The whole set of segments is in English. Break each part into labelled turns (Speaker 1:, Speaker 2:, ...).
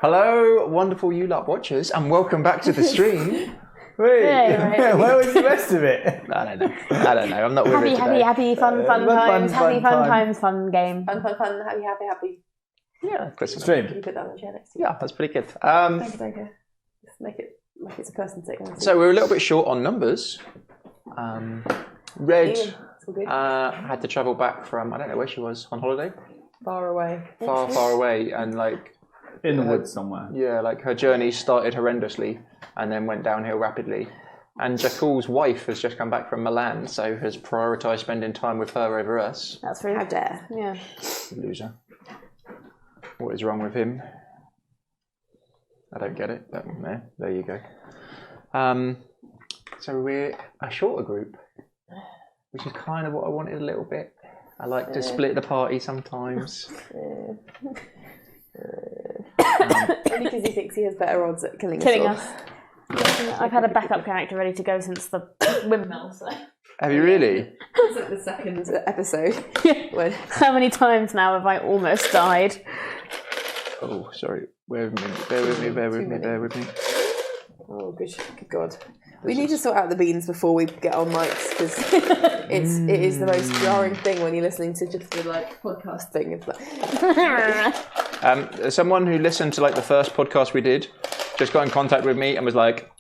Speaker 1: Hello, wonderful ULARP watchers, and welcome back to the stream.
Speaker 2: Wait,
Speaker 3: Yeah,
Speaker 2: where was the rest of it?
Speaker 1: I don't know. I'm not with it today.
Speaker 3: Happy, fun times. Happy, fun times, fun game.
Speaker 4: Fun, happy.
Speaker 1: Yeah, Christmas.
Speaker 2: Stream.
Speaker 4: Can you put that on the chair next to you?
Speaker 1: Yeah, that's pretty good.
Speaker 4: Thank you. Just make it like it's a person sitting.
Speaker 1: So we're a little bit short on numbers. Red
Speaker 4: It's all good.
Speaker 1: had to travel back from, I don't know where she was, on holiday?
Speaker 4: Far away.
Speaker 1: Far away, and like...
Speaker 2: In the woods somewhere.
Speaker 1: Yeah, like her journey started horrendously and then went downhill rapidly. And Jacquel's wife has just come back from Milan, so has prioritised spending time with her over us.
Speaker 3: That's rude.
Speaker 4: How dare.
Speaker 3: Yeah.
Speaker 1: Loser. What is wrong with him? I don't get it, but no, there you go. So we're a shorter group, which is kind of what I wanted a little bit. I like to split the party sometimes.
Speaker 4: Only because he thinks he has better odds at killing
Speaker 3: us. I've had a backup character ready to go since the windmill. So.
Speaker 1: Have you really?
Speaker 4: It's like the second episode. When...
Speaker 3: How many times now have I almost died?
Speaker 1: Oh, sorry. Bear with me.
Speaker 4: Oh, good God. We need to sort out the beans before we get on mics, because it is the most jarring thing when you're listening to just the like podcast thing. It's like...
Speaker 1: Someone who listened to like the first podcast we did just got in contact with me and was like,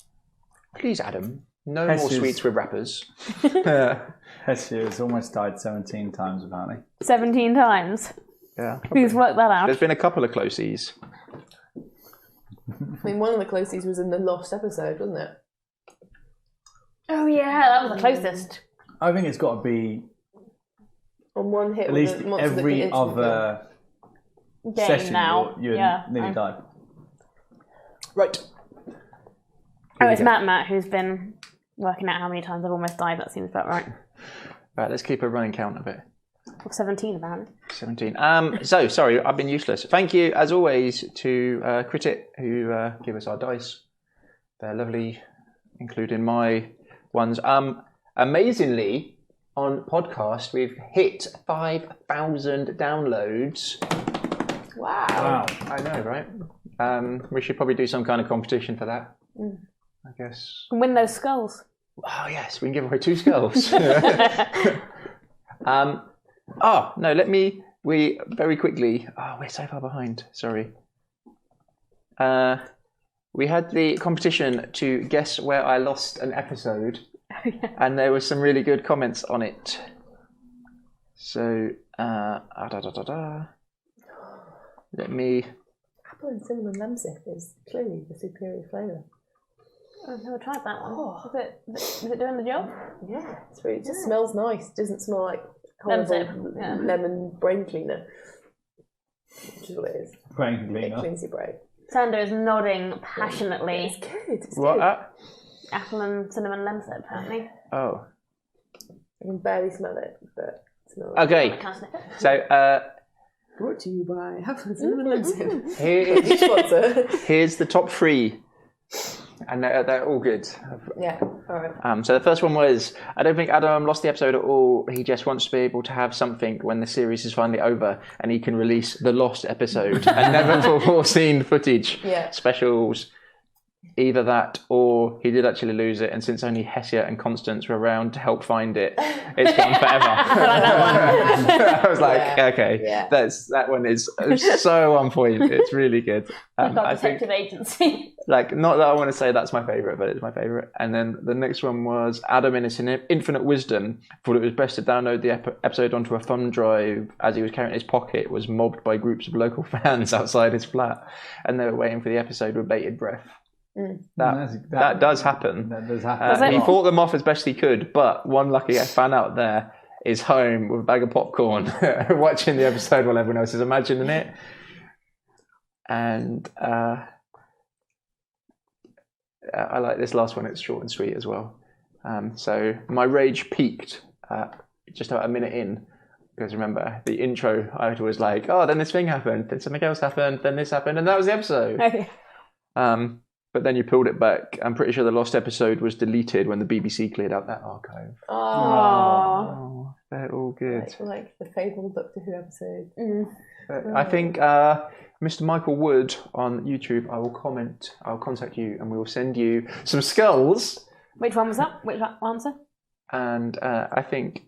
Speaker 1: "Please, Adam, no more sweets with rappers."
Speaker 2: Hessia has almost died 17 times apparently.
Speaker 3: 17 times?
Speaker 1: Yeah.
Speaker 3: Who's worked that out?
Speaker 1: There's been a couple of closies.
Speaker 4: I mean, one of the closest was in the lost episode, wasn't it?
Speaker 3: Oh yeah, that was the closest.
Speaker 2: I think it's got to be
Speaker 4: On one hit
Speaker 2: at
Speaker 4: with
Speaker 2: least
Speaker 4: the monster that
Speaker 2: every
Speaker 4: can instantly
Speaker 2: other
Speaker 3: Game
Speaker 2: session
Speaker 3: now.
Speaker 2: you
Speaker 3: Yeah.
Speaker 2: nearly died.
Speaker 1: Right.
Speaker 3: Oh, it's Matt who's been working out how many times I've almost died. That seems about right.
Speaker 1: Right, let's keep a running count of it.
Speaker 3: Or 17 apparently.
Speaker 1: 17. So, sorry, I've been useless. Thank you, as always, to Critit, who give us our dice. They're lovely, including my ones. Amazingly, on podcast, we've hit 5,000 downloads.
Speaker 4: Wow.
Speaker 1: I know, right? We should probably do some kind of competition for that, I guess.
Speaker 3: And win those skulls.
Speaker 1: Oh, yes, we can give away 2 skulls. We very quickly, we're so far behind, sorry. We had the competition to guess where I lost an episode, and there were some really good comments on it. So, let me...
Speaker 4: Apple and cinnamon lemsip is clearly the superior flavour.
Speaker 3: I've never tried that one. Is it doing the job?
Speaker 4: Yeah, it's really, it just smells nice. It doesn't smell like horrible lemon brain cleaner, which is what it is.
Speaker 2: Brain cleaner.
Speaker 4: It cleans your brain.
Speaker 3: Sander is nodding passionately.
Speaker 4: It's good. It's
Speaker 1: What?
Speaker 4: good.
Speaker 3: Apple and cinnamon lemsip, apparently.
Speaker 1: Oh.
Speaker 4: I can barely smell it, but it smells
Speaker 1: Okay,
Speaker 3: Can't sniff it.
Speaker 1: so
Speaker 4: Brought to you by Apple and cinnamon lemsip.
Speaker 1: here,
Speaker 4: Sponsor.
Speaker 1: here's the top 3, and they're all good.
Speaker 4: Yeah, alright.
Speaker 1: So the first one was, I don't think Adam lost the episode at all. He just wants to be able to have something when the series is finally over and he can release the lost episode and never before seen footage.
Speaker 4: Yeah.
Speaker 1: Specials. Either that or he did actually lose it, and since only Hessia and Constance were around to help find it, it's gone forever. I was like, okay, that one is so on point. It's really good.
Speaker 3: I think agency.
Speaker 1: Like, not that I want to say that's my favourite, but it's my favourite. And then the next one was Adam in his infinite wisdom thought it was best to download the episode onto a thumb drive as he was carrying it in his pocket, was mobbed by groups of local fans outside his flat, and they were waiting for the episode with bated breath. That does happen.
Speaker 2: That does happen.
Speaker 1: He fought them off as best he could, but one lucky fan out there is home with a bag of popcorn watching the episode while everyone else is imagining it. And I like this last one. It's short and sweet as well. So my rage peaked just about a minute in, because remember the intro I was like, oh, then this thing happened, then something else happened, then this happened, and that was the episode.
Speaker 3: Okay.
Speaker 1: But then you pulled it back. I'm pretty sure the lost episode was deleted when the BBC cleared out that archive.
Speaker 3: Oh,
Speaker 1: they're all good.
Speaker 4: Like the fabled Doctor Who episode.
Speaker 1: I think Mr. Michael Wood on YouTube, I'll contact you and we will send you some skulls.
Speaker 3: Which one was that? Which answer?
Speaker 1: And I think...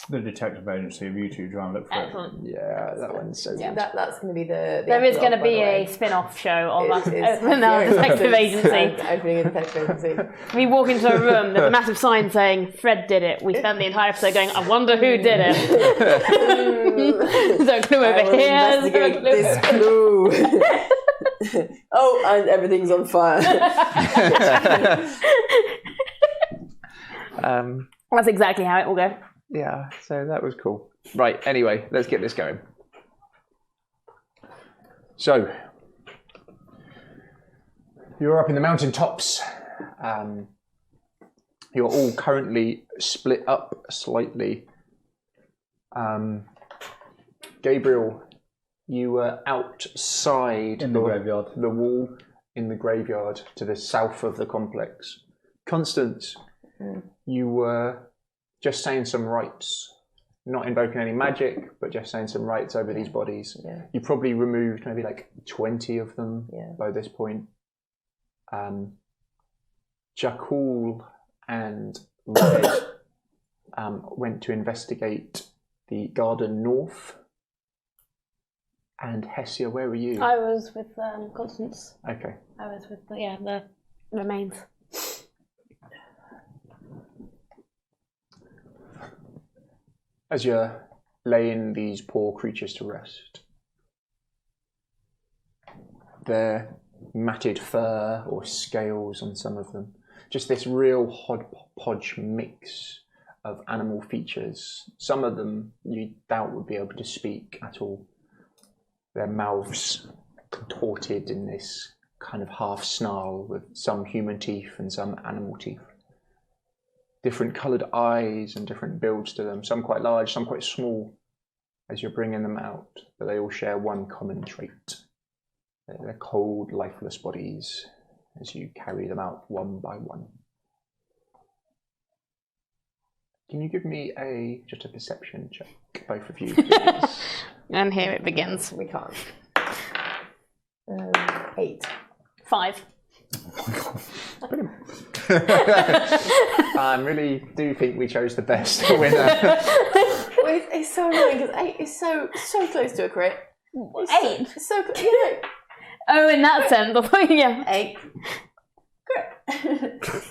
Speaker 2: the detective agency of YouTube trying to look for
Speaker 3: Excellent.
Speaker 2: it.
Speaker 1: Yeah, that one's so good.
Speaker 4: That's going to be the
Speaker 3: There is going to be a spin-off show of us opening our detective agency.
Speaker 4: Opening a detective agency.
Speaker 3: We walk into a room, there's a massive sign saying, Fred did it. We spent the entire episode going, I wonder who did it. There's a clue over here.
Speaker 4: Investigate this clue. Oh, and everything's on fire.
Speaker 3: That's exactly how it will go.
Speaker 1: Yeah, so that was cool. Right, anyway, let's get this going. So, you're up in the mountain tops. You're all currently split up slightly. Gabriel, you were outside
Speaker 2: In the graveyard.
Speaker 1: The wall in the graveyard to the south of the complex. Constance, you were just saying some rites, not invoking any magic, but just saying some rites over these bodies.
Speaker 4: Yeah.
Speaker 1: You probably removed maybe like 20 of them by this point. Jakul and Red went to investigate the garden north. And Hessia, where were you?
Speaker 3: I was with Constance.
Speaker 1: Okay.
Speaker 3: I was with the remains.
Speaker 1: As you're laying these poor creatures to rest, their matted fur or scales on some of them, just this real hodgepodge mix of animal features. Some of them you doubt would be able to speak at all. Their mouths contorted in this kind of half snarl with some human teeth and some animal teeth. Different coloured eyes and different builds to them, some quite large, some quite small as you're bringing them out, but they all share one common trait. They're cold, lifeless bodies as you carry them out one by one. Can you give me just a perception check, both of you, please?
Speaker 3: And here it begins.
Speaker 4: We can't. 8.
Speaker 3: 5.
Speaker 1: I really do think we chose the best winner.
Speaker 4: It's so annoying because 8 is so close to a crit.
Speaker 3: 8?
Speaker 4: It's so close. Yeah.
Speaker 3: Oh, in that sense. Yeah.
Speaker 4: 8. Crit.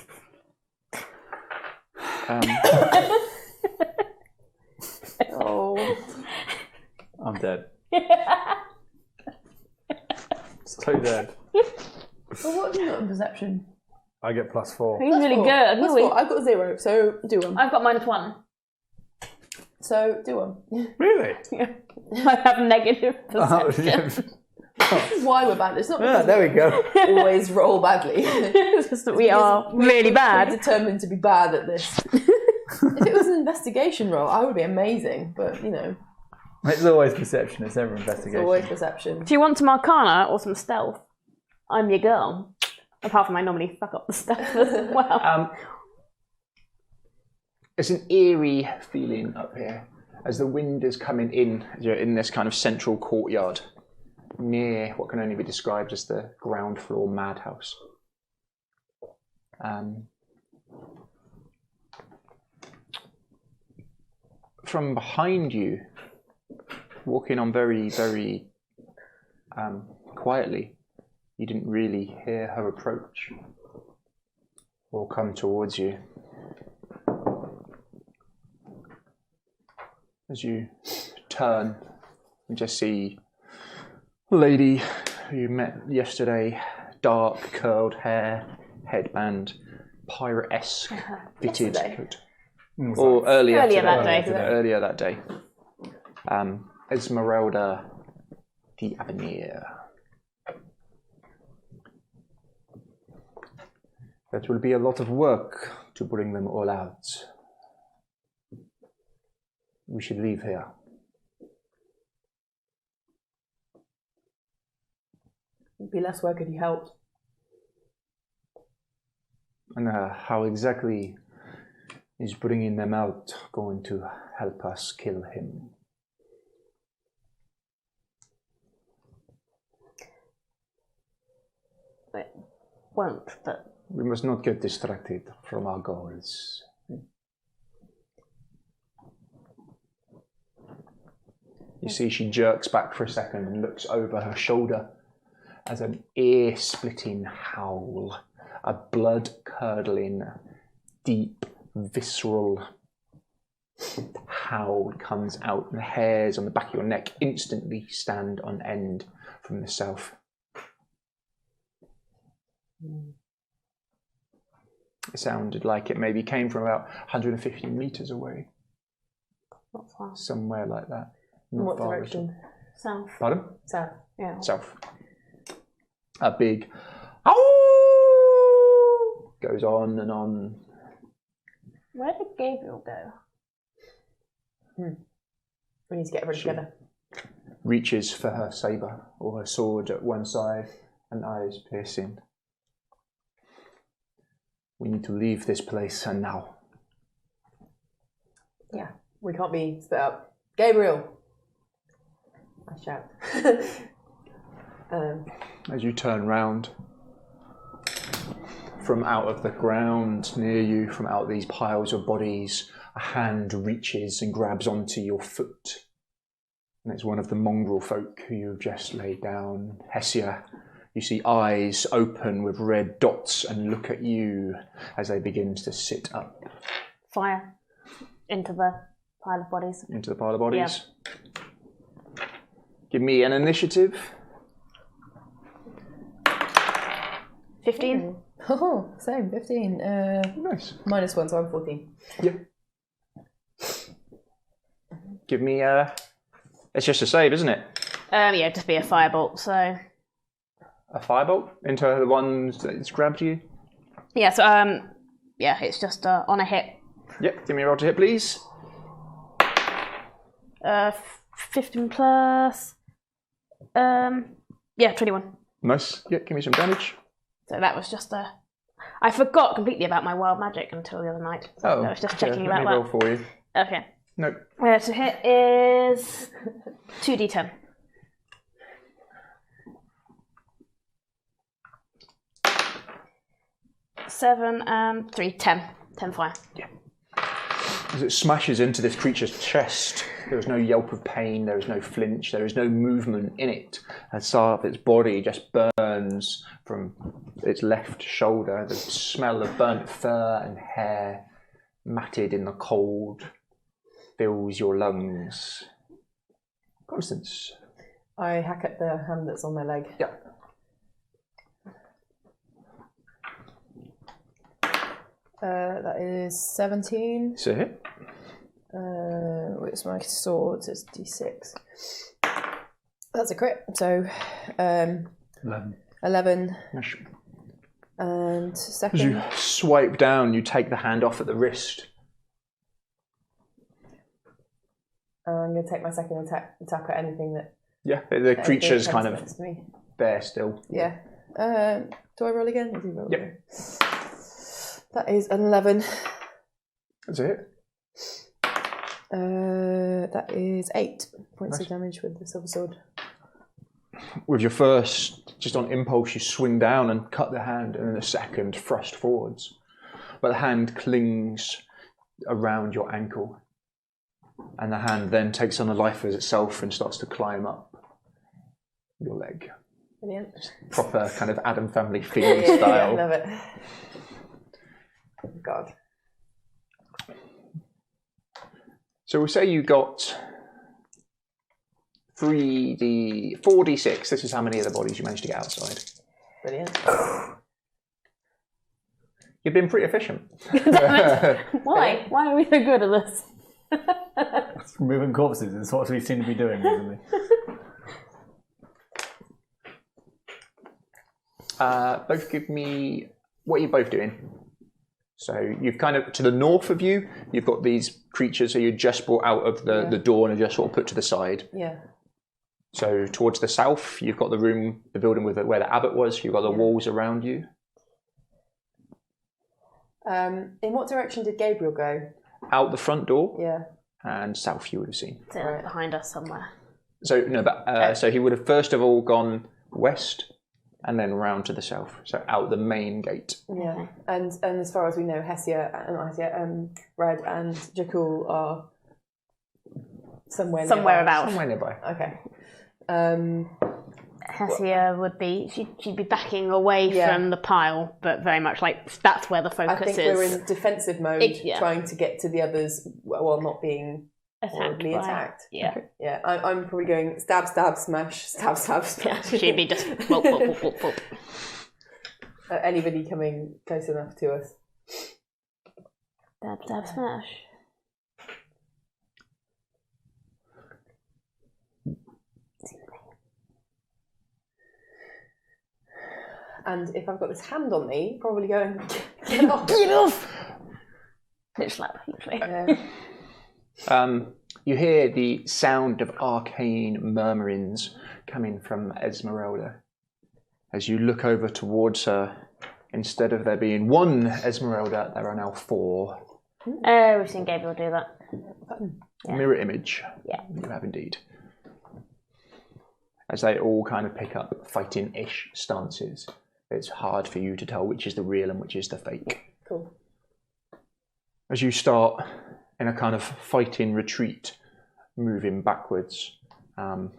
Speaker 4: Oh.
Speaker 2: I'm dead. So dead.
Speaker 4: Well, what have you got in perception?
Speaker 2: I get +4.
Speaker 3: He's really good.
Speaker 4: Plus 4. I've got 0, so do one.
Speaker 3: I've got -1.
Speaker 4: So do one.
Speaker 2: Really?
Speaker 3: I have negative perception.
Speaker 4: This is why we're bad. It's not because
Speaker 2: there we go.
Speaker 4: we always roll badly.
Speaker 3: It's just that we are really bad.
Speaker 4: We're determined to be bad at this. If it was an investigation roll, I would be amazing. But, you know.
Speaker 2: It's always perception, it's never
Speaker 4: It's
Speaker 2: investigation.
Speaker 4: always perception.
Speaker 3: Do you want some Arcana or some Stealth? I'm your girl. Apart from I normally fuck up the Stealth as well.
Speaker 1: It's an eerie feeling up here as the wind is coming in. You're in this kind of central courtyard near what can only be described as the ground floor madhouse. From behind you, walking on very, very quietly, you didn't really hear her approach or come towards you. As you turn and just see a lady who you met yesterday, dark curled hair, headband, pirate-esque fitted coat. Or earlier that day. Esmeralda d'Avenir. That will be a lot of work to bring them all out. We should leave here.
Speaker 4: It'd be less work if you helped.
Speaker 1: And how exactly is bringing them out going to help us kill him?
Speaker 3: won't, but...
Speaker 1: We must not get distracted from our goals. You see she jerks back for a second and looks over her shoulder as an ear-splitting howl, a blood-curdling, deep, visceral howl comes out, and the hairs on the back of your neck instantly stand on end from the south. It sounded like it maybe came from about 150 meters away.
Speaker 3: Not far.
Speaker 1: Somewhere like that.
Speaker 4: In what direction?
Speaker 3: South.
Speaker 1: Pardon?
Speaker 4: South.
Speaker 3: Yeah.
Speaker 1: South. A big ow goes on and on.
Speaker 3: Where did Gabriel go?
Speaker 4: We need to get everybody together.
Speaker 1: Reaches for her saber or her sword at one side and eyes piercing. We need to leave this place, and now.
Speaker 4: Yeah, we can't be split up. Gabriel! I shout.
Speaker 1: As you turn round, from out of the ground near you, from out these piles of bodies, a hand reaches and grabs onto your foot. And it's one of the mongrel folk who you've just laid down. Hessia, you see eyes open with red dots and look at you as they begin to sit up.
Speaker 3: Fire. Into the pile of bodies.
Speaker 1: Into the pile of bodies? Yeah. Give me an initiative.
Speaker 3: 15.
Speaker 4: Oh, same, 15.
Speaker 1: Nice.
Speaker 4: -1, so I'm 14.
Speaker 1: Yeah. Give me it's just a save, isn't it?
Speaker 3: Yeah, just be a firebolt, so...
Speaker 1: A firebolt into the ones that's grabbed you?
Speaker 3: Yeah, so, yeah, it's just on a hit.
Speaker 1: Yep, give me a roll to hit, please.
Speaker 3: 15 plus... yeah, 21.
Speaker 1: Nice. Yeah, give me some damage.
Speaker 3: So that was just a... I forgot completely about my wild magic until the other night. So I was just checking about
Speaker 1: let me roll for you.
Speaker 3: Okay.
Speaker 1: Nope.
Speaker 3: To hit is 2d10. Seven and 3, 10. 10 fire.
Speaker 1: Yeah. As it smashes into this creature's chest, there is no yelp of pain, there is no flinch, there is no movement in it. As part of its body just burns from its left shoulder. The smell of burnt fur and hair matted in the cold fills your lungs. Constance.
Speaker 4: I hack at the hand that's on my leg.
Speaker 1: Yeah.
Speaker 4: That is 17.
Speaker 1: It's a hit.
Speaker 4: It's my sword, so it's d6. That's a crit. So 11.
Speaker 1: Nice.
Speaker 4: And second.
Speaker 1: As you swipe down, you take the hand off at the wrist.
Speaker 4: I'm going to take my second attack at anything that...
Speaker 1: Yeah, the creature's kind of
Speaker 4: me.
Speaker 1: there still.
Speaker 4: Yeah. Do I roll again? I do roll
Speaker 1: Yep.
Speaker 4: again. That is an 11.
Speaker 1: That's a hit.
Speaker 4: That is 8 points
Speaker 1: Nice.
Speaker 4: of damage with the silver sword.
Speaker 1: With your first, just on impulse, you swing down and cut the hand, and then the second thrust forwards. But the hand clings around your ankle, and the hand then takes on a life as itself and starts to climb up your leg.
Speaker 4: Brilliant.
Speaker 1: Proper kind of Adam Family feeling
Speaker 4: Yeah,
Speaker 1: style.
Speaker 4: I love it. Oh, God.
Speaker 1: So we'll say you got 4d6. This is how many of the bodies you managed to get outside.
Speaker 4: Brilliant.
Speaker 1: You've been pretty efficient.
Speaker 3: Why? Why are we so good at this?
Speaker 2: Moving corpses is what we seem to be doing, isn't it?
Speaker 1: Both give me... What are you both doing? So you've kind of, to the north of you, you've got these creatures who you just brought out of the door and are just sort of put to the side.
Speaker 4: Yeah.
Speaker 1: So towards the south, you've got the room, the building with where the abbot was. You've got the walls around you.
Speaker 4: In what direction did Gabriel go?
Speaker 1: Out the front door.
Speaker 4: Yeah.
Speaker 1: And south you would have seen.
Speaker 3: It's behind us somewhere.
Speaker 1: So no, but so he would have first of all gone west, and then round to the south, so out the main gate.
Speaker 4: Yeah, and as far as we know, Red and Jakul are somewhere
Speaker 3: about.
Speaker 1: Somewhere nearby.
Speaker 4: Okay.
Speaker 3: Hessia would be, she'd be backing away from the pile, but very much like that's where the focus is.
Speaker 4: I think we're in defensive mode, trying to get to the others while not being horribly attacked.
Speaker 3: Yeah.
Speaker 4: Yeah, I'm probably going stab, stab, smash, stab, stab, smash.
Speaker 3: She'd be just whoop, whoop, whoop, whoop, whoop.
Speaker 4: Anybody coming close enough to us?
Speaker 3: Stab, stab, smash.
Speaker 4: And if I've got this hand on me, probably going, get off.
Speaker 3: Get off! Bitch slap, usually.
Speaker 1: You hear the sound of arcane murmurings coming from Esmeralda. As you look over towards her, instead of there being one Esmeralda, there are now 4.
Speaker 3: We've seen Gabriel do that.
Speaker 1: Yeah. Mirror image.
Speaker 3: Yeah.
Speaker 1: You have indeed. As they all kind of pick up fighting-ish stances, it's hard for you to tell which is the real and which is the fake.
Speaker 4: Cool.
Speaker 1: As you start in a kind of fighting retreat, moving backwards, the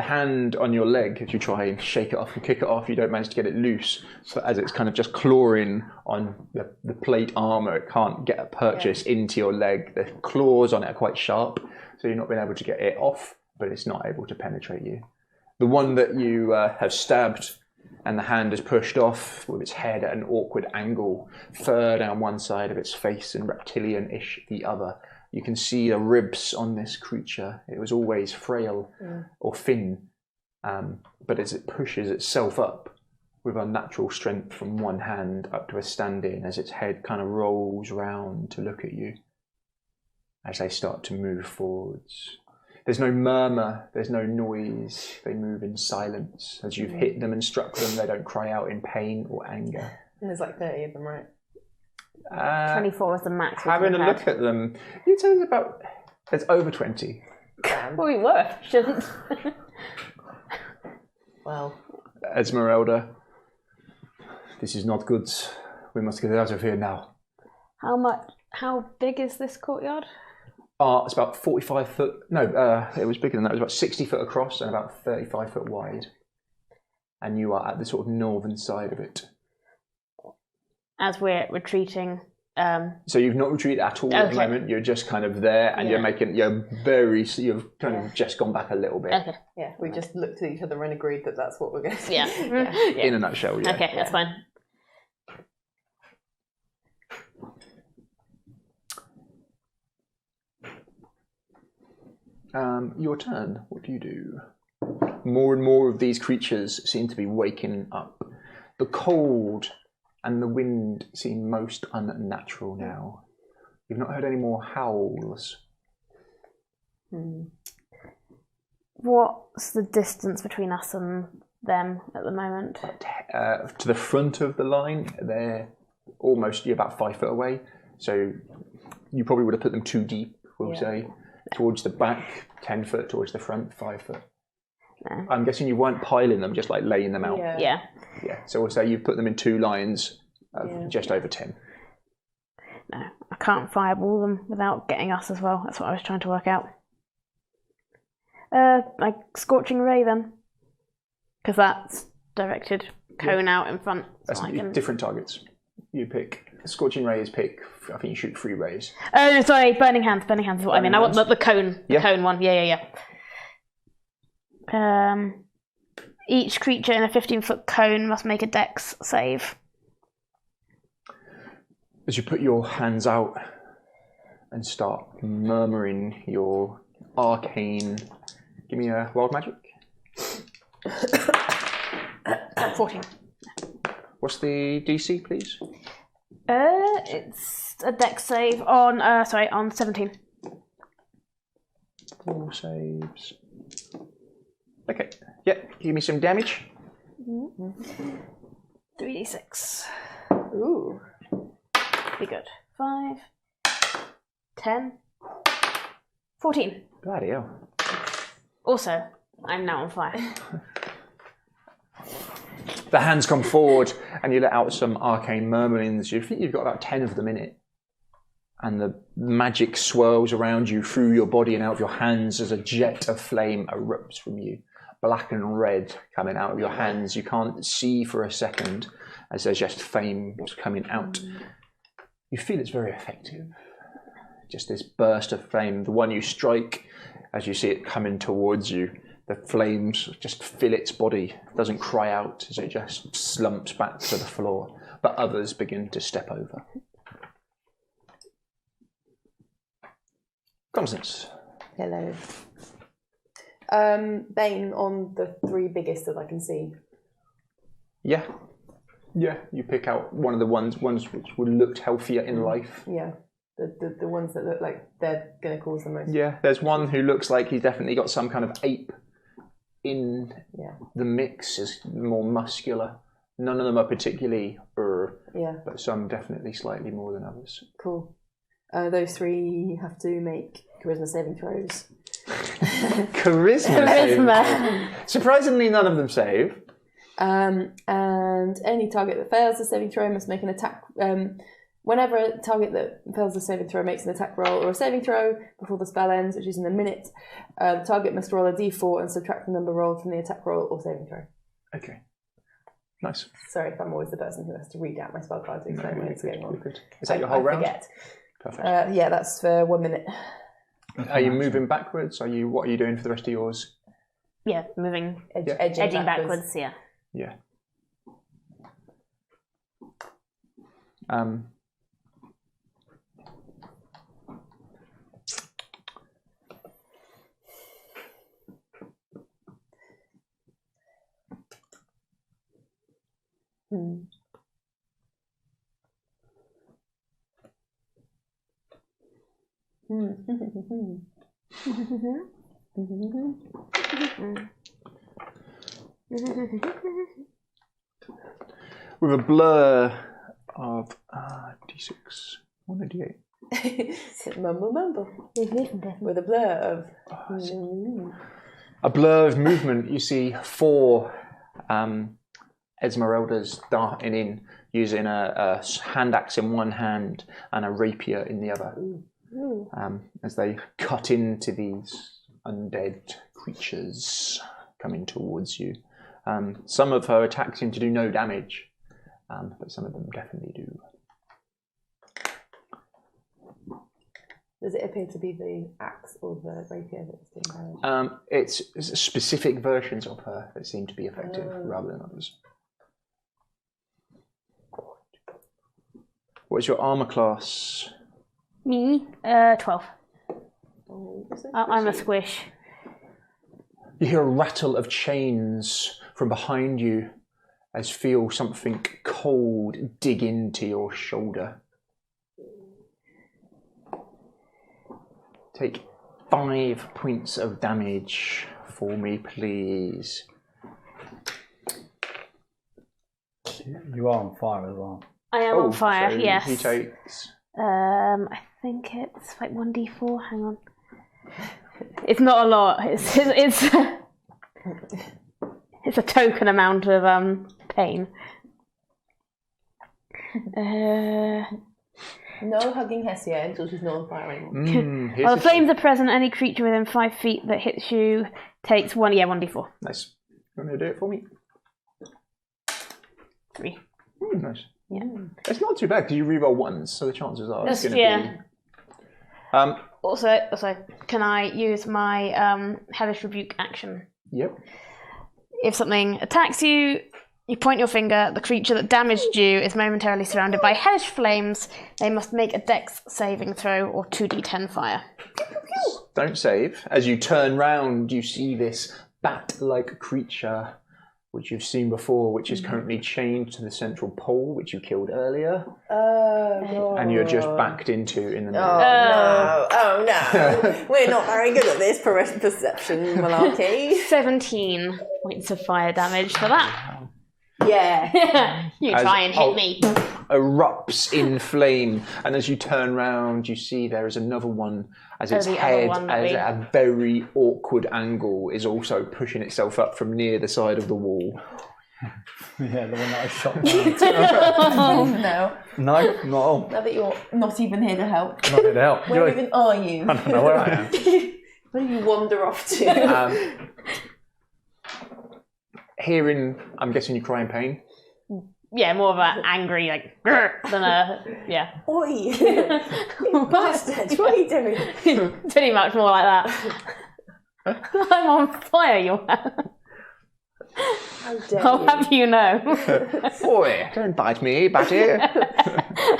Speaker 1: hand on your leg, if you try and shake it off and kick it off, you don't manage to get it loose. So as it's kind of just clawing on the plate armour, it can't get a purchase into your leg. The claws on it are quite sharp, so you're not being able to get it off, but it's not able to penetrate you. The one that you have stabbed and the hand is pushed off with its head at an awkward angle, fur down one side of its face and reptilian-ish the other. You can see the ribs on this creature. It was always frail or thin, but as it pushes itself up with unnatural strength from one hand up to a stand-in, as its head kind of rolls round to look at you, as they start to move forwards. There's no murmur, there's no noise. They move in silence. As you've hit them and struck them, they don't cry out in pain or anger.
Speaker 4: And there's like 30 of them, right?
Speaker 3: 24 is the max.
Speaker 1: Having a look at them, you'd say there's over 20.
Speaker 3: Well, we were, shouldn't.
Speaker 4: Well.
Speaker 1: Esmeralda, this is not good. We must get out of here now.
Speaker 3: How big is this courtyard?
Speaker 1: It's about 45 foot. No, it was bigger than that. It was about 60 foot across and about 35 foot wide. And you are at the sort of northern side of it.
Speaker 3: As we're retreating.
Speaker 1: So you've not retreated at all at the moment. You're just kind of there, and you've kind of just gone back a little bit.
Speaker 3: Okay.
Speaker 4: Yeah, we just looked at each other and agreed that that's what we're going to do.
Speaker 3: Yeah.
Speaker 1: In a nutshell, yeah.
Speaker 3: Okay, that's fine.
Speaker 1: Your turn. What do you do? More and more of these creatures seem to be waking up. The cold and the wind seem most unnatural now. You've not heard any more howls.
Speaker 3: What's the distance between us and them at the moment?
Speaker 1: To the front of the line, you're about 5 foot away. So you probably would have put them too deep, we'll say. Towards the back, 10 foot. Towards the front, 5 foot.
Speaker 3: No.
Speaker 1: I'm guessing you weren't piling them, just like laying them out.
Speaker 3: Yeah.
Speaker 1: So we'll say you've put them in 2 lines of just over 10.
Speaker 3: No, I can't fireball them without getting us as well. That's what I was trying to work out. Like Scorching Ray then. Because that's directed cone out in front.
Speaker 1: That's different targets. You pick. Scorching Ray is pick. I think you shoot 3 rays.
Speaker 3: Oh, no, sorry. Burning Hands. Burning Hands is what I mean. I want the cone. The cone one. Yeah. Each creature in a 15-foot cone must make a dex save.
Speaker 1: As you put your hands out and start murmuring your arcane... Give me a wild magic.
Speaker 3: 14.
Speaker 1: What's the DC, please?
Speaker 3: It's a dex save on 17.
Speaker 1: 4 saves. Okay. Give me some damage.
Speaker 3: 3d6.
Speaker 4: Ooh.
Speaker 3: Be good. 5, 10, 14.
Speaker 1: Bloody hell.
Speaker 3: Also, I'm now on fire.
Speaker 1: The hands come forward and you let out some arcane murmurings. You think you've got about 10 of them in it. And the magic swirls around you through your body and out of your hands as a jet of flame erupts from you. Black and red coming out of your hands. You can't see for a second as there's just flame coming out. You feel it's very effective. Just this burst of flame. The one you strike, as you see it coming towards you, the flames just fill its body. It doesn't cry out as it just slumps back to the floor. But others begin to step over. Constance.
Speaker 4: Hello. Bane on the 3 biggest that I can see.
Speaker 1: Yeah. Yeah, you pick out one of the ones which would look healthier in life.
Speaker 4: Yeah, the ones that look like they're going to cause the most.
Speaker 1: Yeah, there's one who looks like he's definitely got some kind of ape in the mix, is more muscular. None of them are particularly but some definitely slightly more than others.
Speaker 4: Cool. Those 3 have to make charisma saving throws.
Speaker 1: Charisma. Surprisingly, none of them save.
Speaker 4: And any target that fails the saving throw must make an attack. Whenever a target that fails the saving throw makes an attack roll or a saving throw before the spell ends, which is in a minute, the target must roll a d4 and subtract the number rolled from the attack roll or saving throw.
Speaker 1: Okay. Nice.
Speaker 4: Sorry if I'm always the person who has to read out my spell card to explain what's going on.
Speaker 1: Is that your whole round?
Speaker 4: Forget.
Speaker 1: Perfect.
Speaker 4: Yeah, that's for 1 minute.
Speaker 1: Are you moving backwards? What are you doing for the rest of yours?
Speaker 3: Yeah, moving,
Speaker 4: Edging
Speaker 3: backwards. Yeah.
Speaker 1: Yeah. With a blur of d6, 1 and d8.
Speaker 4: Mumble. With a blur of...
Speaker 1: A blur of movement. You see 4 Esmeraldas darting in, using a hand axe in one hand and a rapier in the other, as they cut into these undead creatures coming towards you. Some of her attacks seem to do no damage, but some of them definitely do.
Speaker 4: Does it appear to be the axe or the rapier that's doing damage?
Speaker 1: It's specific versions of her that seem to be effective rather than others. What's your armor class?
Speaker 3: Me, 12.
Speaker 4: Oh,
Speaker 3: I'm a squish.
Speaker 1: You hear a rattle of chains from behind you as feel something cold dig into your shoulder. Take 5 points of damage for me, please.
Speaker 2: You are on fire as well.
Speaker 3: I am on fire,
Speaker 1: so
Speaker 3: yes.
Speaker 1: He takes...
Speaker 3: I think it's like 1d4. Hang on. It's not a lot. It's a token amount of pain.
Speaker 4: No hugging Hessia until she's not on fire anymore.
Speaker 3: While the flames are present, any creature within 5 feet that hits you takes 1d4.
Speaker 1: Nice. You want to do it for me?
Speaker 3: 3.
Speaker 1: Nice.
Speaker 3: Yeah.
Speaker 1: It's not too bad because you reroll once, so the chances are it's going to be...
Speaker 3: Also, can I use my Hellish Rebuke action?
Speaker 1: Yep.
Speaker 3: If something attacks you, you point your finger. The creature that damaged you is momentarily surrounded by hellish flames. They must make a dex saving throw or 2d10 fire.
Speaker 1: Don't save. As you turn round, you see this bat-like creature, which you've seen before, which is currently chained to the central pole, which you killed earlier.
Speaker 4: Oh,
Speaker 1: and you're just backed into in the middle.
Speaker 4: Oh no. We're not very good at this perception malarkey.
Speaker 3: 17 points of fire damage for that.
Speaker 4: Yeah.
Speaker 3: You try and hit me.
Speaker 1: Erupts in flame, and as you turn round, you see there is another one as its head, at a very awkward angle, is also pushing itself up from near the side of the wall.
Speaker 2: Yeah, the one that I shot.
Speaker 4: No.
Speaker 2: No, not all.
Speaker 4: Now that you're not even here to help.
Speaker 2: Not here to help.
Speaker 4: Where even are you?
Speaker 2: I don't know where I am.
Speaker 4: Where do you wander off to?
Speaker 1: Hearing, I'm guessing you cry in pain.
Speaker 3: Yeah, more of an angry, like, "Grr," than a, yeah.
Speaker 4: Oi! You bastard! What are you doing?
Speaker 3: Pretty much more like that. I'm on fire, you have.
Speaker 4: How dare
Speaker 3: I'll
Speaker 4: you?
Speaker 3: have you know.
Speaker 1: Boy, don't bite me, Batty.
Speaker 3: I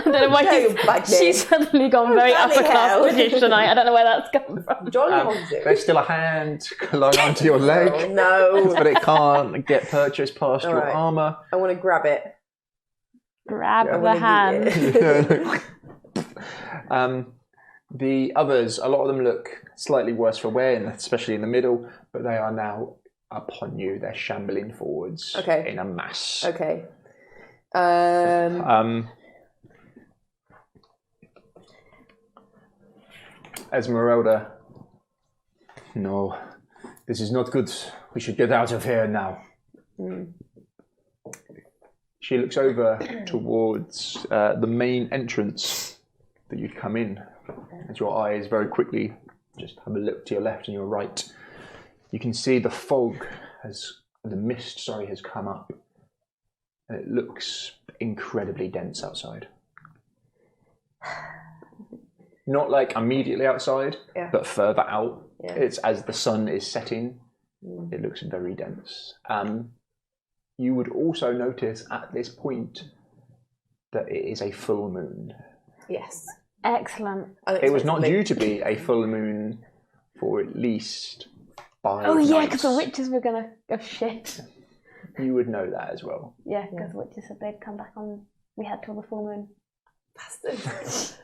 Speaker 3: don't know why
Speaker 4: Go back there.
Speaker 3: she's suddenly gone very
Speaker 4: bloody
Speaker 3: upper class
Speaker 4: hell.
Speaker 3: British tonight. I don't know where that's come from.
Speaker 4: John Hodgson.
Speaker 1: There's still a hand clung onto your leg,
Speaker 4: Oh no!
Speaker 1: but it can't get purchased past your
Speaker 4: Alright.
Speaker 1: armour.
Speaker 4: I want to grab it.
Speaker 3: Grab
Speaker 4: I
Speaker 3: the
Speaker 4: wanna
Speaker 3: hand.
Speaker 4: eat it.
Speaker 1: The others, a lot of them look slightly worse for wear, especially in the middle, but they are now upon you. They're shambling forwards in a mass.
Speaker 4: Okay.
Speaker 1: Esmeralda. No, this is not good. We should get out of here now. She looks over towards the main entrance that you'd come in. As your eyes very quickly just have a look to your left and your right, you can see the mist has come up. And it looks incredibly dense outside. Not like immediately outside, but further out.
Speaker 4: Yeah.
Speaker 1: It's as the sun is setting, it looks very dense. You would also notice at this point that it is a full moon.
Speaker 4: Yes.
Speaker 3: Excellent.
Speaker 1: It was not due to be a full moon for at least 5
Speaker 3: Oh yeah,
Speaker 1: nights.
Speaker 3: because the witches were gonna go shit.
Speaker 1: You would know that as well.
Speaker 3: Yeah, because the witches said they'd come back on. We had till the full moon.
Speaker 4: Bastards.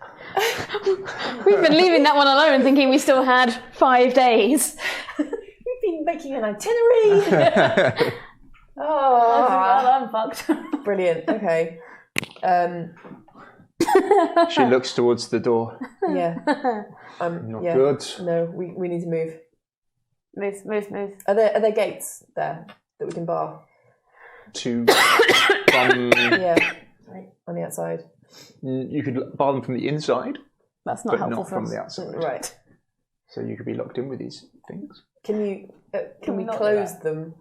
Speaker 3: We've been leaving that one alone, thinking we still had 5 days.
Speaker 4: We've been making an itinerary. Oh,
Speaker 3: Well, I'm fucked.
Speaker 4: brilliant. Okay.
Speaker 1: She looks towards the door.
Speaker 4: Yeah.
Speaker 1: Not
Speaker 4: yeah.
Speaker 1: good.
Speaker 4: No, we need to move.
Speaker 3: Move.
Speaker 4: Are there gates there that we can bar?
Speaker 1: From,
Speaker 4: Yeah. On the outside.
Speaker 1: you could bar them from the inside,
Speaker 3: That's not
Speaker 1: but
Speaker 3: helpful
Speaker 1: not
Speaker 3: for
Speaker 1: from
Speaker 3: us.
Speaker 1: the outside.
Speaker 4: Right.
Speaker 1: So you could be locked in with these things.
Speaker 4: Can you? Can we
Speaker 3: we not do
Speaker 4: close them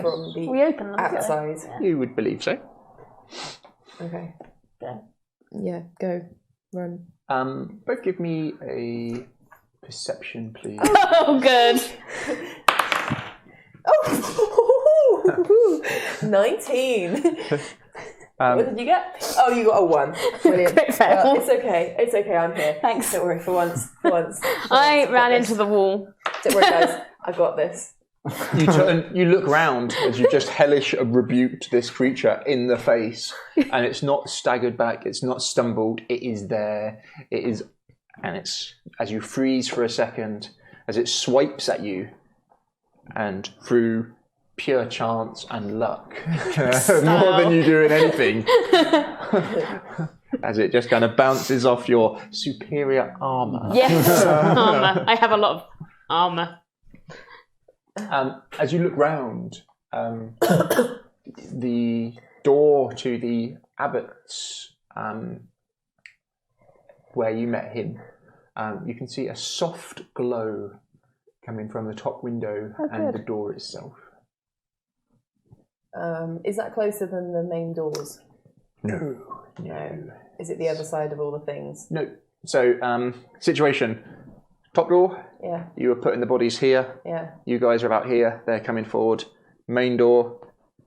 Speaker 4: from the
Speaker 3: We open them.
Speaker 4: outside?
Speaker 1: You would believe so.
Speaker 4: Okay.
Speaker 3: Go.
Speaker 4: Yeah. Go. Run.
Speaker 1: Both give me a perception, please.
Speaker 3: Oh, good.
Speaker 4: Oh, 19. What did you get? Oh, you got a 1. Brilliant.
Speaker 3: Crit fail.
Speaker 4: It's okay. It's okay. I'm here.
Speaker 3: Thanks.
Speaker 4: Don't worry. For once.
Speaker 3: I ran into the wall.
Speaker 4: Don't worry, guys. I got this.
Speaker 1: You turn, you look round as you just hellish rebuked this creature in the face, and it's not staggered back, it's not stumbled, it is there, it is, and it's, as you freeze for a second, as it swipes at you, and through pure chance and luck, more than you do in anything, as it just kind of bounces off your superior armour.
Speaker 3: Yes, armour. I have a lot of armour.
Speaker 1: As you look round, the door to the abbot's, where you met him, you can see a soft glow coming from the top window and the door itself.
Speaker 4: Is that closer than the main doors?
Speaker 1: No.
Speaker 4: Is it the other side of all the things?
Speaker 1: No. So, situation. Top door,
Speaker 4: Yeah.
Speaker 1: you were putting the bodies here.
Speaker 4: Yeah.
Speaker 1: You guys are about here. They're coming forward. Main door,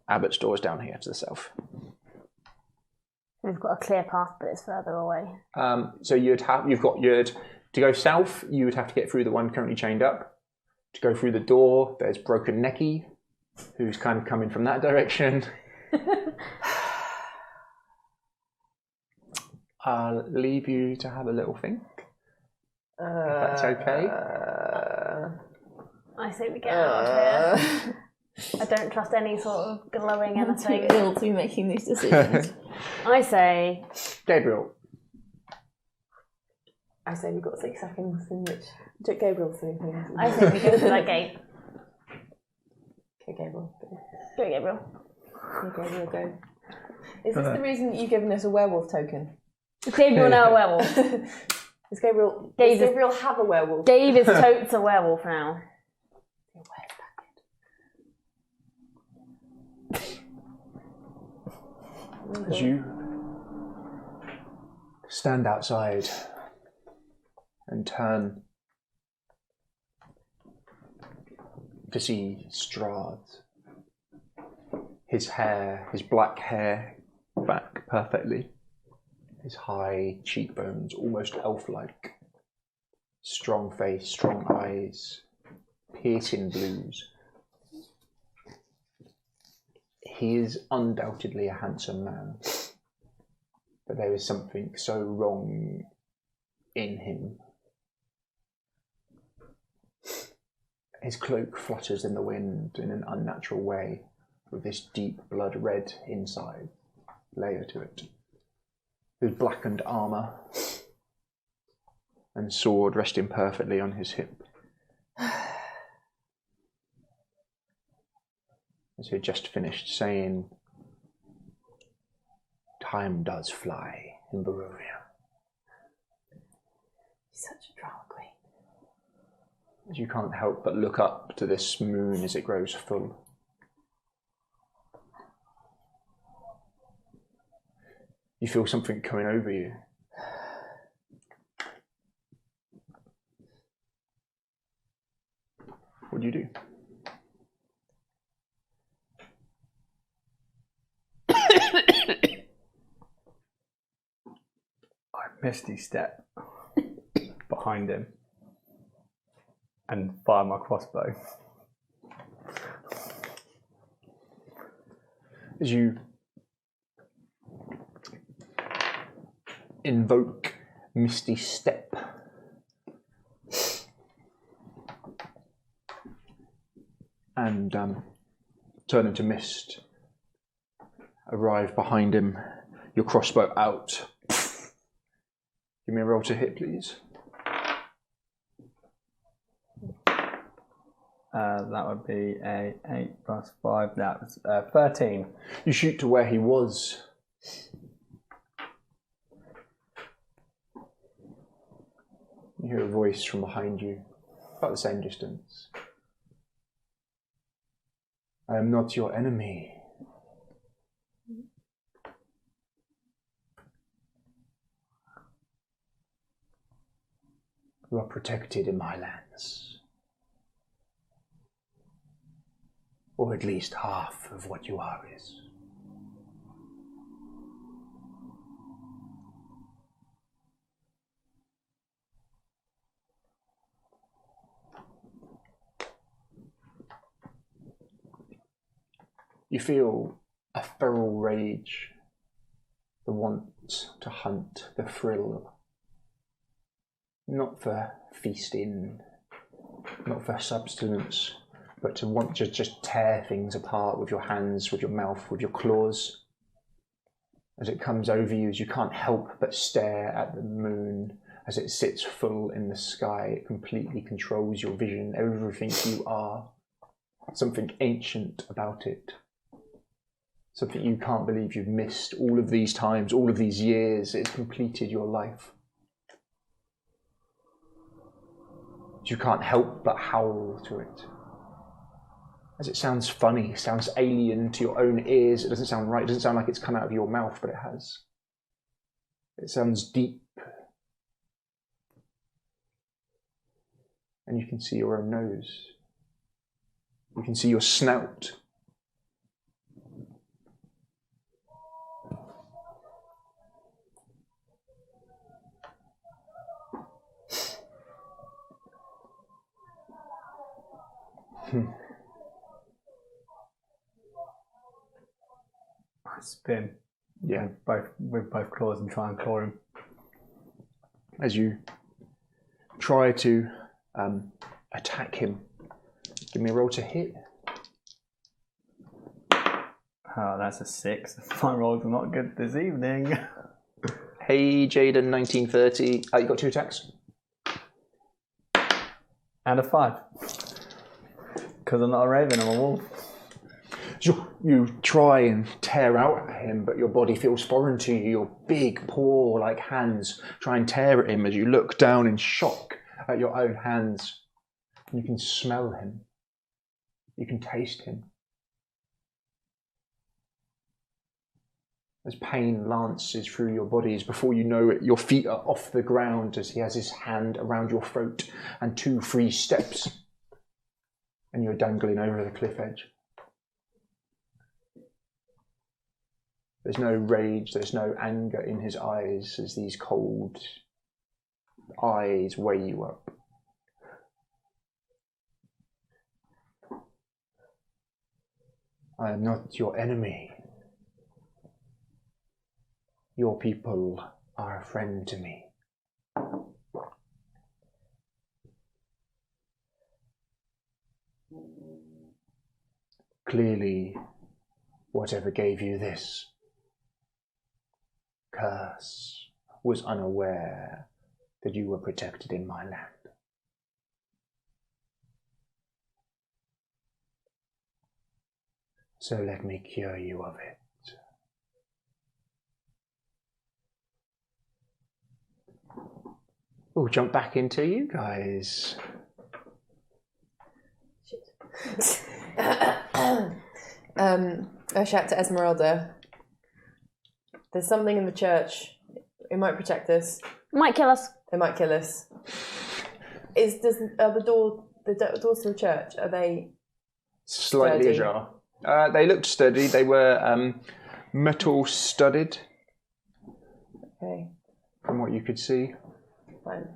Speaker 1: Abbott's door is down here to the south.
Speaker 3: We've got a clear path, but it's further away.
Speaker 1: So to go south, you would have to get through the one currently chained up. To go through the door, there's Broken Necky, who's kind of coming from that direction. I'll leave you to have a little think. If that's okay.
Speaker 3: I say we get out of here. I don't trust any sort of glowing anything.
Speaker 4: ill to be making these decisions.
Speaker 3: I say...
Speaker 1: Gabriel.
Speaker 4: I say we've got 6 seconds in which... Gabriel's doing things.
Speaker 3: I say we go through that gate.
Speaker 4: Okay, Gabriel.
Speaker 3: Go, Gabriel.
Speaker 4: Okay, we'll go. Is this the reason you've given us a werewolf token?
Speaker 3: Gabriel now a werewolf.
Speaker 4: Does Gabriel have a werewolf?
Speaker 3: Dave is totes a werewolf now.
Speaker 1: As you stand outside and turn to see Strahd, his hair, his black hair back perfectly, his high cheekbones, almost elf-like, strong face, strong eyes, piercing blues. He is undoubtedly a handsome man, but there is something so wrong in him. His cloak flutters in the wind in an unnatural way, with this deep blood red inside layer to it. His blackened armour and sword resting perfectly on his hip. As he had just finished saying, "Time does fly in Barovia."
Speaker 4: Such a drama queen.
Speaker 1: As you can't help but look up to this moon as it grows full. You feel something coming over you. What do you do?
Speaker 2: I misty step behind him and fire my crossbow.
Speaker 1: As you invoke Misty Step, and turn into mist, arrive behind him, your crossbow out. Give me a roll to hit, please.
Speaker 2: That would be a 8 plus 5. That was 13.
Speaker 1: You shoot to where he was. You hear a voice from behind you, about the same distance. "I am not your enemy. You are protected in my lands. Or at least half of what you are is." You feel a feral rage, the want to hunt, the thrill. Not for feasting, not for subsistence, but to want to just tear things apart with your hands, with your mouth, with your claws. As it comes over you, as you can't help but stare at the moon as it sits full in the sky, it completely controls your vision, everything you are. Something ancient about it. Something you can't believe you've missed all of these times, all of these years. It's completed your life. You can't help but howl to it. As it sounds funny, sounds alien to your own ears. It doesn't sound right. It doesn't sound like it's come out of your mouth, but it has. It sounds deep. And you can see your own nose. You can see your snout.
Speaker 2: I spin.
Speaker 1: Yeah.
Speaker 2: With both claws and try and claw him.
Speaker 1: As you try to attack him, give me a roll to hit.
Speaker 2: Oh, that's a 6. My rolls are not good this evening.
Speaker 1: Hey, Jaden, 1930. You got 2 attacks?
Speaker 2: And a 5. Because I'm not a raven, I'm a wolf.
Speaker 1: You try and tear out at him, but your body feels foreign to you. Your big paw-like hands try and tear at him as you look down in shock at your own hands. You can smell him. You can taste him. As pain lances through your bodies, before you know it, your feet are off the ground as he has his hand around your throat, and 2 free steps, and you're dangling over the cliff edge. There's no rage, there's no anger in his eyes as these cold eyes weigh you up. I am not your enemy. Your people are a friend to me. Clearly, whatever gave you this curse was unaware that you were protected in my land. So let me cure you of it. We'll jump back into you guys.
Speaker 4: I shout to Esmeralda. There's something in the church. It might protect us.
Speaker 3: Might kill us.
Speaker 4: It might kill us. The doors to the church, are they
Speaker 1: Slightly
Speaker 4: sturdy?
Speaker 1: ajar. They looked sturdy. They were metal studded,
Speaker 4: Okay,
Speaker 1: from what you could see.
Speaker 4: fine.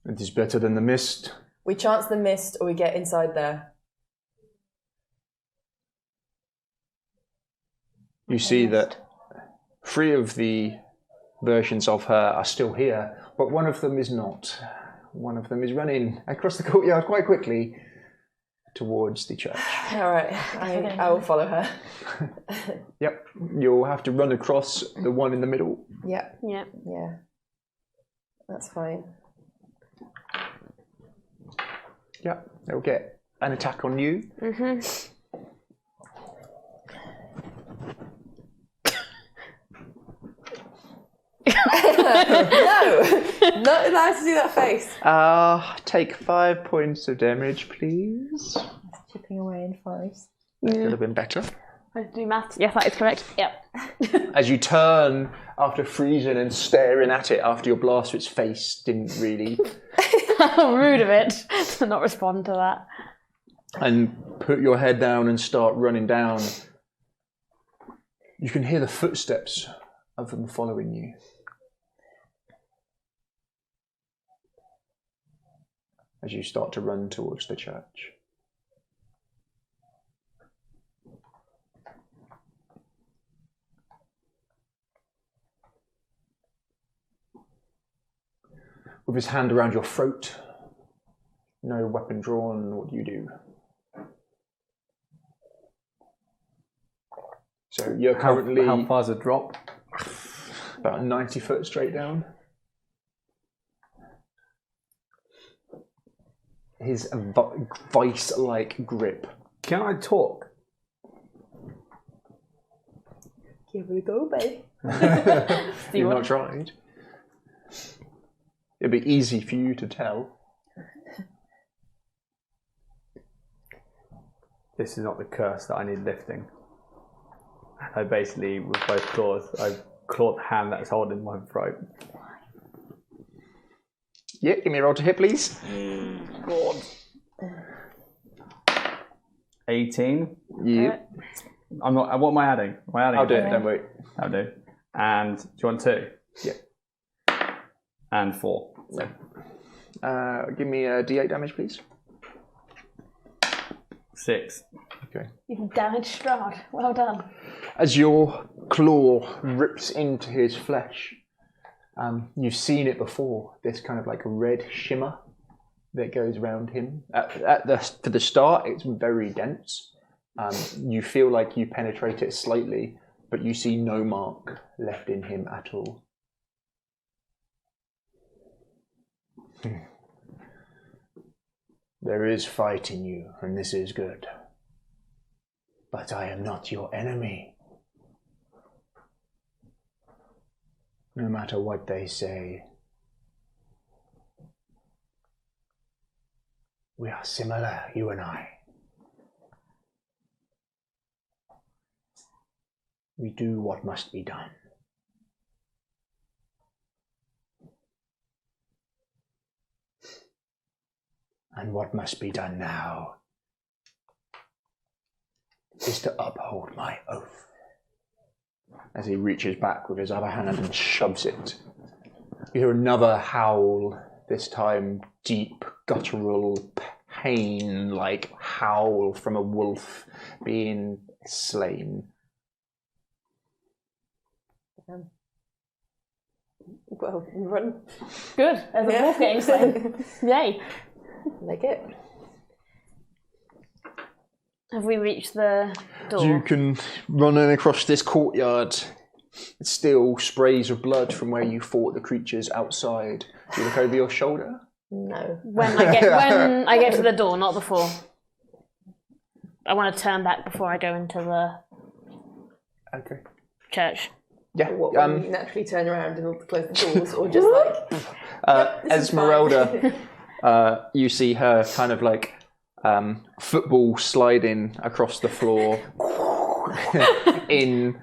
Speaker 1: It is better than the mist.
Speaker 4: We chance the mist or we get inside there.
Speaker 1: You see that 3 of the versions of her are still here, but one of them is not. One of them is running across the courtyard quite quickly towards the church.
Speaker 4: All right, I will follow her.
Speaker 1: Yep, you'll have to run across the one in the middle.
Speaker 4: Yep.
Speaker 3: Yeah.
Speaker 4: Yeah. That's fine.
Speaker 1: Yep, they'll get an attack on you.
Speaker 3: Mm-hmm.
Speaker 4: No! Not allowed to do that face.
Speaker 1: Take 5 points of damage, please.
Speaker 4: Chipping away in 5s.
Speaker 1: Could have been better.
Speaker 3: I do maths. Yes, that is correct. Yep.
Speaker 1: As you turn after freezing and staring at it after your blast to its face didn't really...
Speaker 3: How rude of it to not respond to that.
Speaker 1: And put your head down and start running down. You can hear the footsteps of them following you. As you start to run towards the church. With his hand around your throat, no weapon drawn, what do you do? So you're currently
Speaker 2: How far's a drop?
Speaker 1: about 90 foot straight down. His vice-like grip.
Speaker 2: Can I talk?
Speaker 4: Give it a go, babe.
Speaker 1: You've not tried. It'd be easy for you to tell.
Speaker 2: This is not the curse that I need lifting. I basically, with both claws, I clawed the hand that's holding my throat.
Speaker 1: Yeah, give me a roll to hit, please.
Speaker 2: God. 18.
Speaker 1: Yeah.
Speaker 2: I'm not. What am I adding? Am I adding?
Speaker 1: I'll do it,
Speaker 2: anything?
Speaker 1: don't worry.
Speaker 2: I'll do. And do you want 2?
Speaker 1: Yeah.
Speaker 2: And 4.
Speaker 1: No. Give me a D8 damage, please.
Speaker 2: 6.
Speaker 1: Okay.
Speaker 3: You've damaged Strahd. Well done.
Speaker 1: As your claw rips into his flesh, you've seen it before. This kind of like red shimmer that goes around him. For the start, it's very dense. You feel like you penetrate it slightly, but you see no mark left in him at all. There is fight in you, and this is good. But I am not your enemy. No matter what they say. We are similar, you and I. We do what must be done. And what must be done now is to uphold my oath. As he reaches back with his other hand and shoves it. You hear another howl, this time deep, guttural, pain-like howl from a wolf being slain.
Speaker 4: Well, run.
Speaker 3: Good. There's a wolf getting slain. Yay.
Speaker 4: Like it.
Speaker 3: Have we reached the door?
Speaker 1: You can run in across this courtyard. It still sprays of blood from where you fought the creatures outside. Do you look over your shoulder?
Speaker 4: No.
Speaker 3: When I get to the door, not before. I want to turn back before I go into the church.
Speaker 1: Yeah.
Speaker 4: What, when you naturally turn around in order to close the doors, or just like...
Speaker 1: Esmeralda, you see her kind of like football sliding across the floor in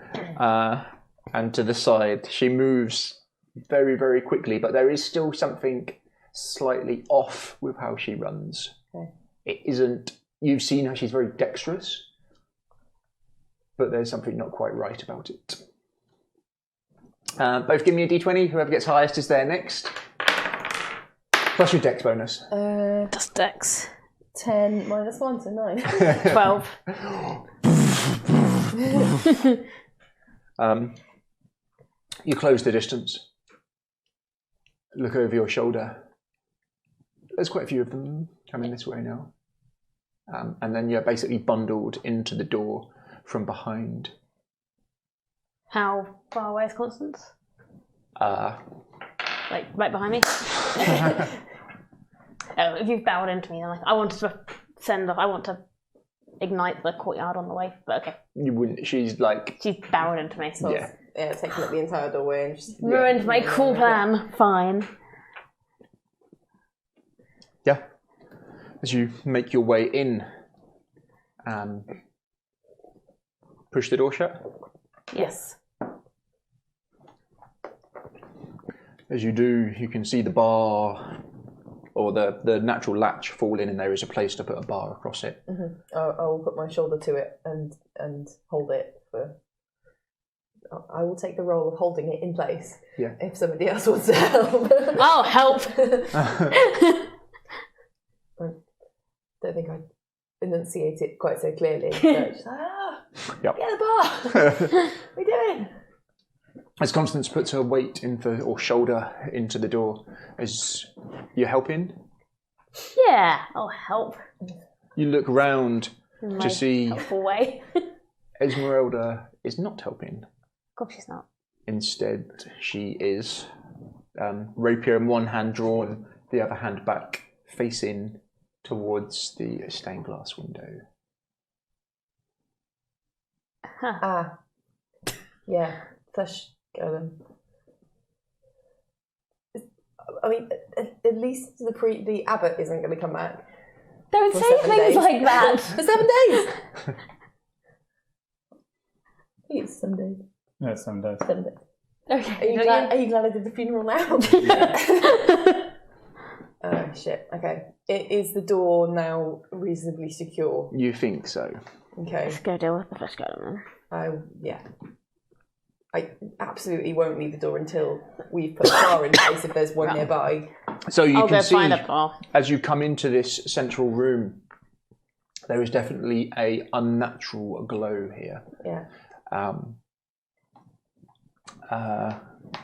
Speaker 1: and to the side. She moves very, very quickly, but there is still something slightly off with how she runs.
Speaker 4: Okay.
Speaker 1: It isn't... You've seen her, she's very dexterous, but there's something not quite right about it. Both give me a d20. Whoever gets highest is there next. Plus your dex bonus.
Speaker 3: Just dex.
Speaker 4: 10 minus 1, so 9.
Speaker 3: 12.
Speaker 1: You close the distance. Look over your shoulder. There's quite a few of them coming this way now. And then you're basically bundled into the door from behind.
Speaker 3: How far away is Constance? Like right behind me? Oh, if you've bowed into me, then like I want to send off. I want to ignite the courtyard on the way. But okay.
Speaker 1: You wouldn't. She's like.
Speaker 3: She's bowed into me. So
Speaker 1: yeah.
Speaker 4: Yeah, taking up the entire doorway and just
Speaker 3: ruined my cool plan. Fine.
Speaker 1: Yeah. As you make your way in, push the door shut.
Speaker 3: Yes.
Speaker 1: As you do, you can see the bar or the natural latch fall in, and there is a place to put a bar across it.
Speaker 4: Mm-hmm. I will put my shoulder to it and hold it for... I will take the role of holding it in place.
Speaker 1: Yeah.
Speaker 4: If somebody else wants to help.
Speaker 3: I'll help.
Speaker 4: I don't think I enunciate it quite so clearly. So just like,
Speaker 1: Yep.
Speaker 4: get the bar. What are we doing?
Speaker 1: As Constance puts her weight or shoulder into the door, as you're helping,
Speaker 3: Yeah, I'll help.
Speaker 1: you look round
Speaker 3: In
Speaker 1: to
Speaker 3: my
Speaker 1: see
Speaker 3: helpful way.
Speaker 1: Esmeralda is not helping.
Speaker 3: Of course she's not.
Speaker 1: Instead, she is rapier in one hand drawn, the other hand back, facing towards the stained glass window.
Speaker 3: Huh.
Speaker 4: Yeah, flesh golem. I mean, at least the abbot isn't going to come back.
Speaker 3: Don't
Speaker 4: For
Speaker 3: say
Speaker 4: 7
Speaker 3: things
Speaker 4: days.
Speaker 3: like that.
Speaker 4: For 7 days. I think it's 7 days.
Speaker 2: Yeah, some days.
Speaker 4: 7 days.
Speaker 3: Okay.
Speaker 4: Are you glad I did the funeral now? Oh shit. Okay. Is the door now reasonably secure?
Speaker 1: You think so?
Speaker 4: Okay.
Speaker 3: Let's go deal with the fish garden then.
Speaker 4: Yeah. I absolutely won't leave the door until we've put a bar in place if there's one nearby.
Speaker 1: So you
Speaker 3: I'll
Speaker 1: can
Speaker 3: go
Speaker 1: see,
Speaker 3: find a bar.
Speaker 1: as you come into this central room, there is definitely a unnatural glow here.
Speaker 4: Yeah.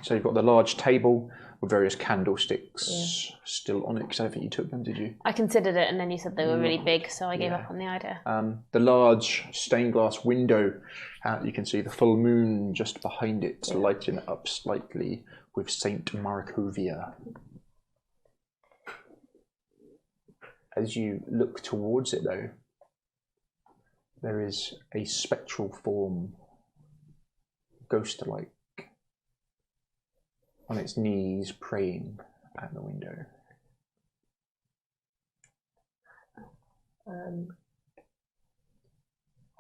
Speaker 1: So you've got the large table with various candlesticks still on it, because I don't think you took them, did you?
Speaker 3: I considered it and then you said they were really big, so I gave up on the idea.
Speaker 1: The large stained glass window, you can see the full moon just behind it, lighting it up slightly with Saint Barovia. As you look towards it though, there is a spectral form, ghost-like, on its knees, praying at the window.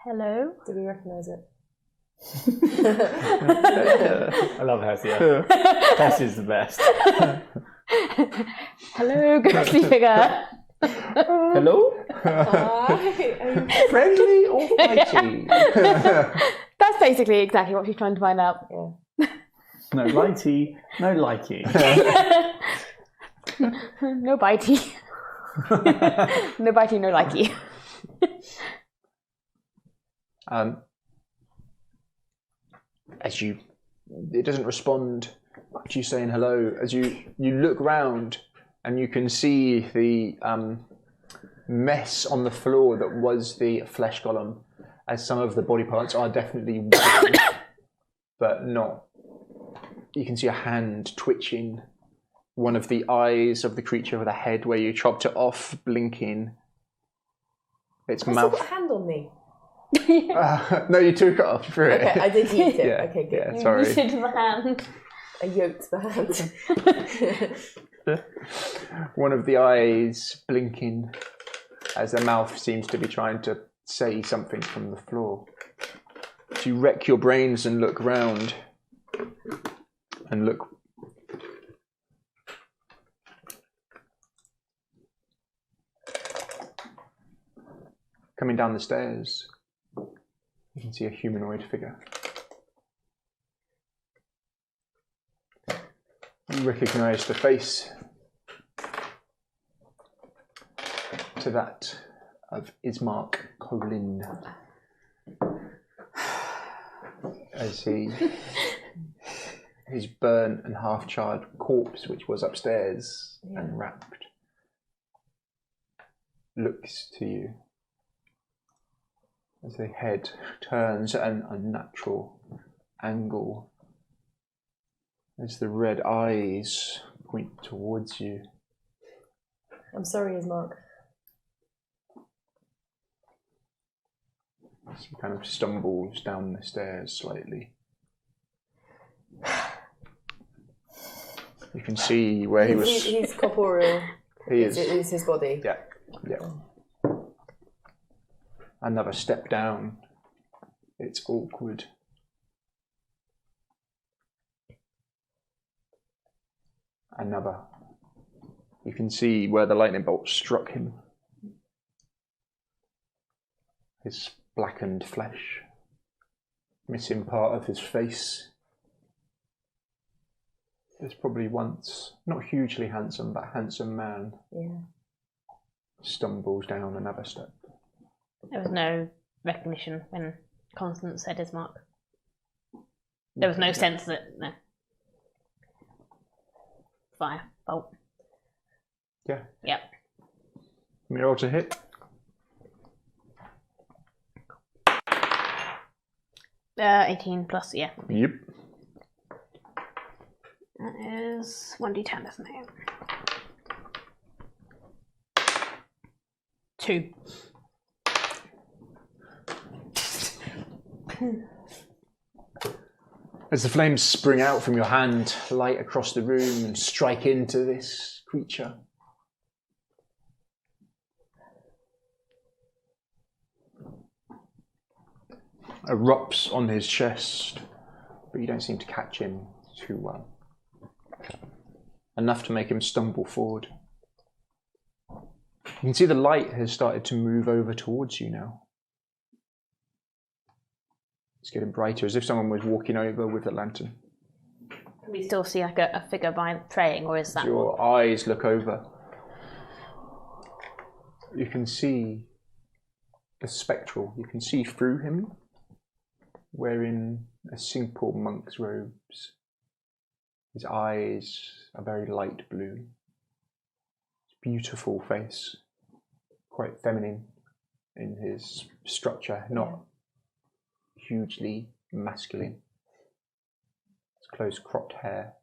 Speaker 3: Hello?
Speaker 4: Do we recognise it?
Speaker 2: I love Hessia. Hessia's the best.
Speaker 3: Hello, ghostly figure.
Speaker 2: Hello?
Speaker 1: Friendly or fighty?
Speaker 3: That's basically exactly what she's trying to find out.
Speaker 4: Yeah.
Speaker 2: No lighty, no likey.
Speaker 3: No bitey. No bitey, no likey.
Speaker 1: It doesn't respond to you saying hello. As you look round and you can see the mess on the floor that was the flesh golem, as some of the body parts are definitely wooden, but not. You can see a hand twitching, one of the eyes of the creature with a head where you chopped it off, blinking. Its mouth.
Speaker 4: I've got a hand on me.
Speaker 1: No, you took it off. Threw it.
Speaker 4: Okay, I did eat it.
Speaker 1: Yeah,
Speaker 4: Okay, good.
Speaker 1: yeah, sorry.
Speaker 3: You said the hand.
Speaker 4: I yoked the hand.
Speaker 1: One of the eyes blinking as the mouth seems to be trying to say something from the floor. So you wreck your brains and look round and look. Coming down the stairs, you can see a humanoid figure. You recognise the face to that of Ismark Colin as his burnt and half-charred corpse, which was upstairs and wrapped, looks to you as the head turns at an unnatural angle, as the red eyes point towards you.
Speaker 4: I'm sorry, Ismark.
Speaker 1: He kind of stumbles down the stairs slightly. You can see where he was.
Speaker 4: He's corporeal.
Speaker 1: He is.
Speaker 4: It is his body.
Speaker 1: Yeah, yeah. Another step down. It's awkward. Another. You can see where the lightning bolt struck him. His blackened flesh. Missing part of his face. There's probably once, not hugely handsome, but handsome man.
Speaker 4: Yeah.
Speaker 1: Stumbles down another step.
Speaker 3: There was no recognition when Constance said Ismark. There was no sense that, no. Fire, bolt.
Speaker 1: Yeah.
Speaker 3: Yep.
Speaker 1: Mirror to hit.
Speaker 3: 18 plus, yeah.
Speaker 1: Yep.
Speaker 3: That is 1d10, isn't it? 2.
Speaker 1: As the flames spring out from your hand, light across the room and strike into this creature. Erupts on his chest, but you don't seem to catch him too well. Enough to make him stumble forward. You can see the light has started to move over towards you now. It's getting brighter, as if someone was walking over with a lantern.
Speaker 3: Can we still see like a figure by praying, or is that...
Speaker 1: Your eyes look over. You can see the spectral. You can see through him, wearing a simple monk's robes. His eyes are very light blue. Beautiful face, quite feminine in his structure, not hugely masculine. His close cropped hair.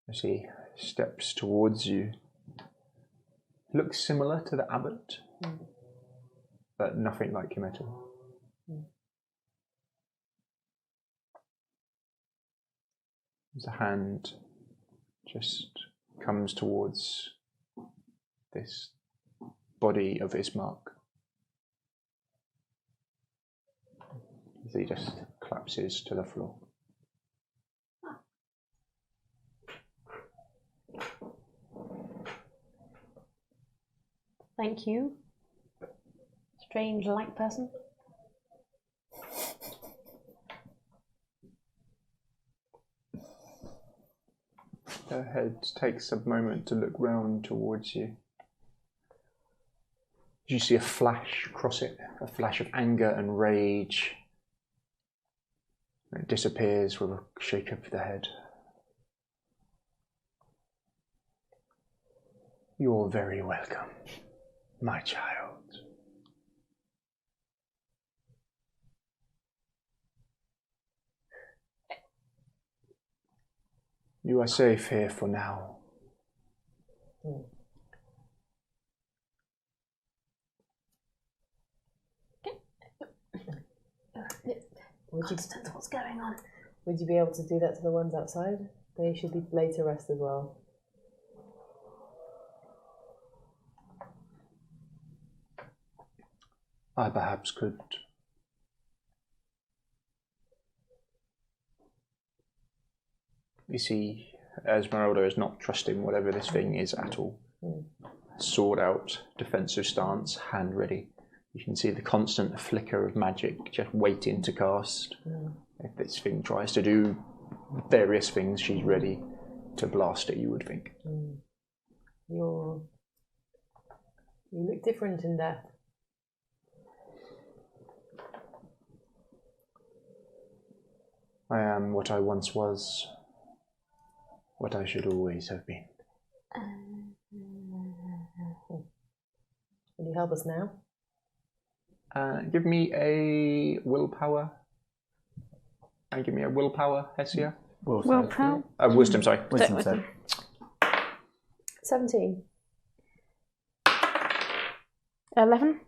Speaker 1: As he steps towards you, looks similar to the abbot. but nothing like your metal. The hand just comes towards this body of Ismark. As he just collapses to the floor.
Speaker 3: Thank you. Strange light person.
Speaker 1: Her head takes a moment to look round towards you. You see a flash cross it, a flash of anger and rage. It disappears with a shake of the head. You're very welcome, my child. You are safe here for now.
Speaker 3: Constance, what's going on?
Speaker 4: Would you be able to do that to the ones outside? They should be laid to rest as well.
Speaker 1: I perhaps could. You see, Esmeralda is not trusting whatever this thing is at all. Sword out, defensive stance, hand ready. You can see the constant flicker of magic just waiting to cast. If this thing tries to do various things, she's ready to blast it, you would think.
Speaker 4: You look different in death.
Speaker 1: I am what I once was, what I should always have been.
Speaker 4: Will you help us now?
Speaker 1: Give me a willpower. Give me a willpower, Hessia.
Speaker 3: Willpower?
Speaker 1: Wisdom, sorry.
Speaker 2: Wisdom save.
Speaker 4: 17.
Speaker 3: 11.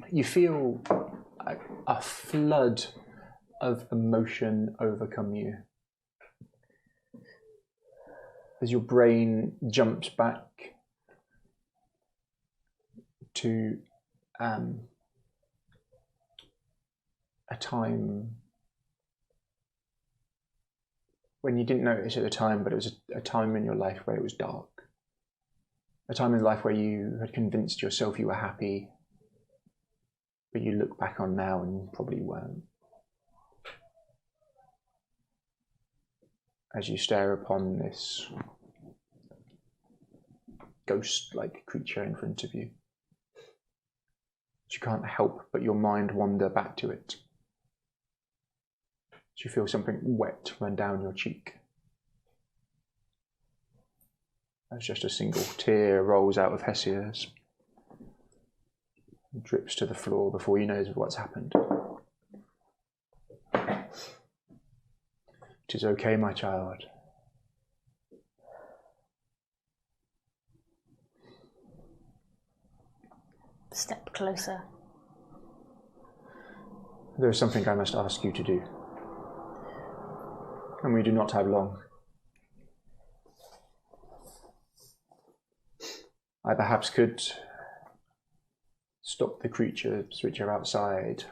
Speaker 1: You feel a flood of emotion overcome you. As your brain jumps back to a time when you didn't notice at the time, but it was a time in your life where it was dark. A time in life where you had convinced yourself you were happy, but you look back on now and probably weren't. As you stare upon this ghost-like creature in front of you, you can't help but your mind wander back to it. You feel something wet run down your cheek. As just a single tear rolls out of Hessia's. It drips to the floor before you know what's happened. It is okay, my child.
Speaker 3: Step closer.
Speaker 1: There is something I must ask you to do. And we do not have long. I perhaps could stop the creatures which are outside,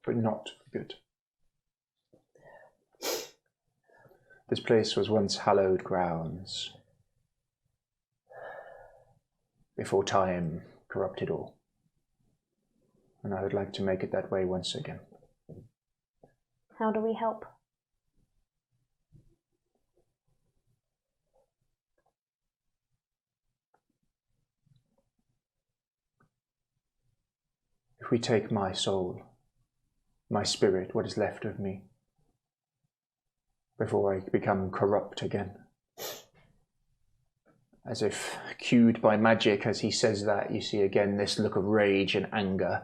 Speaker 1: but not for good. This place was once hallowed grounds, before time corrupted all. And I would like to make it that way once again.
Speaker 3: How do we help?
Speaker 1: If we take my soul, my spirit, what is left of me, before I become corrupt again. As if cued by magic, as he says that, you see again this look of rage and anger,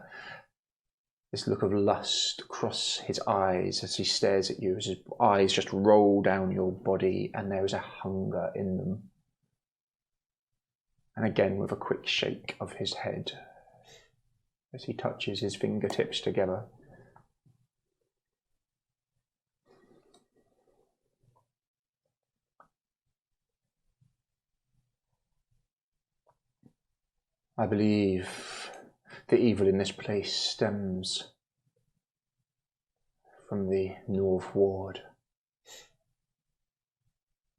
Speaker 1: this look of lust cross his eyes as he stares at you, as his eyes just roll down your body and there is a hunger in them. And again with a quick shake of his head, as he touches his fingertips together. I believe the evil in this place stems from the North Ward.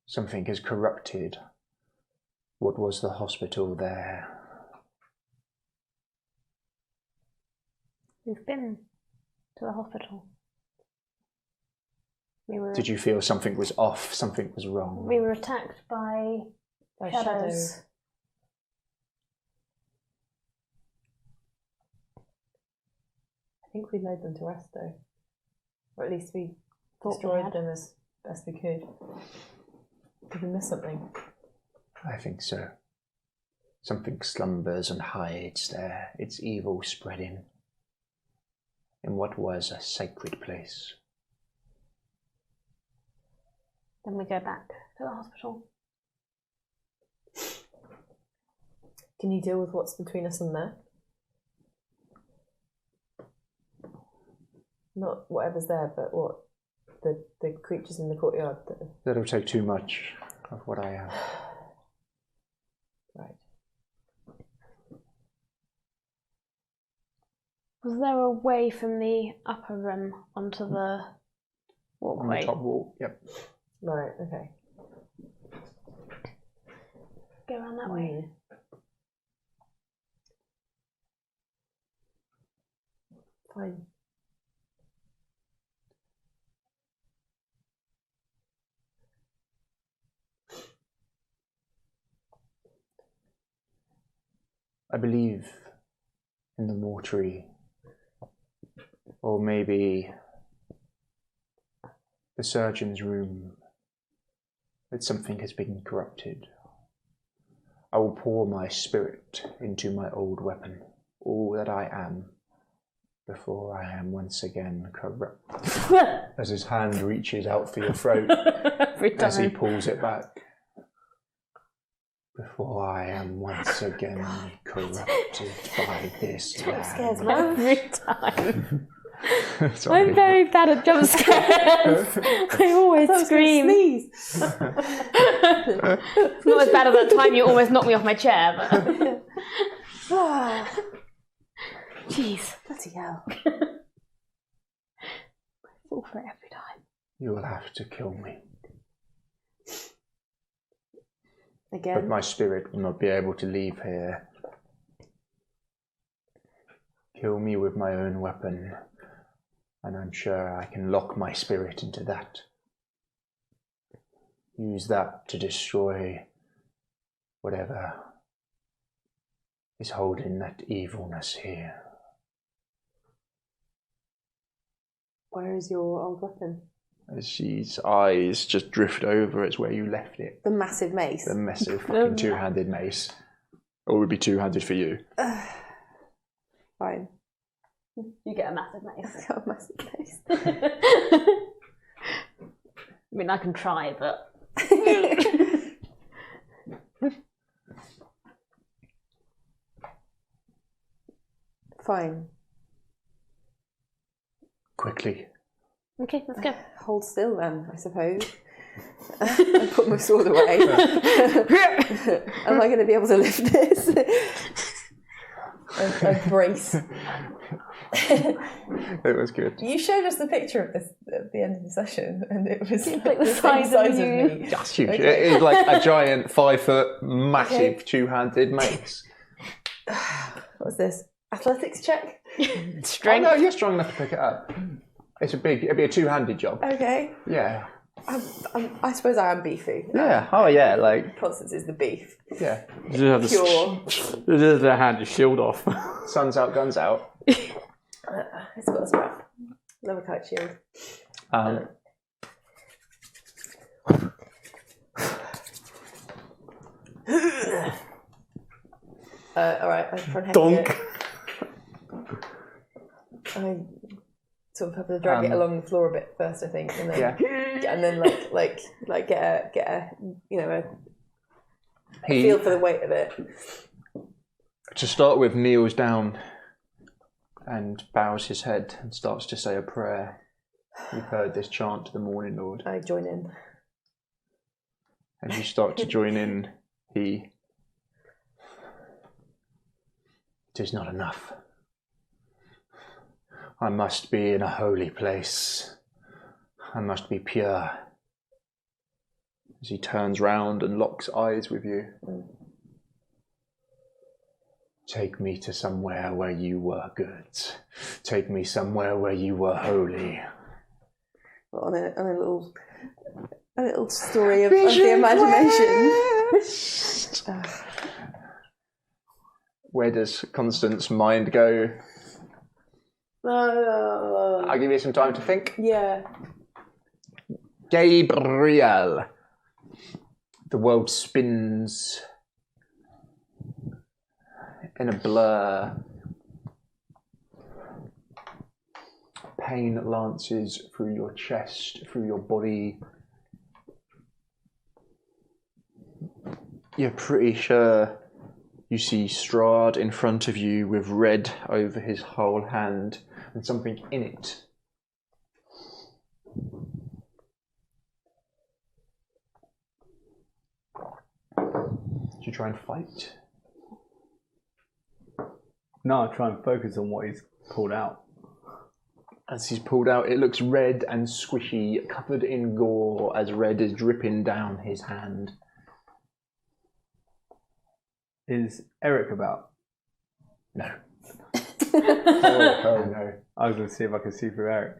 Speaker 1: Something has corrupted what was the hospital there.
Speaker 3: We've been to the hospital.
Speaker 1: Did you feel something was off, something was wrong?
Speaker 3: We were attacked by shadows.
Speaker 4: I think we laid them to rest though. Or at least we
Speaker 3: Thought we
Speaker 4: destroyed
Speaker 3: had.
Speaker 4: them as best we could. Did we miss something?
Speaker 1: I think so. Something slumbers and hides there, its evil spreading in what was a sacred place.
Speaker 3: Then we go back to the hospital.
Speaker 4: Can you deal with what's between us and there? Not whatever's there, but what the creatures in the courtyard.
Speaker 1: That'll take too much of what I have.
Speaker 4: Right.
Speaker 3: Was there a way from the upper room onto the
Speaker 1: On
Speaker 3: walkway?
Speaker 1: the top wall, yep.
Speaker 4: Right. Okay.
Speaker 3: Go around that way.
Speaker 4: Fine.
Speaker 1: I believe in the mortuary, or maybe the surgeon's room, that something has been corrupted. I will pour my spirit into my old weapon, all that I am, before I am once again corrupt. As his hand reaches out for your throat, as he pulls it back. Before I am once again corrupted by this
Speaker 4: Scares
Speaker 1: land.
Speaker 4: me.
Speaker 3: Every time.
Speaker 1: Sorry.
Speaker 3: I'm very bad at jump scares. I always scream.
Speaker 4: Sneeze.
Speaker 3: Not as bad as that time you almost knocked me off my chair, but jeez.
Speaker 4: Bloody hell.
Speaker 3: I fall for it every time.
Speaker 1: You will have to kill me.
Speaker 4: Again.
Speaker 1: But my spirit will not be able to leave here. Kill me with my own weapon, and I'm sure I can lock my spirit into that. Use that to destroy whatever is holding that evilness here.
Speaker 4: Where is your old weapon?
Speaker 1: As she's eyes just drift over, it's where you left it.
Speaker 4: The massive mace.
Speaker 1: The massive fucking two-handed mace. Or it would be two-handed for you.
Speaker 4: Fine.
Speaker 3: You get a massive mace.
Speaker 4: I've got a massive mace.
Speaker 3: I mean, I can try, but
Speaker 4: Fine.
Speaker 1: Quickly.
Speaker 3: okay, let's go.
Speaker 4: Hold still then, I suppose. I put my sword away. Am I going to be able to lift this? a brace.
Speaker 1: It was good.
Speaker 4: You showed us the picture of this at the end of the session, and it was
Speaker 3: like the
Speaker 4: same
Speaker 3: size of you.
Speaker 4: me.
Speaker 1: That's huge.
Speaker 4: Okay.
Speaker 1: It is like a giant 5 foot, massive
Speaker 4: Okay.
Speaker 1: two-handed mace.
Speaker 4: What's this? Athletics check?
Speaker 1: Oh
Speaker 3: Strength.
Speaker 1: no, you're strong enough to pick it up. It'd be a two-handed job.
Speaker 4: Okay.
Speaker 1: Yeah.
Speaker 4: I suppose I am beefy.
Speaker 1: Yeah. Oh yeah. Like
Speaker 4: Constance is the beef.
Speaker 1: yeah.
Speaker 2: You just have
Speaker 4: Pure.
Speaker 2: to just hand your shield off.
Speaker 1: Sun's out, guns out.
Speaker 4: It's got a strap. Leather kite shield. Alright, I front head
Speaker 2: Donk.
Speaker 4: it. I sort of have to drag it along the floor a bit first, I think, and then and then like get a
Speaker 1: He,
Speaker 4: feel for the weight of it.
Speaker 1: to start with, kneels down and bows his head and starts to say a prayer. You've heard this chant to the Morning Lord.
Speaker 4: I join in.
Speaker 1: As you start to join in, It is not enough. I must be in a holy place. I must be pure. As he turns round and locks eyes with you. Take me to somewhere where you were good. Take me somewhere where you were holy.
Speaker 4: On a little story of the imagination.
Speaker 1: Where does Constance's mind go? I'll give you some time to think.
Speaker 4: Yeah.
Speaker 1: Gabriel. The world spins in a blur. Pain lances through your chest, through your body. You're pretty sure you see Strahd in front of you with red over his whole hand and something in it. Do you try and fight?
Speaker 2: No, I try and focus on what he's pulled out.
Speaker 1: As he's pulled out, it looks red and squishy, covered in gore as red is dripping down his hand.
Speaker 2: Is Eric about?
Speaker 1: No. Oh no.
Speaker 2: I was going to see if I could see through Eric.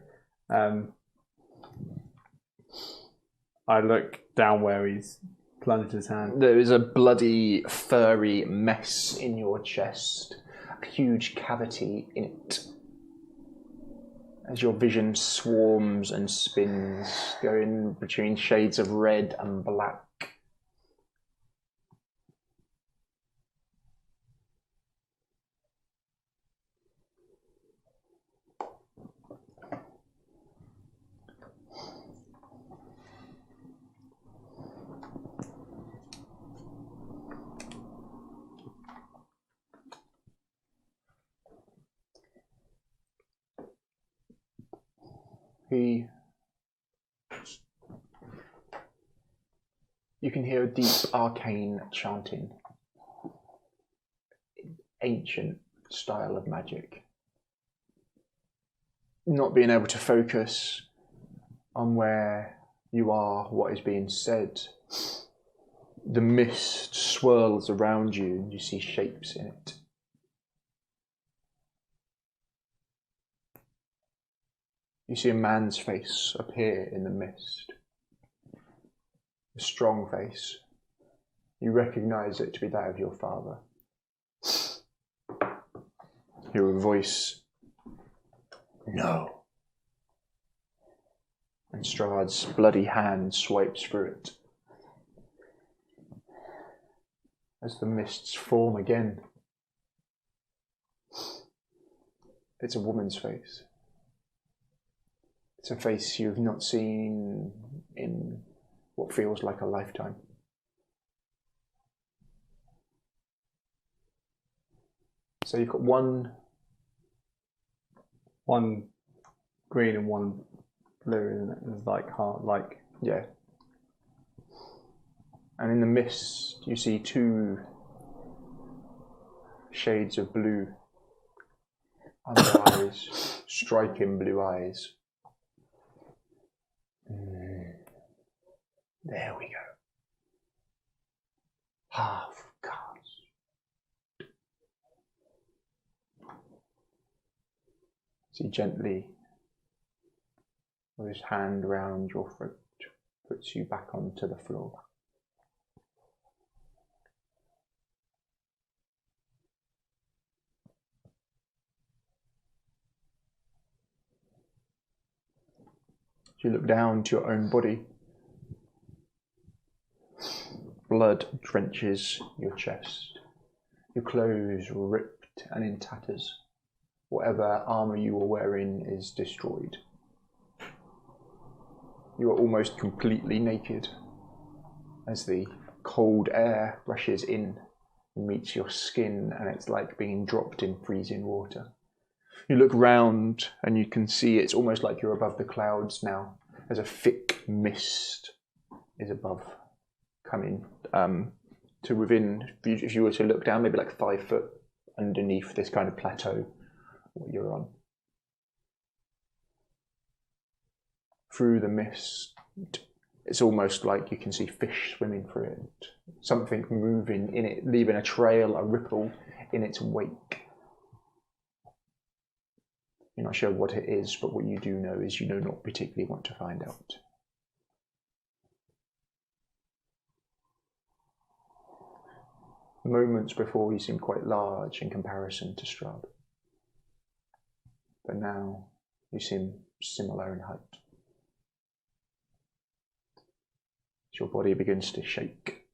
Speaker 2: I look down where he's plunged his hand.
Speaker 1: There is a bloody, furry mess in your chest. A huge cavity in it. As your vision swarms and spins, going between shades of red and black. You can hear a deep arcane chanting. Ancient style of magic. Not being able to focus on where you are, what is being said. The mist swirls around you and you see shapes in it. You see a man's face appear in the mist. A strong face. You recognize it to be that of your father. Hear a voice. No. And Strahd's bloody hand swipes through it. As the mists form again. It's a woman's face. It's a face you've not seen in what feels like a lifetime. So you've got one
Speaker 2: green and one blue, isn't it? It's like heart, like.
Speaker 1: Yeah. And in the mist, you see two shades of blue under eyes, striking blue eyes. There we go. Half cast. So he gently, with his hand round your throat, puts you back onto the floor. You look down to your own body. Blood drenches your chest. Your clothes ripped and in tatters. Whatever armour you were wearing is destroyed. You are almost completely naked as the cold air rushes in and meets your skin, and it's like being dropped in freezing water. You look round and you can see it's almost like you're above the clouds now. There's a thick mist is above, coming to within, if you were to look down, maybe like 5 foot underneath this kind of plateau what you're on. Through the mist, it's almost like you can see fish swimming through it. Something moving in it, leaving a trail, a ripple in its wake. You're not sure what it is, but what you do know is you do not particularly want to find out. Moments before you seemed quite large in comparison to Strahd. But now you seem similar in height. As your body begins to shake.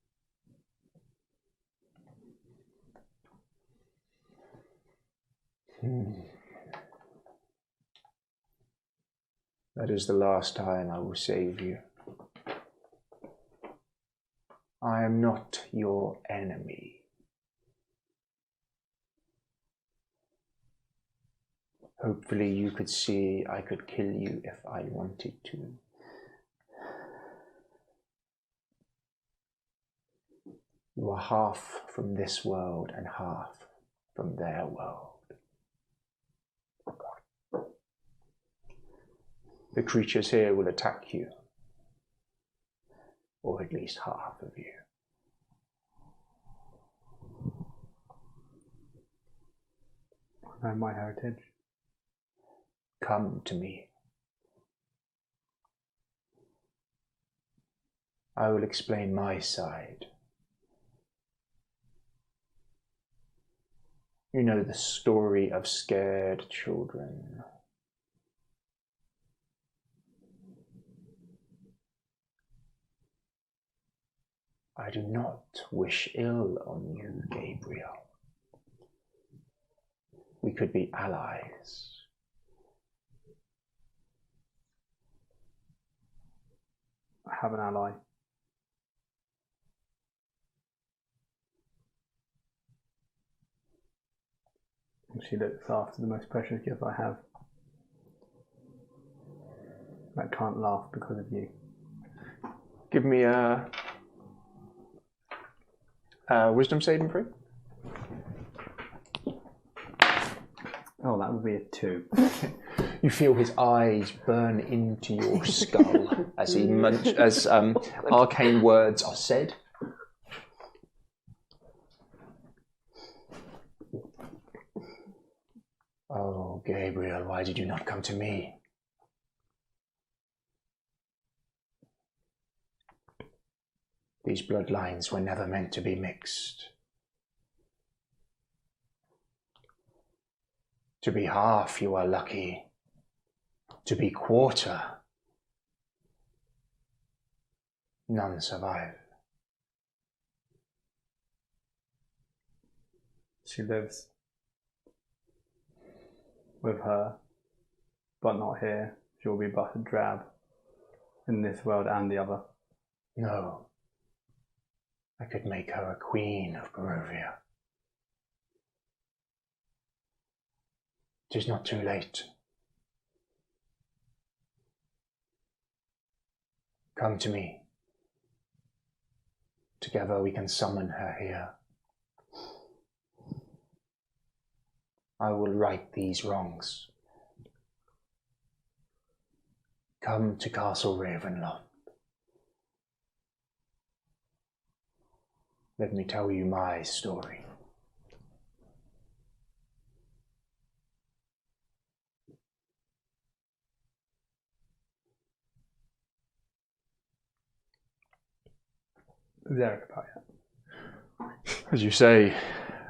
Speaker 1: That is the last time I will save you. I am not your enemy. Hopefully you could see I could kill you if I wanted to. You are half from this world and half from their world. The creatures here will attack you, or at least half of you.
Speaker 2: I know my heritage.
Speaker 1: Come to me. I will explain my side. You know the story of scared children. I do not wish ill on you, Gabriel. We could be allies.
Speaker 2: I have an ally. And she looks after the most precious gift I have. That can't laugh because of you.
Speaker 1: Give me a wisdom saving throw.
Speaker 2: Oh, that would be a 2.
Speaker 1: You feel his eyes burn into your skull as he as arcane words are said. Oh, Gabriel, why did you not come to me? These bloodlines were never meant to be mixed. To be half, you are lucky. To be quarter, none survive.
Speaker 2: She lives with her, but not here. She'll be but a drab in this world and the other.
Speaker 1: No. I could make her a queen of Barovia. It is not too late. Come to me. Together we can summon her here. I will right these wrongs. Come to Castle Ravenloft. Let me tell you my story.
Speaker 2: Zarek about it.
Speaker 1: As you say,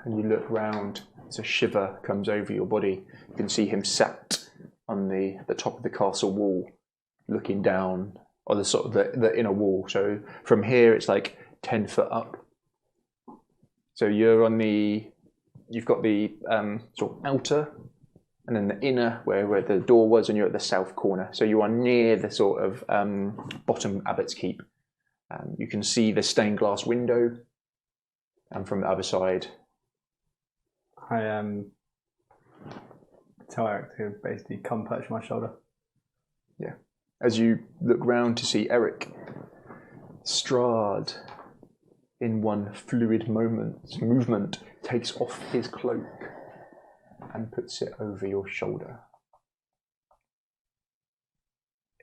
Speaker 1: and you look round, as a shiver comes over your body, you can see him sat on the top of the castle wall, looking down, or the sort of the inner wall. So from here, it's like 10 foot up. So you're on you've got the sort of outer, and then the inner where the door was, and you're at the south corner. So you are near the sort of bottom Abbott's Keep. You can see the stained glass window, and from the other side.
Speaker 2: I tell Eric to basically come perch my shoulder.
Speaker 1: Yeah. As you look round to see Eric, Strahd, in one fluid movement, takes off his cloak and puts it over your shoulder.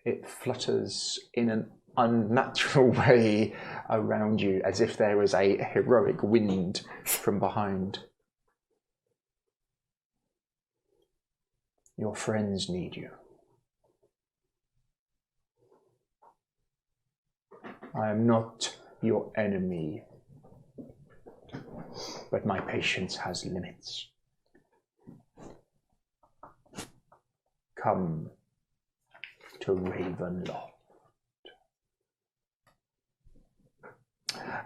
Speaker 1: It flutters in an unnatural way around you, as if there was a heroic wind from behind. Your friends need you. I am not your enemy, but my patience has limits. Come to Ravenloft.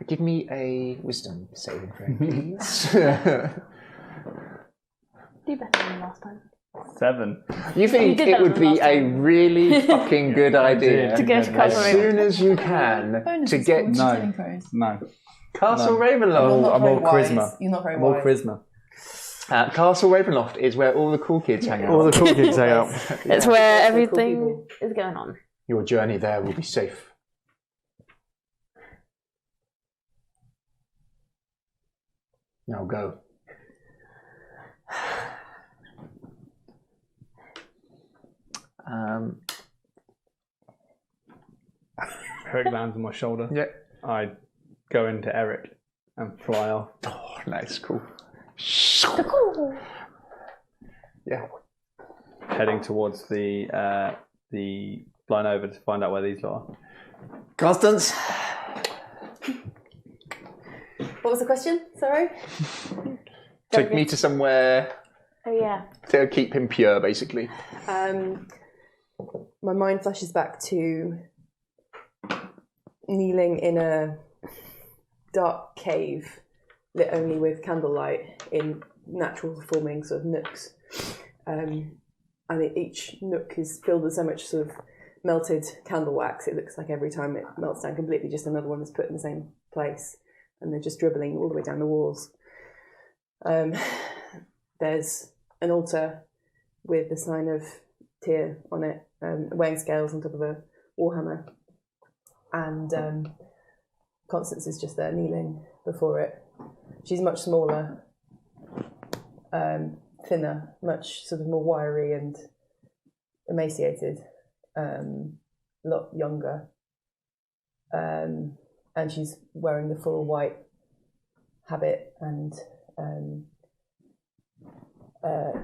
Speaker 1: Give me a wisdom saving throw, please.
Speaker 3: Do better than last time.
Speaker 2: 7.
Speaker 1: You think it would be a really fucking good idea
Speaker 3: To go to
Speaker 1: as
Speaker 3: Castle
Speaker 1: soon as you can to get
Speaker 2: No.
Speaker 1: Castle
Speaker 2: No.
Speaker 1: Ravenloft?
Speaker 2: I'm all charisma.
Speaker 4: You're not very
Speaker 2: I'm all
Speaker 4: wise.
Speaker 2: charisma.
Speaker 1: Castle Ravenloft is where all the cool kids hang out.
Speaker 2: All the cool kids hang out.
Speaker 3: It's where
Speaker 4: Cool
Speaker 3: everything
Speaker 4: people.
Speaker 3: is going on.
Speaker 1: Your journey there will be safe. Now go.
Speaker 2: Eric lands on my shoulder.
Speaker 1: Yeah.
Speaker 2: I go into Eric and fly off.
Speaker 1: Oh, nice, cool. Yeah.
Speaker 2: Heading towards the line over to find out where these lot are.
Speaker 1: Constance.
Speaker 4: What was the question? Sorry?
Speaker 1: Take me to somewhere
Speaker 3: Oh yeah.
Speaker 1: to keep him pure, basically.
Speaker 4: My mind flashes back to kneeling in a dark cave lit only with candlelight in natural forming sort of nooks. And each nook is filled with so much sort of melted candle wax. It looks like every time it melts down completely, just another one is put in the same place. And they're just dribbling all the way down the walls. There's an altar with the sign of Tyr on it, weighing scales on top of a warhammer. And Constance is just there kneeling before it. She's much smaller, thinner, much sort of more wiry and emaciated, a lot younger. And she's wearing the full white habit and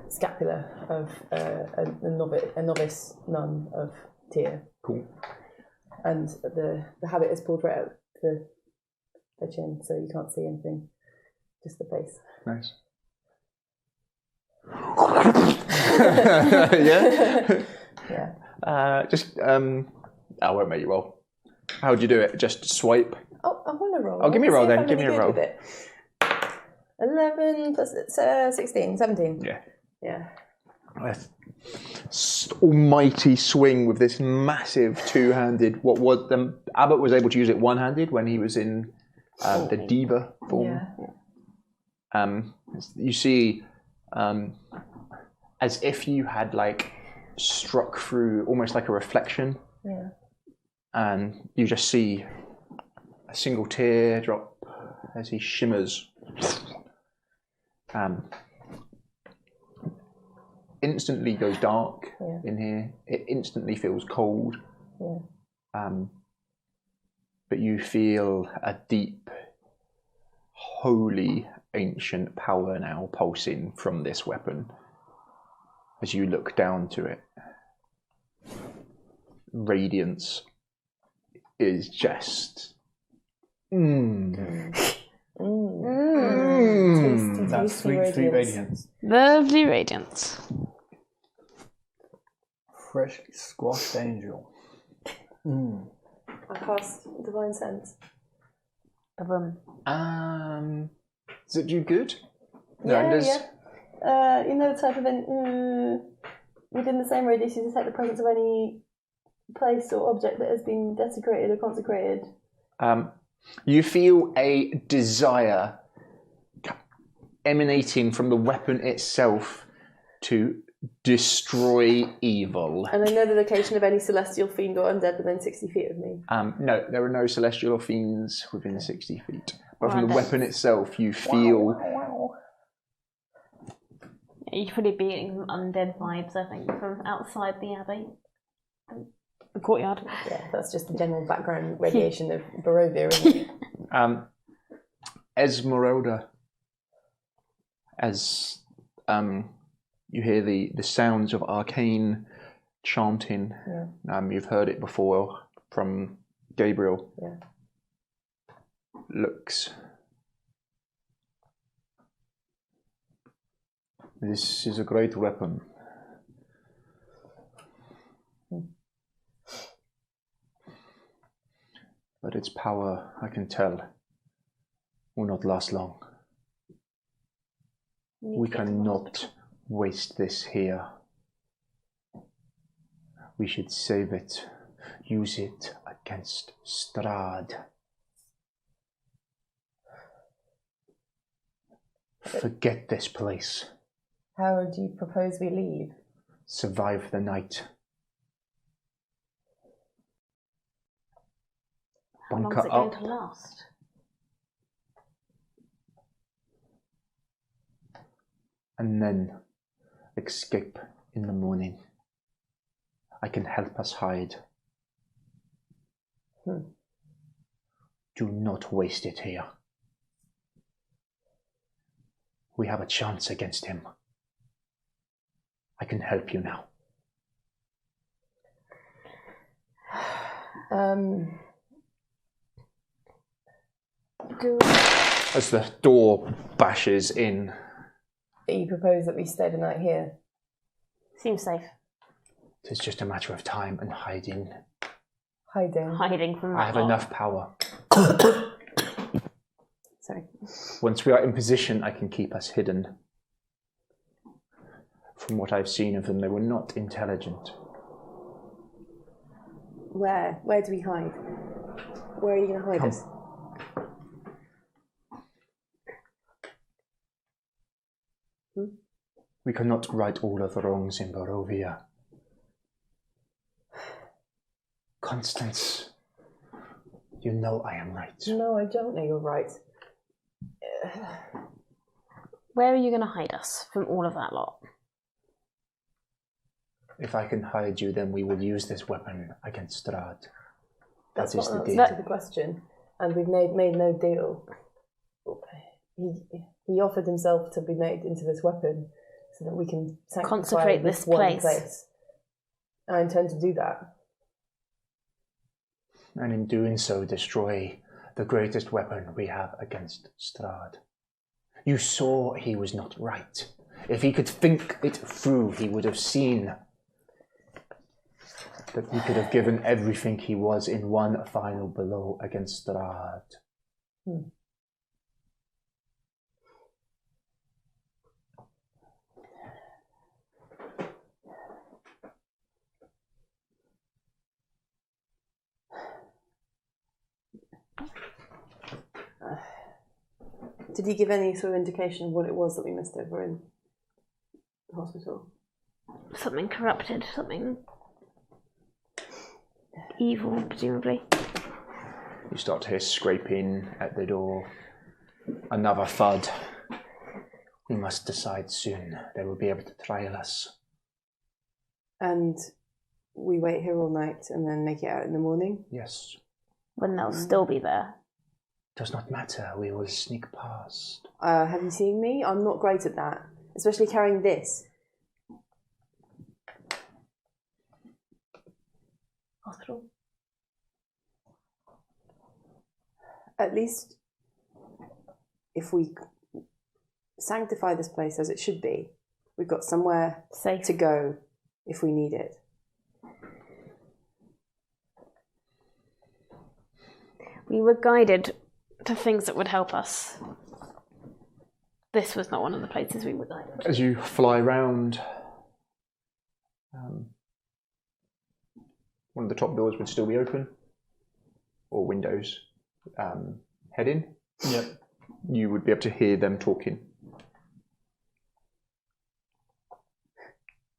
Speaker 4: scapula of a novice nun of Tyr.
Speaker 1: Cool.
Speaker 4: And the habit is pulled right out to her chin, so you can't see anything, just the face.
Speaker 1: Nice. Yeah?
Speaker 4: Yeah.
Speaker 1: I won't make you roll. How'd you do it? Just swipe?
Speaker 4: Oh, I want to roll.
Speaker 1: Oh, give me a roll
Speaker 4: See if
Speaker 1: then.
Speaker 4: I'm
Speaker 1: Give me
Speaker 4: any
Speaker 1: a
Speaker 4: good
Speaker 1: roll.
Speaker 4: with it. 11 plus 16, 17.
Speaker 1: Yeah.
Speaker 4: Yeah.
Speaker 1: Almighty swing with this massive two-handed. What was the Abbott was able to use it one-handed when he was in the diva form.
Speaker 4: Yeah.
Speaker 1: You see, as if you had like struck through almost like a reflection,
Speaker 4: Yeah.
Speaker 1: and you just see a single tear drop as he shimmers. Instantly goes dark in here. It instantly feels cold.
Speaker 4: Yeah.
Speaker 1: But you feel a deep, holy, ancient power now pulsing from this weapon as you look down to it. Radiance is just...
Speaker 2: That sweet, sweet radiance.
Speaker 3: Lovely radiance.
Speaker 2: Freshly squashed angel.
Speaker 4: I cast Divine Sense.
Speaker 1: Does it do good?
Speaker 4: Yeah. You know the type of within the same radius you detect the presence of any place or object that has been desecrated or consecrated.
Speaker 1: You feel a desire emanating from the weapon itself to destroy evil.
Speaker 4: And I know the location of any celestial fiend or undead within 60 feet of me.
Speaker 1: No, there are no celestial fiends within 60 feet. But from the
Speaker 3: Undead.
Speaker 1: weapon itself, you feel...
Speaker 3: You're probably be getting some undead vibes, I think, from outside the abbey. The courtyard.
Speaker 4: Yeah, that's just the general background radiation of Barovia, isn't it?
Speaker 1: Esmeralda, as you hear the sounds of arcane chanting, you've heard it before from Gabriel, looks. This is a great weapon. But its power, I can tell, will not last long. We cannot waste this here. We should save it, use it against Strahd. Forget this place.
Speaker 4: How do you propose we leave?
Speaker 1: Survive the night.
Speaker 3: How long is
Speaker 1: Bunker
Speaker 3: it going
Speaker 1: up.
Speaker 3: to last?
Speaker 1: And then escape in the morning. I can help us hide. Do not waste it here. We have a chance against him. I can help you now. As the door bashes in.
Speaker 4: You propose that we stay the night here?
Speaker 3: Seems safe.
Speaker 1: It's just a matter of time and hiding.
Speaker 4: Hiding
Speaker 3: from
Speaker 1: I have enough power.
Speaker 4: Sorry.
Speaker 1: Once we are in position, I can keep us hidden. From what I've seen of them, they were not intelligent.
Speaker 4: Where? Where do we hide? Where are you going to hide
Speaker 1: Come.
Speaker 4: us?
Speaker 1: We cannot right all of the wrongs in Barovia. Constance, you know I am right.
Speaker 4: No, I don't know you're right.
Speaker 3: Where are you going to hide us from all of that lot?
Speaker 1: If I can hide you, then we will use this weapon against Strahd.
Speaker 4: That's
Speaker 1: That is
Speaker 4: not
Speaker 1: the
Speaker 4: an
Speaker 1: deal.
Speaker 4: answer to the question. And we've made no deal. He offered himself to be made into this weapon so that we can sanctify
Speaker 3: Consecrate this
Speaker 4: one
Speaker 3: place.
Speaker 4: I intend to do that.
Speaker 1: And in doing so, destroy the greatest weapon we have against Strahd. You saw he was not right. If he could think it through, he would have seen that he could have given everything he was in one final blow against Strahd.
Speaker 4: Did he give any sort of indication of what it was that we missed over in the hospital?
Speaker 3: Something corrupted, something evil, presumably.
Speaker 1: You start to hear scraping at the door. Another thud. We must decide soon. They will be able to trial us.
Speaker 4: And we wait here all night and then make it out in the morning?
Speaker 1: Yes.
Speaker 3: When they'll still be there.
Speaker 1: Does not matter. We will sneak past.
Speaker 4: Have you seen me? I'm not great at that. Especially carrying this. Hospital. At least if we sanctify this place as it should be, we've got somewhere
Speaker 3: Safe
Speaker 4: to go if we need it.
Speaker 3: We were guided to things that would help us. This was not one of the places we were guided.
Speaker 1: As you fly round, one of the top doors would still be open, or windows. Head in.
Speaker 2: Yep.
Speaker 1: You would be able to hear them talking.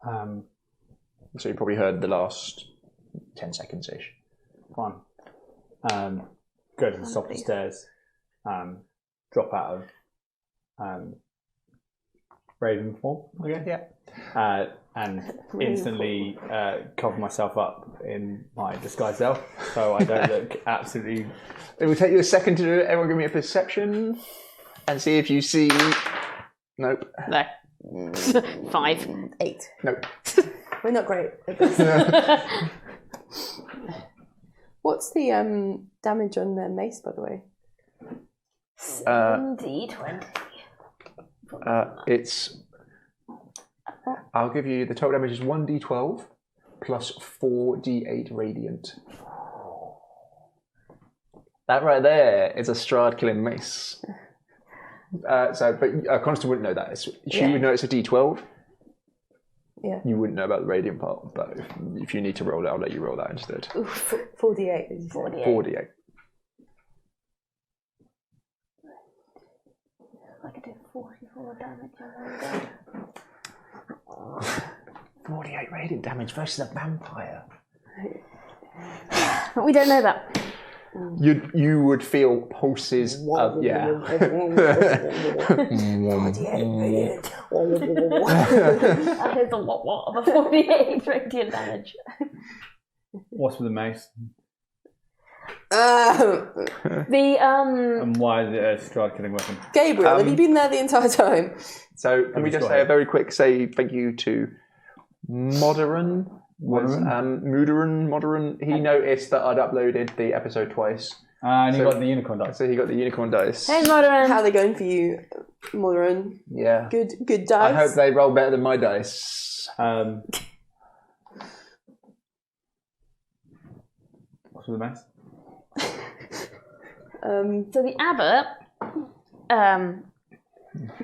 Speaker 1: So you probably heard the last 10 seconds ish.
Speaker 2: Fine. Go to the top of the stairs. Drop out of Raven form, I guess.
Speaker 1: Yeah.
Speaker 2: And instantly cover myself up in my disguise self, so I don't look absolutely.
Speaker 1: It will take you a second to do it. Everyone give me a perception and see if you see. Nope.
Speaker 3: No. 5.
Speaker 4: 8.
Speaker 1: Nope.
Speaker 4: We're not great at this. What's the damage on the mace, by the way?
Speaker 3: 7d20.
Speaker 1: It's. I'll give you the total damage is 1d12 plus 4d8 radiant. That right there is a Strahd killing mace. But Constance wouldn't know that. She would know it's a d12.
Speaker 4: Yeah.
Speaker 1: You wouldn't know about the radiant part, but if you need to roll it, I'll let you roll that instead.
Speaker 4: 48. Did you say?
Speaker 1: 4d8.
Speaker 3: I could do 44 damage on one go.
Speaker 1: 48 radiant damage versus a vampire.
Speaker 3: But we don't know that.
Speaker 1: You would feel pulses of, yeah.
Speaker 3: I heard the what of a 48 radiant damage.
Speaker 2: What's with the mace?
Speaker 3: The
Speaker 2: And why is it a Strahd killing weapon?
Speaker 4: Gabriel, have you been there the entire time?
Speaker 1: So can we just say a very quick thank you to Modern. He noticed that I'd uploaded the episode twice.
Speaker 2: And he got the unicorn dice.
Speaker 1: So he got the unicorn dice.
Speaker 3: Hey, Modern.
Speaker 4: How are they going for you, Modern?
Speaker 1: Yeah.
Speaker 4: Good dice.
Speaker 1: I hope they roll better than my dice.
Speaker 2: What's with the mace?
Speaker 3: So the abbot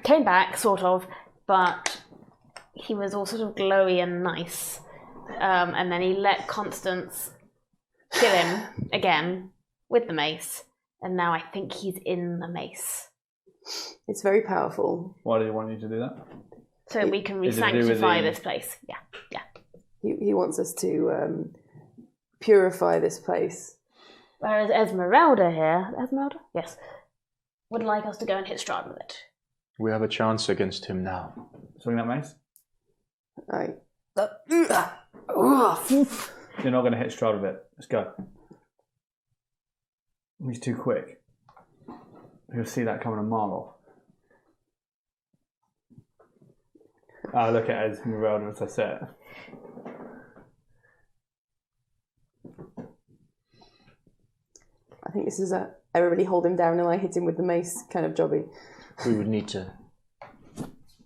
Speaker 3: came back, sort of, but he was all sort of glowy and nice. And then he let Constance kill him again with the mace. And now I think he's in the mace.
Speaker 4: It's very powerful.
Speaker 2: Why do you want you to do that?
Speaker 3: So we can
Speaker 2: Is it to do with
Speaker 3: re-sanctify
Speaker 2: the-
Speaker 3: this place. Yeah.
Speaker 4: He wants us to purify this place.
Speaker 3: Whereas Esmeralda here, yes, would like us to go and hit Strahd with it.
Speaker 1: We have a chance against him now.
Speaker 2: Swing that mace?
Speaker 4: Right.
Speaker 2: You're not going to hit Strahd with it. Let's go. He's too quick. You'll see that coming a mile off. I look at Esmeralda as I say it.
Speaker 4: I think this is everybody hold him down and I hit him with the mace kind of jobby.
Speaker 1: We would need to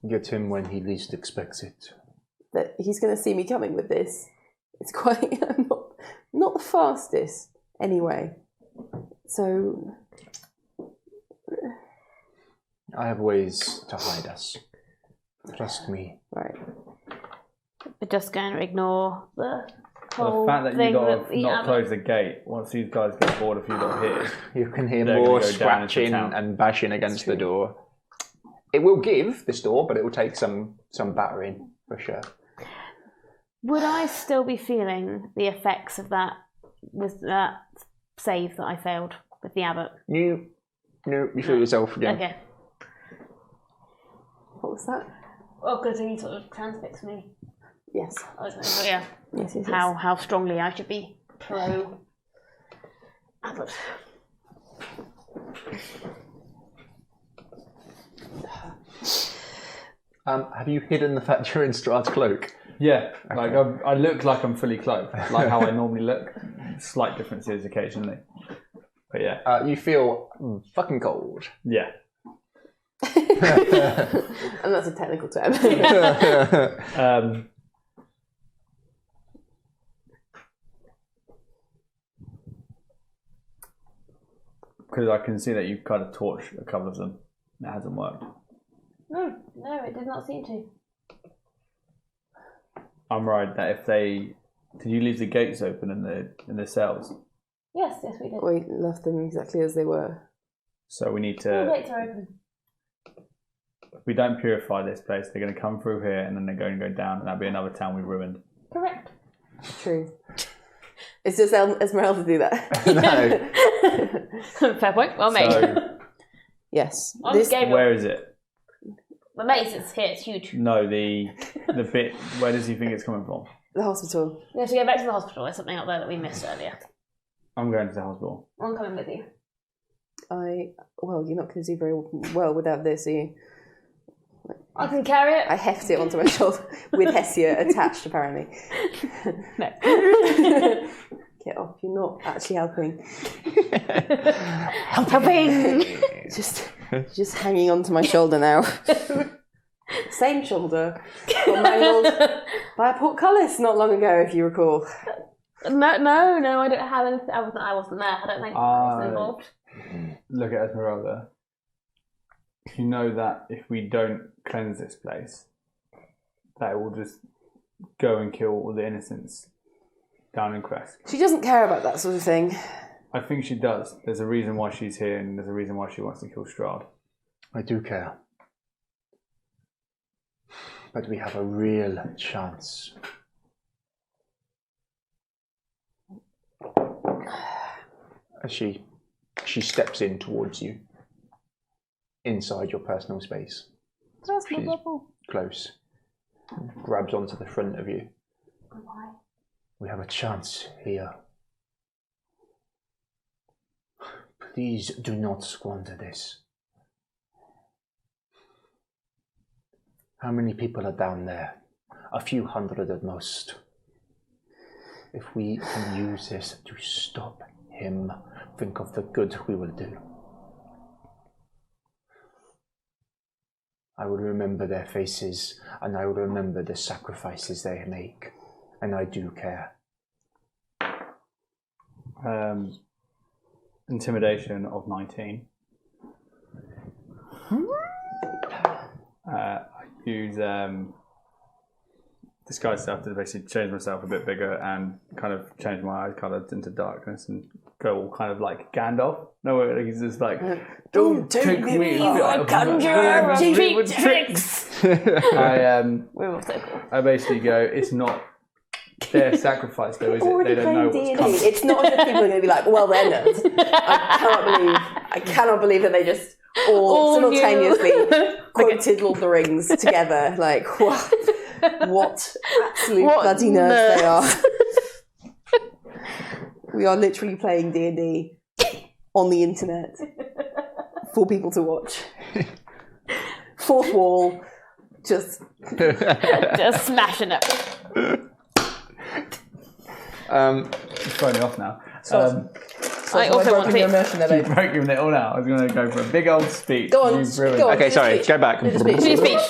Speaker 1: get him when he least expects it.
Speaker 4: That he's going to see me coming with this. It's quite not the fastest anyway. So
Speaker 1: I have ways to hide us. Trust me.
Speaker 4: right.
Speaker 3: We're just going to ignore the
Speaker 2: Well,
Speaker 3: whole
Speaker 2: the fact that you
Speaker 3: thing
Speaker 2: got
Speaker 3: with
Speaker 2: to
Speaker 3: the
Speaker 2: not
Speaker 3: abbot.
Speaker 2: close the gate, once these guys get bored of you lot here,
Speaker 1: You can hear
Speaker 2: They're
Speaker 1: more
Speaker 2: gonna go down into
Speaker 1: scratching
Speaker 2: town.
Speaker 1: and bashing against the door. It will give, this door, but it will take some battering, for sure.
Speaker 3: Would I still be feeling the effects of that with that save that I failed with the abbot?
Speaker 1: You feel yourself again.
Speaker 3: Okay.
Speaker 4: What was that?
Speaker 3: Well, because he sort of transfixed me.
Speaker 4: Yes.
Speaker 3: I don't know, but yeah.
Speaker 4: Yes.
Speaker 3: How strongly I should be pro abbot.
Speaker 1: Have you hidden the fact you're in Strahd's cloak?
Speaker 2: yeah, like I look like I'm fully clothed, like how I normally look. Slight differences occasionally, but yeah,
Speaker 1: You feel fucking cold.
Speaker 2: yeah.
Speaker 4: And that's a technical term.
Speaker 2: Because I can see that you've kind of torched a couple of them. It hasn't worked.
Speaker 3: No, it did not seem to.
Speaker 2: I'm worried that if they did you leave the gates open in the cells?
Speaker 3: Yes, we did.
Speaker 4: We left them exactly as they were.
Speaker 2: So we need
Speaker 3: All
Speaker 2: to.
Speaker 3: gates are open.
Speaker 2: if we don't purify this place, they're going to come through here and then they're going to go down, and that'll be another town we've ruined.
Speaker 3: Correct.
Speaker 4: True. It's just Esmeralda to do that.
Speaker 1: No.
Speaker 3: Fair point. Well made.
Speaker 2: So,
Speaker 4: Yes.
Speaker 3: On
Speaker 4: This,
Speaker 3: Gabriel.
Speaker 2: where is it?
Speaker 3: The mace is here. It's huge.
Speaker 2: No, the bit. Where does he think it's coming from?
Speaker 4: the hospital.
Speaker 3: We have to go back to the hospital. There's something up there that we missed earlier.
Speaker 2: I'm going to the hospital.
Speaker 3: I'm coming with you.
Speaker 4: Well, you're not going to do very well without this, are you?
Speaker 3: I can carry it.
Speaker 4: I heft it onto my shoulder with Hessia attached, apparently.
Speaker 3: No.
Speaker 4: Get off, you're not actually helping.
Speaker 3: Helping.
Speaker 4: Just hanging onto my shoulder now. Same shoulder. Got mangled by a portcullis not long ago, if you recall.
Speaker 3: No, I don't have anything. I wasn't there. I don't think I was involved.
Speaker 2: Look at Esmeralda. You know that if we don't cleanse this place, that it will just go and kill all the innocents down in Kresk.
Speaker 4: She doesn't care about that sort of thing.
Speaker 2: I think she does. There's a reason why she's here, and there's a reason why she wants to kill Strahd.
Speaker 1: I do care. But we have a real chance. As she steps in towards you, inside your personal space.
Speaker 3: That's my
Speaker 1: She's
Speaker 3: bubble.
Speaker 1: close. Grabs onto the front of you.
Speaker 3: Why?
Speaker 1: We have a chance here. Please do not squander this. How many people are down there? A few hundred at most. If we can use this to stop him, think of the good we will do. I will remember their faces, and I will remember the sacrifices they make, and I do care.
Speaker 2: Intimidation of 19. I use disguise stuff to basically change myself a bit bigger and kind of change my eye colour into darkness and go all kind of like Gandalf. No, he's just like,
Speaker 4: Don't take me for a conjurer of cheap tricks.
Speaker 3: We're all so cool.
Speaker 2: I basically go, it's not their sacrifice though, is it? They don't know what's coming.
Speaker 4: It's not as if people are going to be like, well, they're nerds. I cannot believe that they just all simultaneously quoted Lord of the Rings together. Like, what absolute bloody nerds they are. We are literally playing D&D on the internet for people to watch. Fourth wall, just
Speaker 3: smashing it.
Speaker 2: It's throwing me off now.
Speaker 3: I also want to.
Speaker 4: immersion there,
Speaker 2: You
Speaker 4: babe.
Speaker 2: broke it all out. I was going to go for a big old speech.
Speaker 4: Go on,
Speaker 2: You've ruined
Speaker 4: go on.
Speaker 1: Okay, sorry, go back.
Speaker 4: Do the speech.
Speaker 3: Do your speech.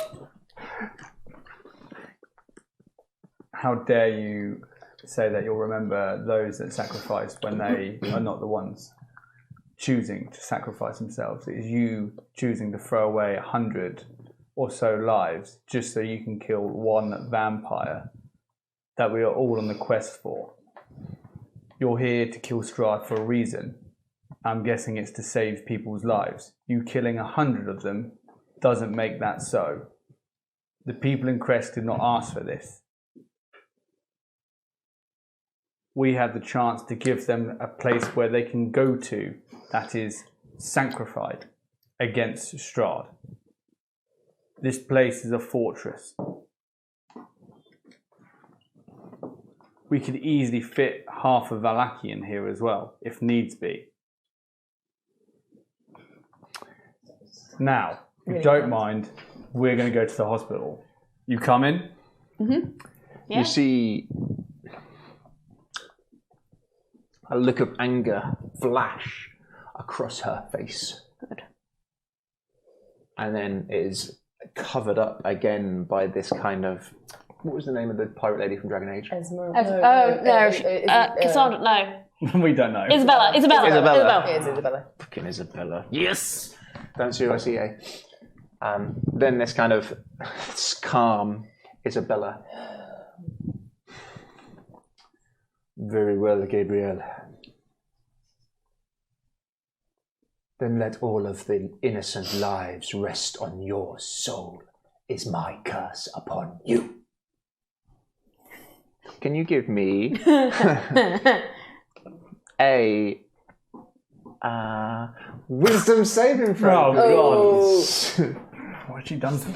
Speaker 2: How dare you say that you'll remember those that sacrifice when they are not the ones choosing to sacrifice themselves? It is you choosing to throw away 100 or so lives just so you can kill one vampire that we are all on the quest for. You're here to kill Strahd for a reason. I'm guessing it's to save people's lives. You killing 100 of them doesn't make that so. The people in Kresk did not ask for this. We have the chance to give them a place where they can go to that is sanctified against Strahd. This place is a fortress. We could easily fit half of Valakian here as well, if needs be. Now, if you don't mind, we're going to go to the hospital. You come in?
Speaker 3: Yeah.
Speaker 1: You see a look of anger flash across her face.
Speaker 3: Good.
Speaker 1: And then it is covered up again by this kind of... What was the name of the pirate lady from Dragon Age?
Speaker 3: Cassandra, no.
Speaker 2: We don't know.
Speaker 3: Isabella.
Speaker 4: It is Isabella.
Speaker 1: Fucking Isabella. Yes! Don't see what I see, eh? Then this kind of calm Isabella. Very well, Gabriel.
Speaker 5: Then let all of the innocent lives rest on your soul. Is my curse upon you.
Speaker 1: Can you give me a wisdom saving throw?
Speaker 2: Oh, God. What has she done to me?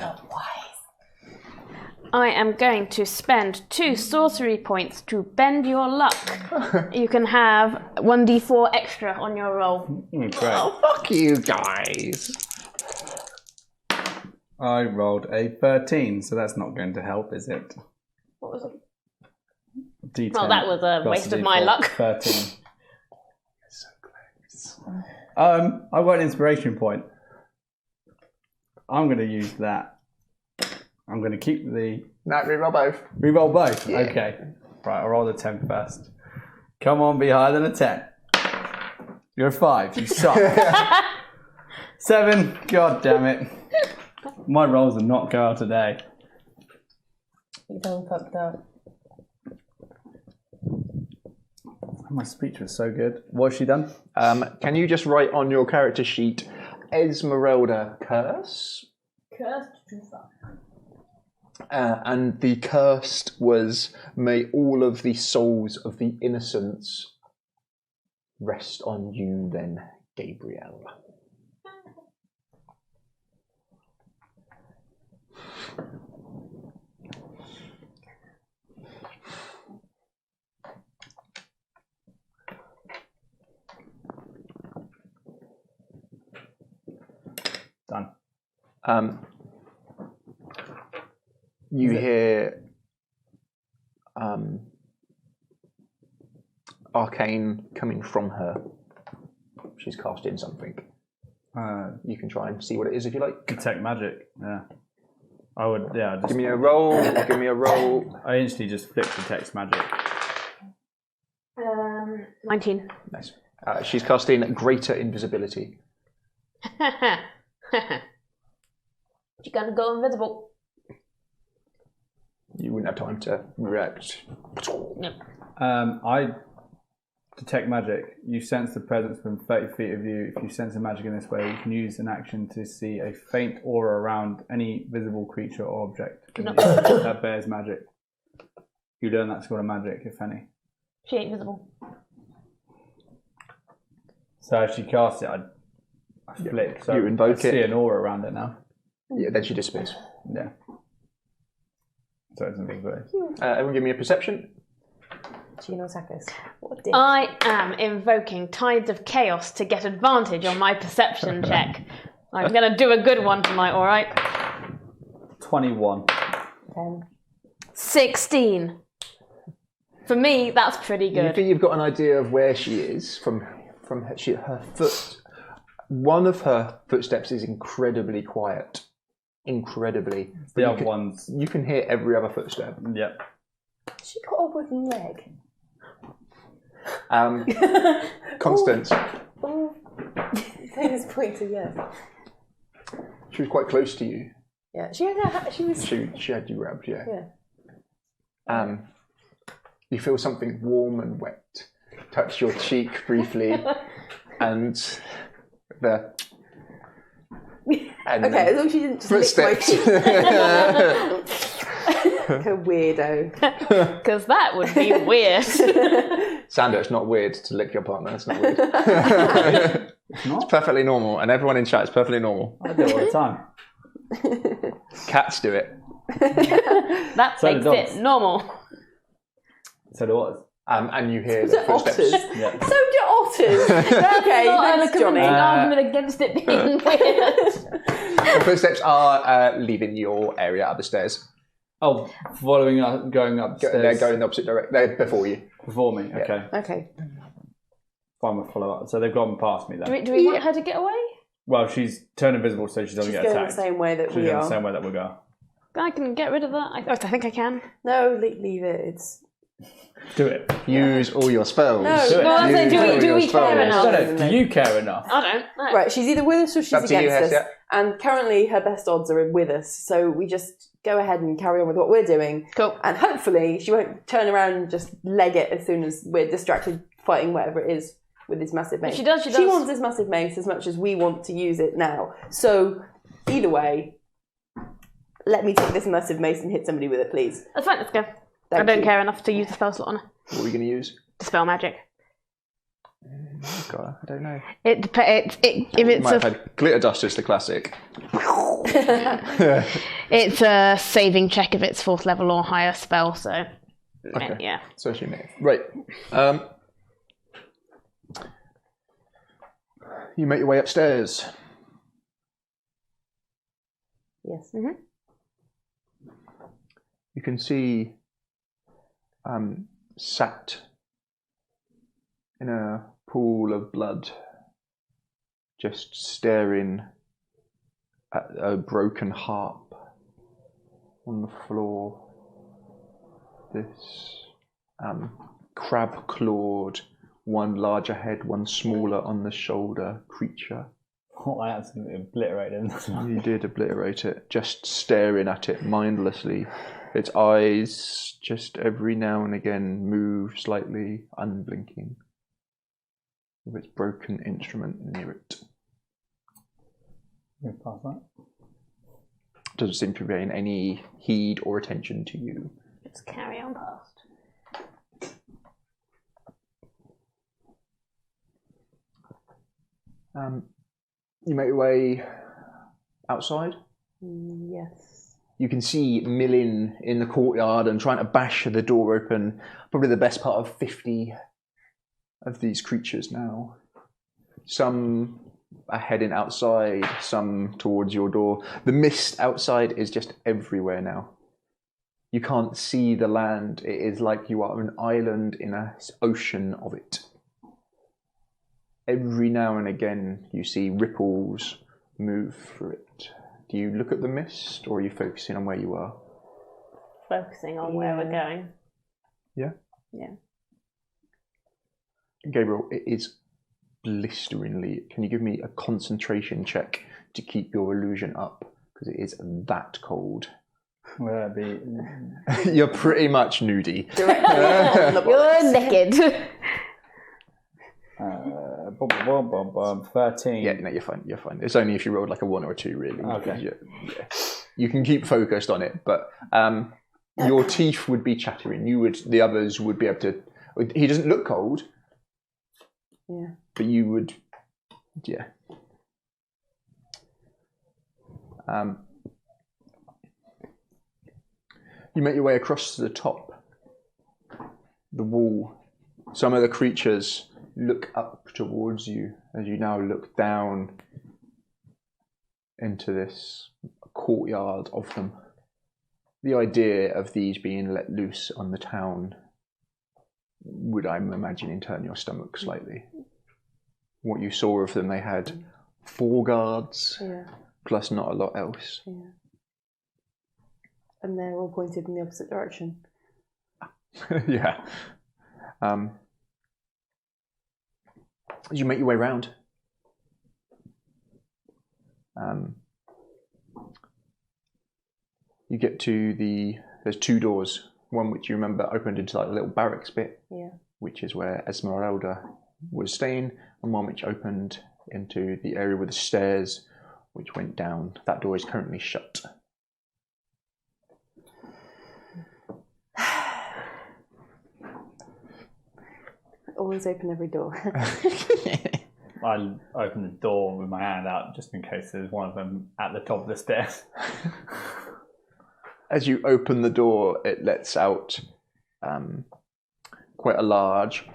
Speaker 3: I am going to spend 2 sorcery points to bend your luck. You can have 1d4 extra on your roll.
Speaker 2: Great.
Speaker 1: Oh, fuck you guys.
Speaker 2: I rolled a 13, so that's not going to help, is it?
Speaker 3: What was it?
Speaker 2: D10
Speaker 3: Well, that was a
Speaker 2: plus
Speaker 3: waste of my
Speaker 2: D4,
Speaker 3: luck.
Speaker 2: 13.
Speaker 5: So close.
Speaker 2: I've got an inspiration point. I'm going to use that. I'm going to keep the...
Speaker 1: No, reroll both.
Speaker 2: Reroll both?
Speaker 1: Yeah.
Speaker 2: Okay. Right, I'll roll the 10 first. Come on, be higher than a 10. You're a 5. You suck. 7. God damn it. My rolls are not go out today.
Speaker 4: You done fucked up.
Speaker 2: My speech was so good. What has she done?
Speaker 1: Can you just write on your character sheet Esmeralda curse?
Speaker 4: Cursed too far.
Speaker 1: And the cursed was, may all of the souls of the innocents rest on you then, Gabrielle.
Speaker 2: Done.
Speaker 1: You hear arcane coming from her. She's casting something. You can try and see what it is if you like.
Speaker 2: Detect magic. Yeah. I would. Yeah. Just,
Speaker 1: Give me a roll. Give me a roll.
Speaker 2: I instantly just flick detect magic.
Speaker 3: 19.
Speaker 1: Nice. She's casting greater invisibility.
Speaker 3: You're gonna go invisible.
Speaker 1: You wouldn't have time to react.
Speaker 3: Nope.
Speaker 2: I detect magic. You sense the presence within 30 feet of you. If you sense a magic in this way, you can use an action to see a faint aura around any visible creature or object that bears magic. You learn that sort of magic, if any.
Speaker 3: She ain't visible.
Speaker 2: So as she casts it, I flick. So
Speaker 1: You invoke
Speaker 2: I see
Speaker 1: it.
Speaker 2: an aura around it now.
Speaker 1: Yeah, then she disappears.
Speaker 2: Yeah. So it's a big bird.
Speaker 1: Everyone give me a perception.
Speaker 4: She can attack us. What a dick.
Speaker 3: I am invoking Tides of Chaos to get advantage on my perception check. I'm gonna do a good one tonight, alright?
Speaker 2: 21.
Speaker 4: 10.
Speaker 3: 16. For me, that's pretty
Speaker 1: You
Speaker 3: good.
Speaker 1: think you've got an idea of where she is from her foot. One of her footsteps is incredibly quiet. Incredibly.
Speaker 2: The
Speaker 1: You
Speaker 2: other
Speaker 1: can-
Speaker 2: ones.
Speaker 1: You can hear every other footstep.
Speaker 2: Yep.
Speaker 4: She got a wooden leg.
Speaker 1: Constance.
Speaker 4: Oh. Things point to yes.
Speaker 1: She was quite close to you.
Speaker 4: Yeah. She was.
Speaker 1: She had you grabbed, yeah.
Speaker 4: Yeah.
Speaker 1: You feel something warm and wet touch your cheek briefly, and the and
Speaker 4: Okay, as long as she didn't just lick my
Speaker 1: footsteps.
Speaker 4: cheek. Like a weirdo.
Speaker 3: Because that would be weird.
Speaker 1: Sander, it's not weird to lick your partner. It's not weird.
Speaker 2: It's not.
Speaker 1: It's perfectly normal, and everyone in chat is perfectly normal.
Speaker 2: I do it all the time.
Speaker 1: Cats do it.
Speaker 3: That
Speaker 2: So do
Speaker 3: makes
Speaker 2: dogs.
Speaker 3: it normal.
Speaker 2: So there was.
Speaker 1: And you hear
Speaker 4: So
Speaker 1: the footsteps.
Speaker 4: otters.
Speaker 2: Yeah.
Speaker 4: So do otters. Okay,
Speaker 3: Not
Speaker 4: thanks,
Speaker 3: a
Speaker 4: Johnny.
Speaker 3: convincing argument against it being weird.
Speaker 1: The footsteps are leaving your area up the stairs.
Speaker 2: Oh, following up, going upstairs.
Speaker 1: They're going the opposite direction. They're before you.
Speaker 2: before me.
Speaker 1: Yeah.
Speaker 2: Okay.
Speaker 4: Okay.
Speaker 2: Fine, we'll follow up. So they've gone past me then.
Speaker 3: Do we want her to get away?
Speaker 2: Well, she's turned invisible, so she doesn't
Speaker 4: She's
Speaker 2: get
Speaker 4: going the
Speaker 2: attacked.
Speaker 4: same way that
Speaker 2: She's
Speaker 4: we
Speaker 2: going the
Speaker 4: are.
Speaker 2: same way that we go.
Speaker 3: I can get rid of that. I think I can.
Speaker 4: No, leave it. It's.
Speaker 2: Do it.
Speaker 1: Use all your spells.
Speaker 4: No.
Speaker 2: Do it.
Speaker 3: Well, I say,
Speaker 1: Use
Speaker 3: do
Speaker 1: all
Speaker 3: we
Speaker 1: your
Speaker 3: care
Speaker 1: spells.
Speaker 3: enough?
Speaker 2: I don't know. Do you care enough?
Speaker 3: I don't know.
Speaker 4: Right, she's either with us or she's
Speaker 1: Up to you,
Speaker 4: against us.
Speaker 1: Hess,
Speaker 4: And currently her best odds are with us. So we just go ahead and carry on with what we're doing.
Speaker 3: Cool.
Speaker 4: And hopefully she won't turn around and just leg it as soon as we're distracted fighting whatever it is. with this massive mace.
Speaker 3: She does.
Speaker 4: She wants this massive mace as much as we want to use it now. So, either way, let me take this massive mace and hit somebody with it, please.
Speaker 3: That's fine, let's go.
Speaker 4: Thank
Speaker 3: I don't
Speaker 4: you.
Speaker 3: care enough to use the spell slot on her.
Speaker 1: What are we going to use?
Speaker 3: Dispel magic.
Speaker 1: God, I don't know.
Speaker 3: If
Speaker 1: We
Speaker 3: it's
Speaker 1: might have had glitter dust is the classic.
Speaker 3: it's a saving check if it's 4th level or higher spell, so
Speaker 1: Okay.
Speaker 3: yeah.
Speaker 1: So she may. Right. You make your way upstairs.
Speaker 4: Yes.
Speaker 1: You can see sat in a pool of blood, just staring at a broken harp on the floor. This crab-clawed, one larger head, one smaller on the shoulder creature.
Speaker 2: Oh, I absolutely obliterated him.
Speaker 1: You did obliterate it, just staring at it mindlessly. Its eyes just every now and again move slightly, unblinking, with its broken instrument near it.
Speaker 2: Past that.
Speaker 1: Doesn't seem to be paying any heed or attention to you.
Speaker 3: Just carry on past.
Speaker 1: You make your way outside.
Speaker 4: Yes.
Speaker 1: You can see Millin in the courtyard and trying to bash the door open. Probably the best part of 50 of these creatures now. Some are heading outside, some towards your door. The mist outside is just everywhere now. You can't see the land. It is like you are an island in an ocean of it. Every now and again you see ripples move through it. Do you look at the mist, or are you focusing on where you are?
Speaker 3: Focusing on where we're going.
Speaker 1: Yeah?
Speaker 3: Yeah.
Speaker 1: Gabriel, it is blisteringly... Can you give me a concentration check to keep your illusion up? Because it is that cold.
Speaker 2: Will that be...
Speaker 1: You're pretty much nudie.
Speaker 3: You're naked.
Speaker 2: 13.
Speaker 1: Yeah, no, you're fine. You're fine. It's only if you rolled like a 1 or a 2, really.
Speaker 2: Okay.
Speaker 1: Yeah. You can keep focused on it, but your teeth would be chattering. The others would be able to. He doesn't look cold.
Speaker 4: Yeah.
Speaker 1: But you would, yeah. You make your way across to the top, the wall. Some of the creatures look up towards you as you now look down into this courtyard of them. The idea of these being let loose on the town would, I'm imagining, turn your stomach slightly. What you saw of them, they had 4 guards, plus not a lot else.
Speaker 4: Yeah. And they're all pointed in the opposite direction.
Speaker 1: Yeah. As you make your way round, you get to there's 2 doors. One which you remember opened into like a little barracks bit, which is where Esmeralda was staying, and one which opened into the area with the stairs, which went down. That door is currently shut.
Speaker 4: Always open every door.
Speaker 2: I open the door with my hand out just in case there's one of them at the top of the stairs.
Speaker 1: As you open the door, it lets out quite a large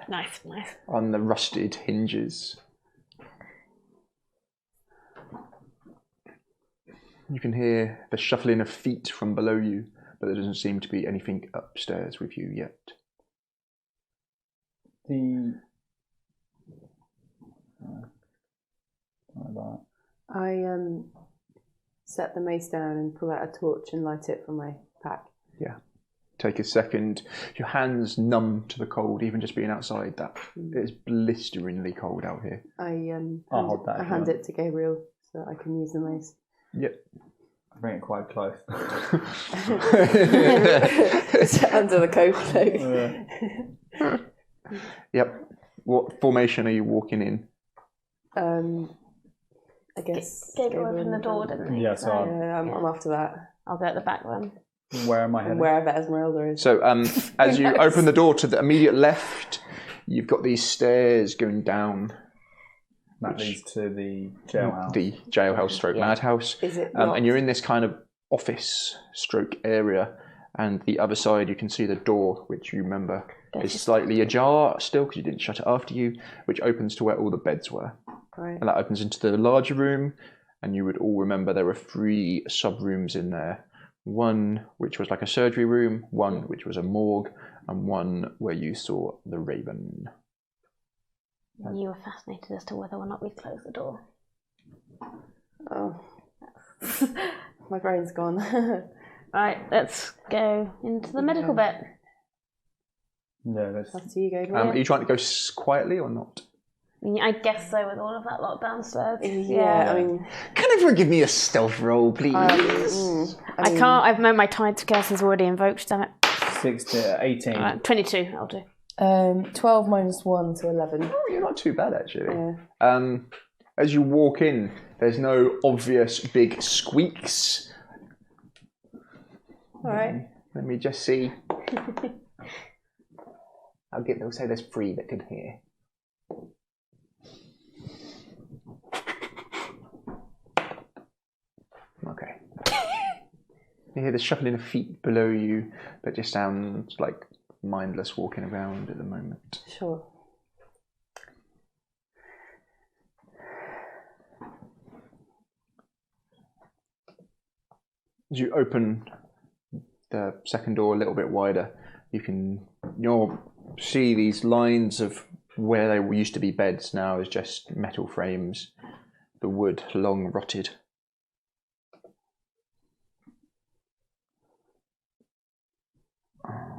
Speaker 3: Nice.
Speaker 1: on the rusted hinges. You can hear the shuffling of feet from below you, but there doesn't seem to be anything upstairs with you yet.
Speaker 4: I set the mace down and pull out a torch and light it from my pack.
Speaker 1: Yeah. Take a second. Your hands numb to the cold, even just being outside. That it's blisteringly cold out here.
Speaker 4: I hand it to Gabriel so that I can use the mace.
Speaker 1: Yep.
Speaker 2: I bring it quite close.
Speaker 4: Under the coat cloak.
Speaker 1: Yep. What formation are you walking in?
Speaker 4: I guess.
Speaker 3: Gabriel opened the door, didn't he?
Speaker 2: Yeah, so
Speaker 4: I'm after that.
Speaker 3: I'll go at the back then.
Speaker 2: where am I heading?
Speaker 4: Wherever Esmeralda is.
Speaker 1: So as you open the door to the immediate left, you've got these stairs going down.
Speaker 2: That leads to the jailhouse.
Speaker 1: The jailhouse stroke madhouse.
Speaker 4: Is it
Speaker 1: and you're in this kind of office stroke area, and the other side you can see the door, which you remember is slightly ajar still because you didn't shut it after you, which opens to where all the beds were.
Speaker 4: Right.
Speaker 1: And that opens into the larger room, and you would all remember there were 3 sub-rooms in there. One which was like a surgery room, one which was a morgue, and one where you saw the Raven.
Speaker 3: You were fascinated as to whether or not we'd close the door.
Speaker 4: Oh. My brain's gone.
Speaker 3: Right, let's go into the medical bit.
Speaker 2: Yeah, that's
Speaker 4: Up to you, Gabriel.
Speaker 1: Are you trying to go quietly or not?
Speaker 3: I guess so, with all of that lot downstairs.
Speaker 4: Yeah, I mean...
Speaker 1: Can everyone give me a stealth roll, please?
Speaker 3: I can't. I've known my tide to curse is already invoked, damn it.
Speaker 2: 6 to 18.
Speaker 3: 22, I'll do.
Speaker 4: 12 minus 1 to 11.
Speaker 1: Oh, you're not too bad, actually.
Speaker 4: Yeah.
Speaker 1: As you walk in, there's no obvious big squeaks.
Speaker 4: All right.
Speaker 1: Let me just see. They'll say there's 3 that can hear. Okay. You hear the shuffling of feet below you, but just sounds like mindless walking around at the moment.
Speaker 4: Sure.
Speaker 1: As you open the second door a little bit wider, you'll see these lines of where they used to be beds now is just metal frames, the wood long rotted.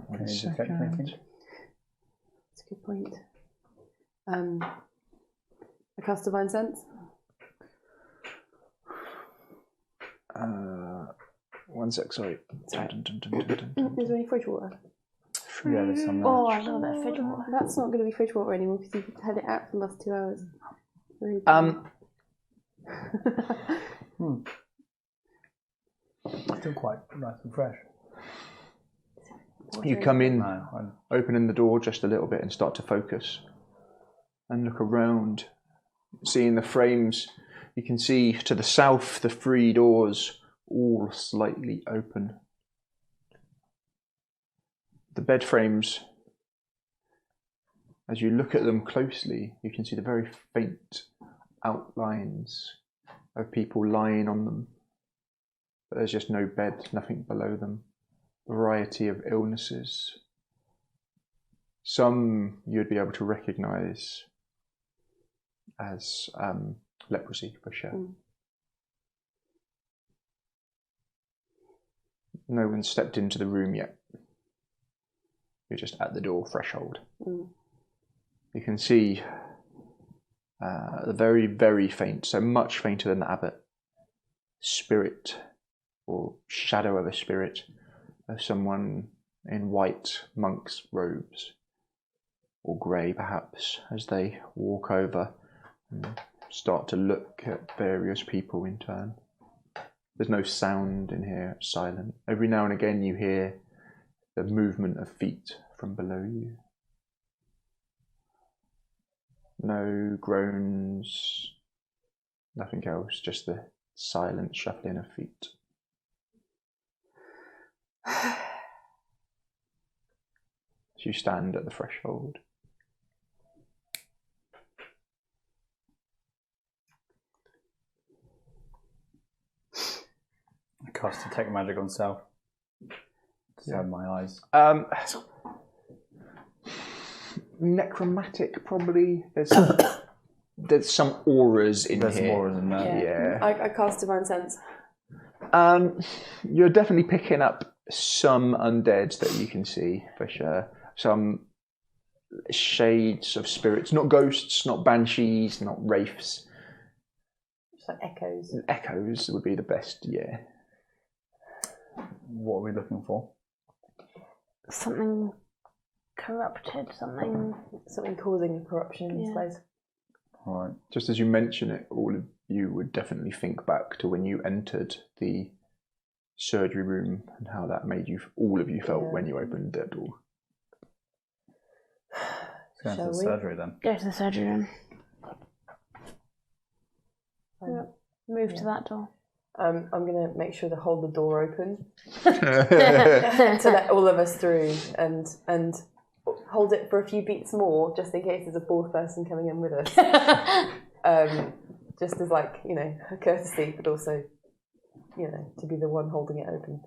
Speaker 1: One second.
Speaker 4: That's a good point. A cast divine sense?
Speaker 1: One sec, sorry.
Speaker 4: Is there any fridge water?
Speaker 2: Yeah, there's some there.
Speaker 3: Oh, I love that fridge water.
Speaker 4: That's not going to be fridge water anymore because you've had it out for the last 2 hours. Really
Speaker 2: Still quite nice and fresh.
Speaker 1: You come in,
Speaker 2: No,
Speaker 1: opening the door just a little bit and start to focus and look around, seeing the frames. You can see to the south the 3 doors all slightly open. The bed frames, as you look at them closely, you can see the very faint outlines of people lying on them. But there's just no bed, nothing below them. Variety of illnesses. Some you'd be able to recognise as leprosy for sure. No one stepped into the room yet. You're just at the door threshold. You can see the very, very faint, so much fainter than the abbot, spirit or shadow of a spirit of someone in white monk's robes, or grey perhaps, as they walk over and start to look at various people in turn. There's no sound in here, it's silent. Every now and again you hear the movement of feet from below you. No groans, nothing else, just the silent shuffling of feet. As you stand at the threshold.
Speaker 2: I cast Detect Magic on self. To have my eyes.
Speaker 1: Necromantic, probably. There's some auras in
Speaker 2: There's
Speaker 1: here.
Speaker 2: some auras in there.
Speaker 1: Yeah.
Speaker 4: I cast divine sense.
Speaker 1: You're definitely picking up some undead that you can see for sure. Some shades of spirits, not ghosts, not banshees, not wraiths.
Speaker 4: Just like echoes.
Speaker 1: Echoes would be the best, yeah.
Speaker 2: What are we looking for?
Speaker 3: Something corrupted something.
Speaker 4: Something causing corruption, I suppose.
Speaker 2: All right.
Speaker 1: Just as you mention it, all of you would definitely think back to when you entered the surgery room and how that made you, all of you felt when you opened that door.
Speaker 2: Let's go into the surgery then.
Speaker 3: Go to the surgery room. Move to that door.
Speaker 4: I'm going to make sure to hold the door open to let all of us through and hold it for a few beats more just in case there's a fourth person coming in with us. Just as like, a courtesy, but also, to be the one holding it open.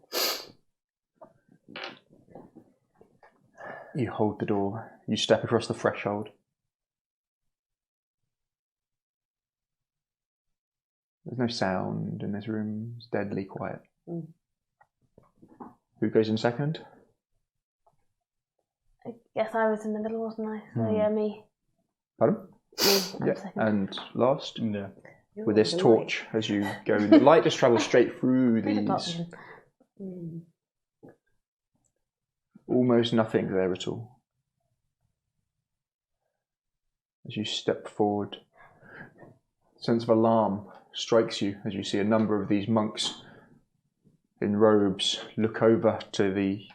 Speaker 1: You hold the door, you step across the threshold. There's no sound in this room, it's deadly quiet. Who goes in second?
Speaker 3: I guess I was in the middle, wasn't I? So yeah, me.
Speaker 1: Pardon?
Speaker 3: Me, I'm second.
Speaker 1: And last?
Speaker 2: Yeah.
Speaker 1: With this torch, as you go, the light just travels straight through these. Almost nothing there at all. As you step forward, a sense of alarm strikes you as you see a number of these monks in robes look over to the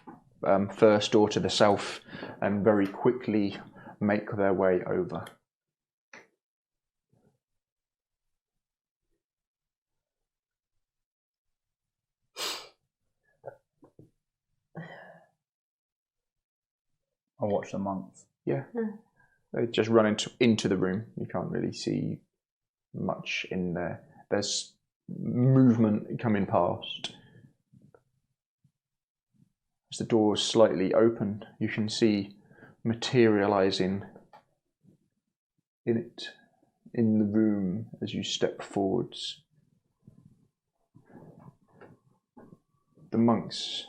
Speaker 1: first door to the south and very quickly make their way over.
Speaker 2: I'll watch the monks.
Speaker 1: Yeah. They just run into the room. You can't really see much in there. There's movement coming past. As the door is slightly open, you can see materializing in the room as you step forwards. The monks,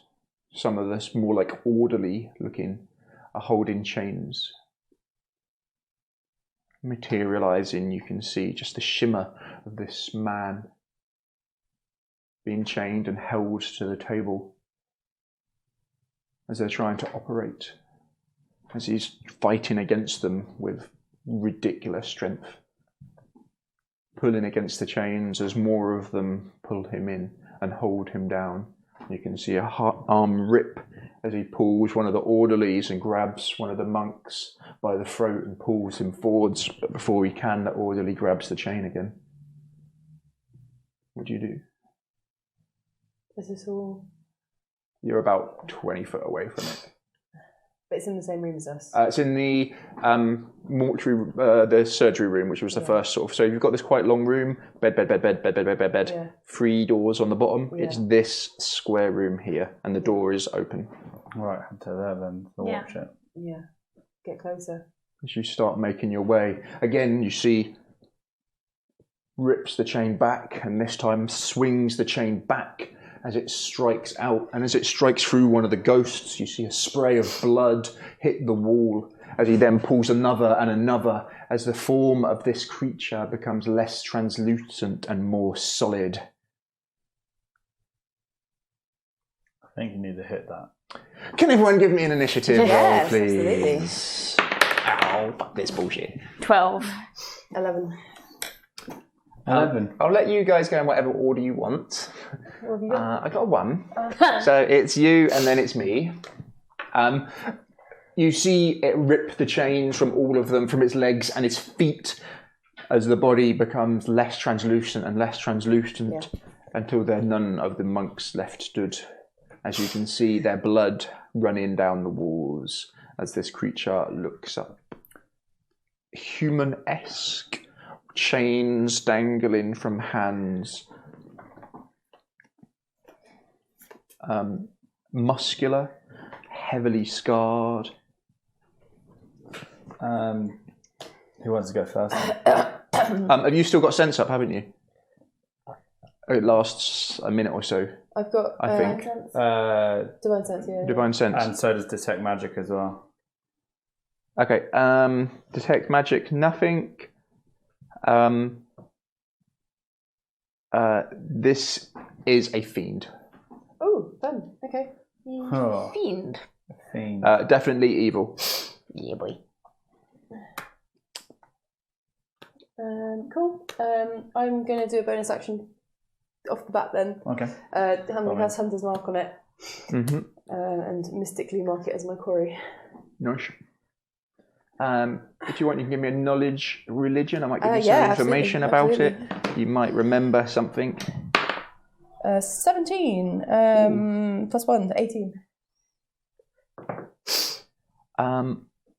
Speaker 1: some of this more like orderly looking, are holding chains. Materializing, you can see just the shimmer of this man being chained and held to the table as they're trying to operate, as he's fighting against them with ridiculous strength, pulling against the chains as more of them pull him in and hold him down. You can see a arm rip as he pulls one of the orderlies and grabs one of the monks by the throat and pulls him forwards, but before he can, the orderly grabs the chain again. What do you do?
Speaker 4: Is this all?
Speaker 1: You're about 20 foot away from it.
Speaker 4: But it's in the same room as us.
Speaker 1: It's in the mortuary, the surgery room, which was the first sort of. So you've got this quite long room, bed.
Speaker 4: Yeah.
Speaker 1: 3 doors on the bottom.
Speaker 4: Yeah.
Speaker 1: It's this square room here, and the door is open.
Speaker 2: All right, head to there then. To watch it.
Speaker 4: Yeah. Get closer.
Speaker 1: As you start making your way, again you see rips the chain back, and this time swings the chain back as it strikes out, and as it strikes through one of the ghosts, you see a spray of blood hit the wall, as he then pulls another and another, as the form of this creature becomes less translucent and more solid.
Speaker 2: I think you need to hit that.
Speaker 1: Can everyone give me an initiative roll, please?
Speaker 4: Absolutely.
Speaker 1: Ow, fuck this bullshit.
Speaker 3: 12.
Speaker 4: 11.
Speaker 2: 11.
Speaker 1: I'll let you guys go in whatever order you want.
Speaker 4: What have you got?
Speaker 1: I got a 1. So it's you and then it's me. You see it rip the chains from all of them, from its legs and its feet, as the body becomes less translucent and less translucent until there are none of the monks left stood. As you can see their blood running down the walls as this creature looks up. Human-esque. Chains dangling from hands. Muscular, heavily scarred.
Speaker 2: Who wants to go first?
Speaker 1: Have you still got sense up, haven't you? It lasts a minute or so.
Speaker 4: I've got
Speaker 1: I think.
Speaker 4: sense.
Speaker 2: Divine
Speaker 4: Sense, yeah.
Speaker 1: Divine sense.
Speaker 2: And so does Detect Magic as well.
Speaker 1: Okay. Detect magic. Nothing. This is a fiend.
Speaker 4: Oh, fun. Okay.
Speaker 2: Oh,
Speaker 3: Fiend.
Speaker 2: fiend.
Speaker 1: Definitely evil.
Speaker 3: Yeah, boy.
Speaker 4: Cool. I'm going to do a bonus action off the bat then.
Speaker 2: Okay.
Speaker 4: I'm going to cast Hunter's Mark on it
Speaker 1: Mm-hmm.
Speaker 4: and mystically mark it as my quarry.
Speaker 1: Nice. If you want, you can give me a knowledge religion. I might give you some
Speaker 4: yeah,
Speaker 1: information about it. You might remember something.
Speaker 4: 17 plus 1, 18.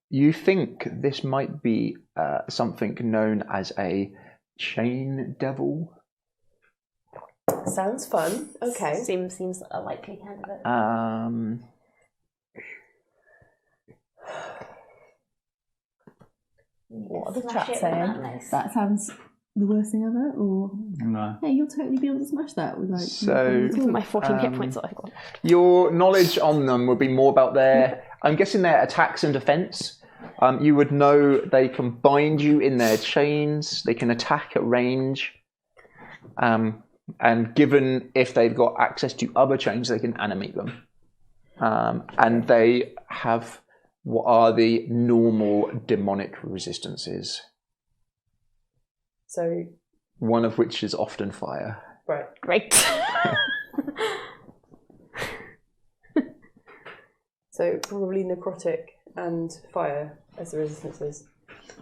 Speaker 1: You think this might be something known as a chain devil?
Speaker 4: Sounds fun. Okay.
Speaker 3: Seems a likely candidate.
Speaker 4: What are the
Speaker 3: Smash
Speaker 4: chat
Speaker 3: it with
Speaker 4: saying?
Speaker 3: that mace.
Speaker 6: That sounds the worst thing ever, or
Speaker 2: No.
Speaker 6: hey, you'll totally be able to smash that with like.
Speaker 1: So-
Speaker 3: My 14 hit points that I've got.
Speaker 1: Your knowledge on them would be more about their, I'm guessing their attacks and defense. You would know they can bind you in their chains, they can attack at range, and given if they've got access to other chains, they can animate them. And they have what are the normal demonic resistances,
Speaker 4: So,
Speaker 1: one of which is often fire.
Speaker 4: right.
Speaker 3: Great.
Speaker 4: So, probably necrotic and fire as the resistances.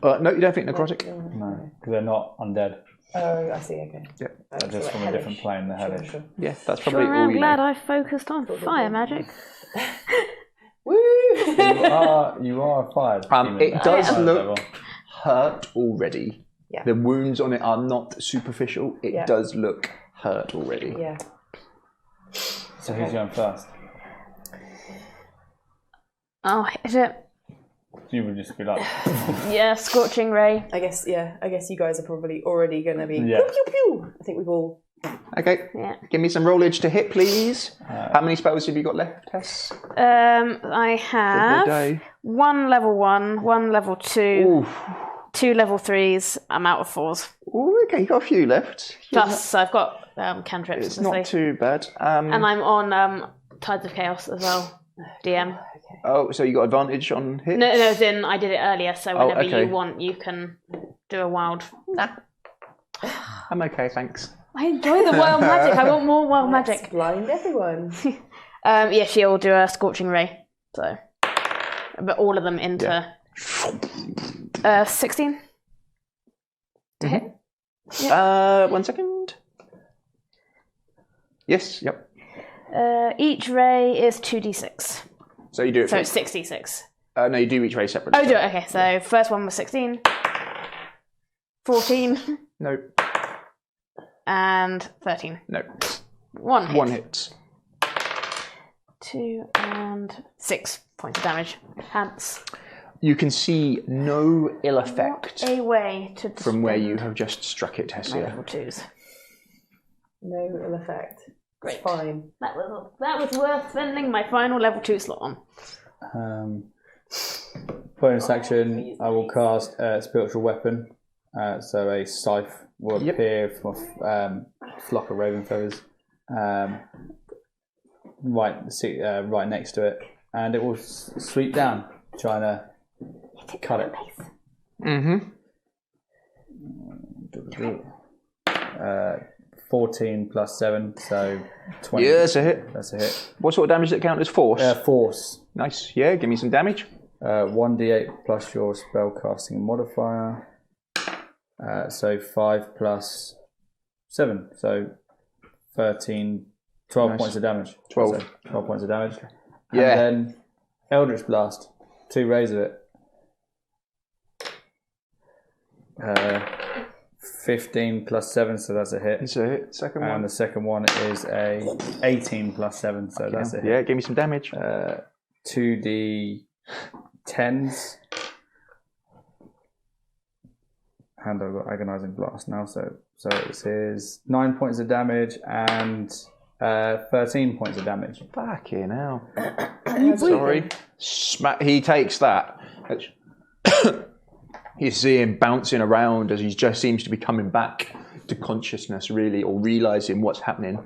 Speaker 1: No, you don't think necrotic?
Speaker 2: No, because they're not undead.
Speaker 4: Oh, I see, okay.
Speaker 1: Yeah.
Speaker 2: They're just from a different plane, they're hellish.
Speaker 4: Sure.
Speaker 1: Yeah, that's probably
Speaker 3: Sure,
Speaker 1: all
Speaker 3: I'm
Speaker 1: you
Speaker 3: glad
Speaker 1: know.
Speaker 3: I focused on fire magic.
Speaker 4: Woo!
Speaker 2: You are fired.
Speaker 1: It does
Speaker 2: Fire
Speaker 1: look
Speaker 2: devil.
Speaker 1: hurt already.
Speaker 4: Yeah.
Speaker 1: The wounds on it are not superficial. It
Speaker 4: Yeah.
Speaker 1: does look hurt already.
Speaker 4: Yeah.
Speaker 2: So who's going first?
Speaker 3: Oh, hit it.
Speaker 2: You would just be like,
Speaker 3: Yeah, scorching ray.
Speaker 4: I guess you guys are probably already going to be
Speaker 2: Yeah.
Speaker 4: pew, pew, pew. I think we've all...
Speaker 1: Okay.
Speaker 3: Yeah.
Speaker 1: Give me some rollage to hit, please. How many spells have you got left, Tess?
Speaker 3: I have
Speaker 1: day.
Speaker 3: 1 level 1, 1 level 2,
Speaker 1: Ooh.
Speaker 3: 2 level 3s. I'm out of 4s.
Speaker 1: Ooh, okay, you got a few left.
Speaker 3: Plus, I've got cantrips.
Speaker 1: It's not too bad.
Speaker 3: And I'm on Tides of Chaos as well, DM.
Speaker 1: Oh, so you got advantage on hit?
Speaker 3: No, as in I did it earlier, so whenever
Speaker 1: okay.
Speaker 3: you want, you can do a wild.
Speaker 1: I'm okay, thanks.
Speaker 3: I enjoy the wild magic. I want more wild
Speaker 4: Let's
Speaker 3: magic.
Speaker 4: blind everyone.
Speaker 3: Yeah, she'll do a scorching ray. So, but all of them into 16. To hit.
Speaker 1: 1 second. Yes, yep.
Speaker 3: Each ray is 2d6,
Speaker 1: So you do it
Speaker 3: so
Speaker 1: for...
Speaker 3: it's 66.
Speaker 1: No, you do each ray separately.
Speaker 3: Oh, do it. Okay, so first one was 16, 14,
Speaker 1: No,
Speaker 3: and 13.
Speaker 1: no.
Speaker 3: 1 hit.
Speaker 1: 1 hit.
Speaker 3: 2 and 6 points of damage. Pants.
Speaker 1: You can see no ill effect
Speaker 3: What a way to
Speaker 1: from where you
Speaker 3: spend
Speaker 1: have just struck it,
Speaker 3: my
Speaker 1: Tessia.
Speaker 3: level 2s.
Speaker 4: No ill effect.
Speaker 3: Great.
Speaker 4: It's fine.
Speaker 3: That was worth spending my final level 2 slot on.
Speaker 2: bonus action, I will cast a spiritual weapon. So a scythe will appear from a flock of raven feathers right next to it. And it will sweep down, trying to cut it.
Speaker 1: Mm-hmm.
Speaker 2: 14 plus 7, so 20.
Speaker 1: Yeah, that's a hit.
Speaker 2: That's a hit.
Speaker 1: What sort of damage does it count as? Force?
Speaker 2: Force.
Speaker 1: Nice. Yeah, give me some damage.
Speaker 2: 1d8 plus your spellcasting modifier. So 5 plus 7, so 13, 12
Speaker 1: Nice.
Speaker 2: points of damage.
Speaker 1: 12.
Speaker 2: So 12 points of damage.
Speaker 1: Yeah.
Speaker 2: And then Eldritch Blast, 2 rays of it. 15 plus 7, so that's a hit.
Speaker 1: It's a hit. Second one.
Speaker 2: And the second one is a 18 plus 7, so that's a hit.
Speaker 1: Yeah, give me some damage.
Speaker 2: 2d10s. And I've got Agonizing Blast now, so it is 9 points of damage and 13 points of damage.
Speaker 1: Fucking hell. Sorry. He takes that. You see him bouncing around as he just seems to be coming back to consciousness, really, or realising what's happening.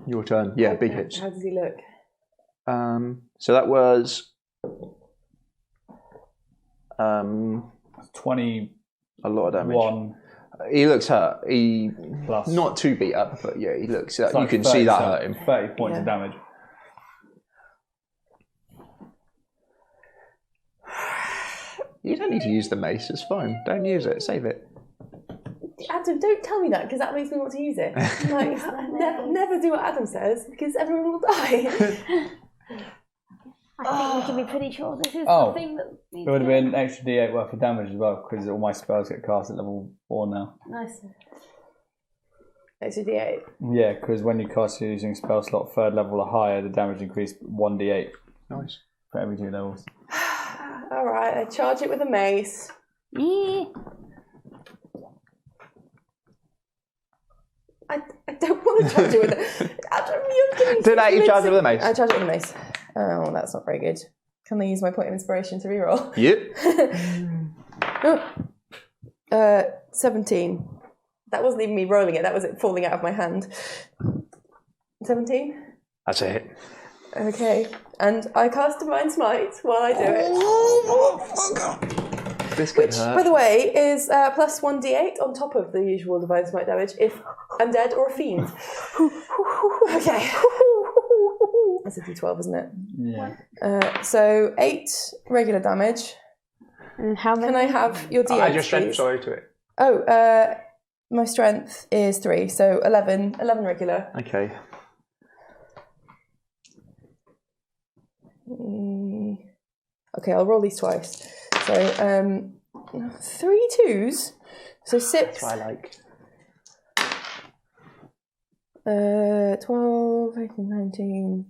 Speaker 1: Your turn. Yeah, big hits.
Speaker 4: How does he look?
Speaker 1: So that was
Speaker 2: 21.
Speaker 1: a lot of damage. He looks hurt. He
Speaker 2: Plus.
Speaker 1: not too beat up, but yeah, he looks.
Speaker 2: It's
Speaker 1: You
Speaker 2: like
Speaker 1: can see that
Speaker 2: 30,
Speaker 1: hurt him.
Speaker 2: 30 points of damage.
Speaker 4: You
Speaker 1: don't need to use the mace. It's fine. Don't use it. Save it.
Speaker 4: Adam, don't tell me that because that makes me want to use it. Like, never do what Adam says because everyone will die.
Speaker 3: I think we can be pretty sure this is the thing that
Speaker 2: it would have been an extra D8 worth of damage as well because all my spells get cast at level 4 now.
Speaker 4: Nice. Extra D8.
Speaker 2: Yeah, because when you cast using spell slot 3rd level or higher, the damage increased 1d8.
Speaker 1: Nice.
Speaker 2: For every 2 levels.
Speaker 4: Alright, I charge it with a mace.
Speaker 3: Yeah.
Speaker 4: I don't want to charge it with it.
Speaker 1: Did you charge it with a mace?
Speaker 4: I charge it with a mace. Oh, that's not very good. Can I use my point of inspiration to reroll?
Speaker 1: Yep.
Speaker 4: 17. That wasn't even me rolling it, that was it falling out of my hand. 17?
Speaker 1: That's it.
Speaker 4: Okay. And I cast Divine Smite while I do it.
Speaker 1: This could
Speaker 4: Which,
Speaker 1: hurt.
Speaker 4: by the way, is plus 1d8 on top of the usual Divine Smite damage if undead or a fiend. Okay. That's a d12, isn't it?
Speaker 2: Yeah.
Speaker 4: So 8 regular damage.
Speaker 3: And how many?
Speaker 4: Can I have your d8?
Speaker 1: Add your strength,
Speaker 4: please?
Speaker 1: sorry, to it.
Speaker 4: Oh, my strength is 3, so 11 regular.
Speaker 1: Okay.
Speaker 4: Okay, I'll roll these twice. So 3 2s, so 6.
Speaker 1: That's what I like.
Speaker 4: 12, 18, 19,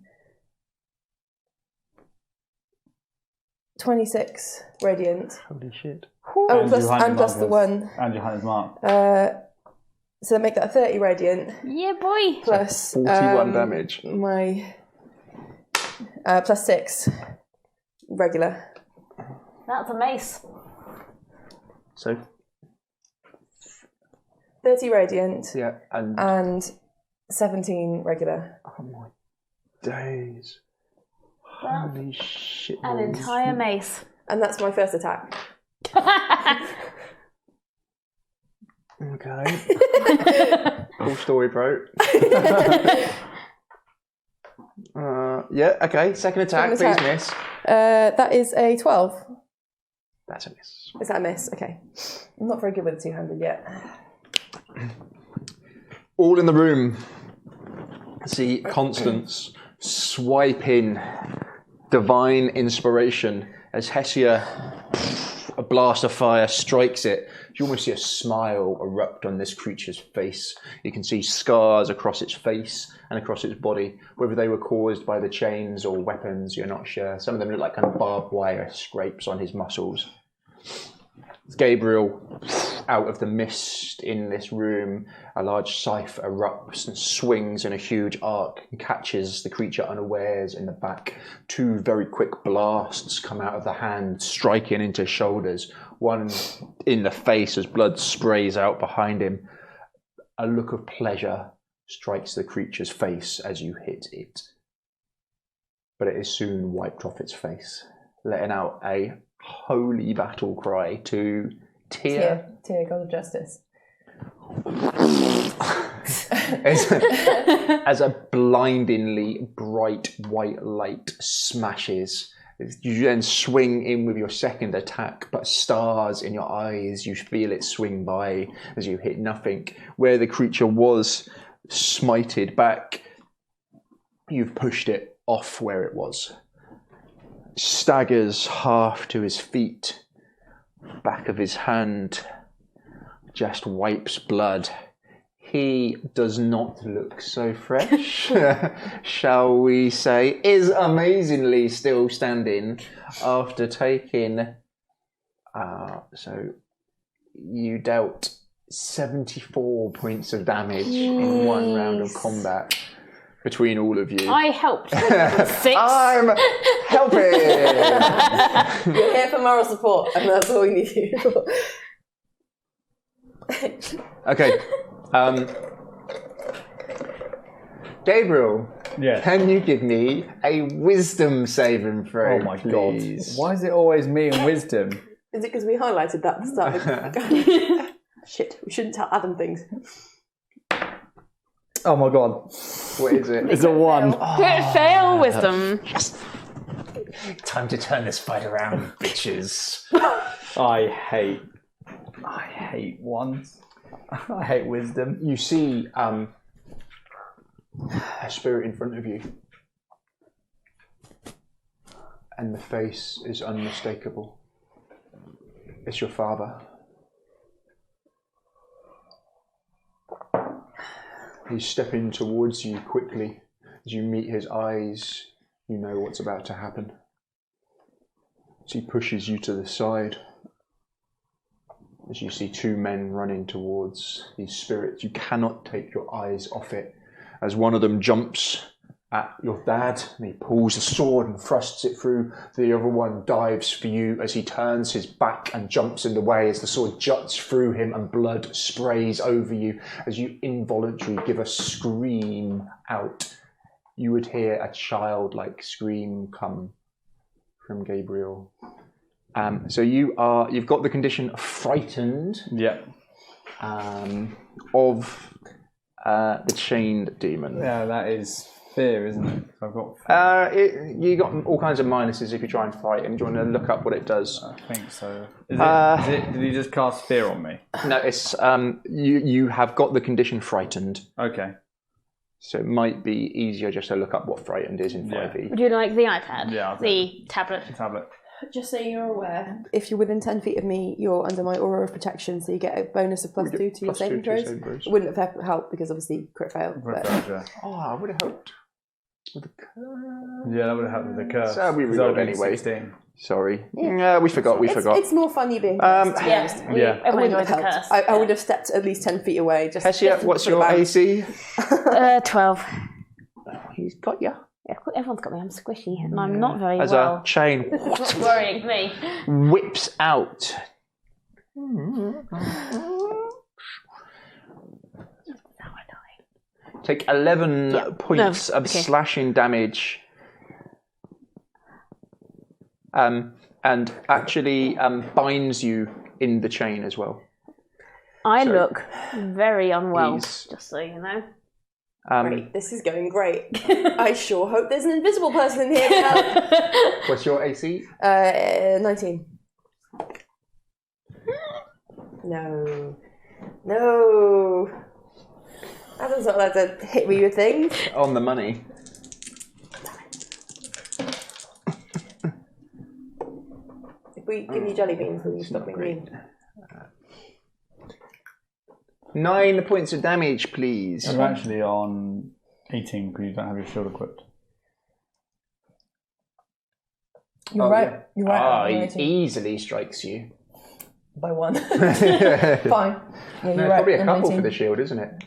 Speaker 4: 26 radiant.
Speaker 1: Holy shit.
Speaker 4: Oh,
Speaker 2: And
Speaker 4: plus
Speaker 2: your hunter's
Speaker 4: the
Speaker 2: mark
Speaker 4: 1.
Speaker 2: And your hunter's mark.
Speaker 4: So make that 30 radiant.
Speaker 3: Yeah, boy.
Speaker 4: Plus
Speaker 1: 41 damage.
Speaker 4: My plus 6 regular.
Speaker 3: That's a mace.
Speaker 1: So
Speaker 4: 30 radiant.
Speaker 1: yeah,
Speaker 4: And 17 regular.
Speaker 1: oh my days. Holy shit.
Speaker 3: An
Speaker 1: balls.
Speaker 3: entire mace.
Speaker 4: And that's my first attack.
Speaker 1: Okay. Cool story, bro. Yeah, okay. Second attack,
Speaker 4: Second
Speaker 1: please
Speaker 4: attack.
Speaker 1: miss.
Speaker 4: That is a 12.
Speaker 1: That's a miss.
Speaker 4: Is that a miss? Okay. I'm not very good with the two-handed yet.
Speaker 1: All in the room. See Constance swipe in divine inspiration as Hesia, a blast of fire, strikes it. You almost see a smile erupt on this creature's face. You can see scars across its face and across its body. Whether they were caused by the chains or weapons, you're not sure. Some of them look like kind of barbed wire scrapes on his muscles. Gabriel, out of the mist in this room, a large scythe erupts and swings in a huge arc and catches the creature unawares in the back. 2 very quick blasts come out of the hand, striking into shoulders. One in the face as blood sprays out behind him. A look of pleasure strikes the creature's face as you hit it. But it is soon wiped off its face, letting out a holy battle cry to Tyr.
Speaker 4: Tyr, God of Justice.
Speaker 1: as a blindingly bright white light smashes. You then swing in with your second attack, but stars in your eyes, you feel it swing by as you hit nothing. Where the creature was smited back, you've pushed it off where it was. Staggers half to his feet, back of his hand just wipes blood. He does not look so fresh, shall we say, is amazingly still standing after taking, so you dealt 74 points of damage in one round of combat between all of you.
Speaker 3: I helped with 6.
Speaker 1: I'm helping!
Speaker 4: You're here for moral support, and that's all we need you for.
Speaker 1: Okay. Gabriel,
Speaker 2: Yeah.
Speaker 5: Can you give me a wisdom saving throw?
Speaker 2: Oh my
Speaker 5: please?
Speaker 2: god. Why is it always me and wisdom?
Speaker 4: Is it because we highlighted that at the start? Shit, we shouldn't tell Adam things.
Speaker 2: Oh my god.
Speaker 5: What is it?
Speaker 2: It's a 1.
Speaker 3: Crit fail wisdom.
Speaker 5: Time to turn this fight around, bitches.
Speaker 2: I hate 1s. I hate wisdom.
Speaker 5: You see a spirit in front of you, and the face is unmistakable. It's your father. He's stepping towards you quickly. As you meet his eyes, you know what's about to happen. As he pushes you to the side, as you see 2 men running towards these spirits, you cannot take your eyes off it. As one of them jumps at your dad, and he pulls a sword and thrusts it through. The other one dives for you as he turns his back and jumps in the way as the sword juts through him and blood sprays over you. As you involuntarily give a scream out, you would hear a childlike scream come from Gabriel. So you've got the condition frightened.
Speaker 2: Yeah.
Speaker 1: Of the chained demon.
Speaker 2: Yeah, that is fear, isn't it? I've got fear.
Speaker 1: You got all kinds of minuses if you try and fight him. Do you want to look up what it does?
Speaker 2: I think so. Did he just cast fear on me?
Speaker 1: No, it's you have got the condition frightened.
Speaker 2: Okay.
Speaker 1: So it might be easier just to look up what frightened is in 5e.
Speaker 3: Would you like the iPad?
Speaker 2: Yeah, I'll
Speaker 3: The tablet?
Speaker 2: Tablet.
Speaker 4: Just so you're aware, if you're within 10 feet of me, you're under my aura of protection, so you get a bonus of +2 to your saving throws. It wouldn't have helped because obviously crit fail. But...
Speaker 1: Oh, I would have hoped with the curse.
Speaker 2: Yeah, that would have helped with the curse.
Speaker 1: So we rerolled anyway.
Speaker 2: 16.
Speaker 1: Sorry. Yeah, we forgot.
Speaker 4: It's more fun you being cursed, to be honest.
Speaker 2: Yeah.
Speaker 3: Everyone
Speaker 4: I wouldn't
Speaker 3: enjoys
Speaker 4: have
Speaker 3: the
Speaker 4: helped.
Speaker 3: curse.
Speaker 4: I would have stepped at least 10 feet away.
Speaker 1: Hessia, what's your AC?
Speaker 3: 12.
Speaker 1: He's got you.
Speaker 3: Yeah, everyone's got me. I'm squishy and I'm not very
Speaker 1: As
Speaker 3: well.
Speaker 1: a chain
Speaker 3: This is what's worrying me.
Speaker 1: whips out. Take 11 points of slashing damage. And actually binds you in the chain as well.
Speaker 3: I look very unwell, just so you know.
Speaker 4: Great. This is going great. I sure hope there's an invisible person in here to help.
Speaker 1: What's your AC?
Speaker 4: 19. No. Adam's not allowed to hit me with things.
Speaker 1: On the money.
Speaker 4: If we give you jelly beans, will you stop being mean?
Speaker 1: 9 points of damage, please.
Speaker 2: I'm actually on 18 because you don't have your shield equipped.
Speaker 4: You're right. You're right.
Speaker 1: He easily strikes you.
Speaker 4: By 1. Fine. Yeah, you're right.
Speaker 1: Probably a
Speaker 4: I'm
Speaker 1: couple
Speaker 4: 18.
Speaker 1: for the shield, isn't it?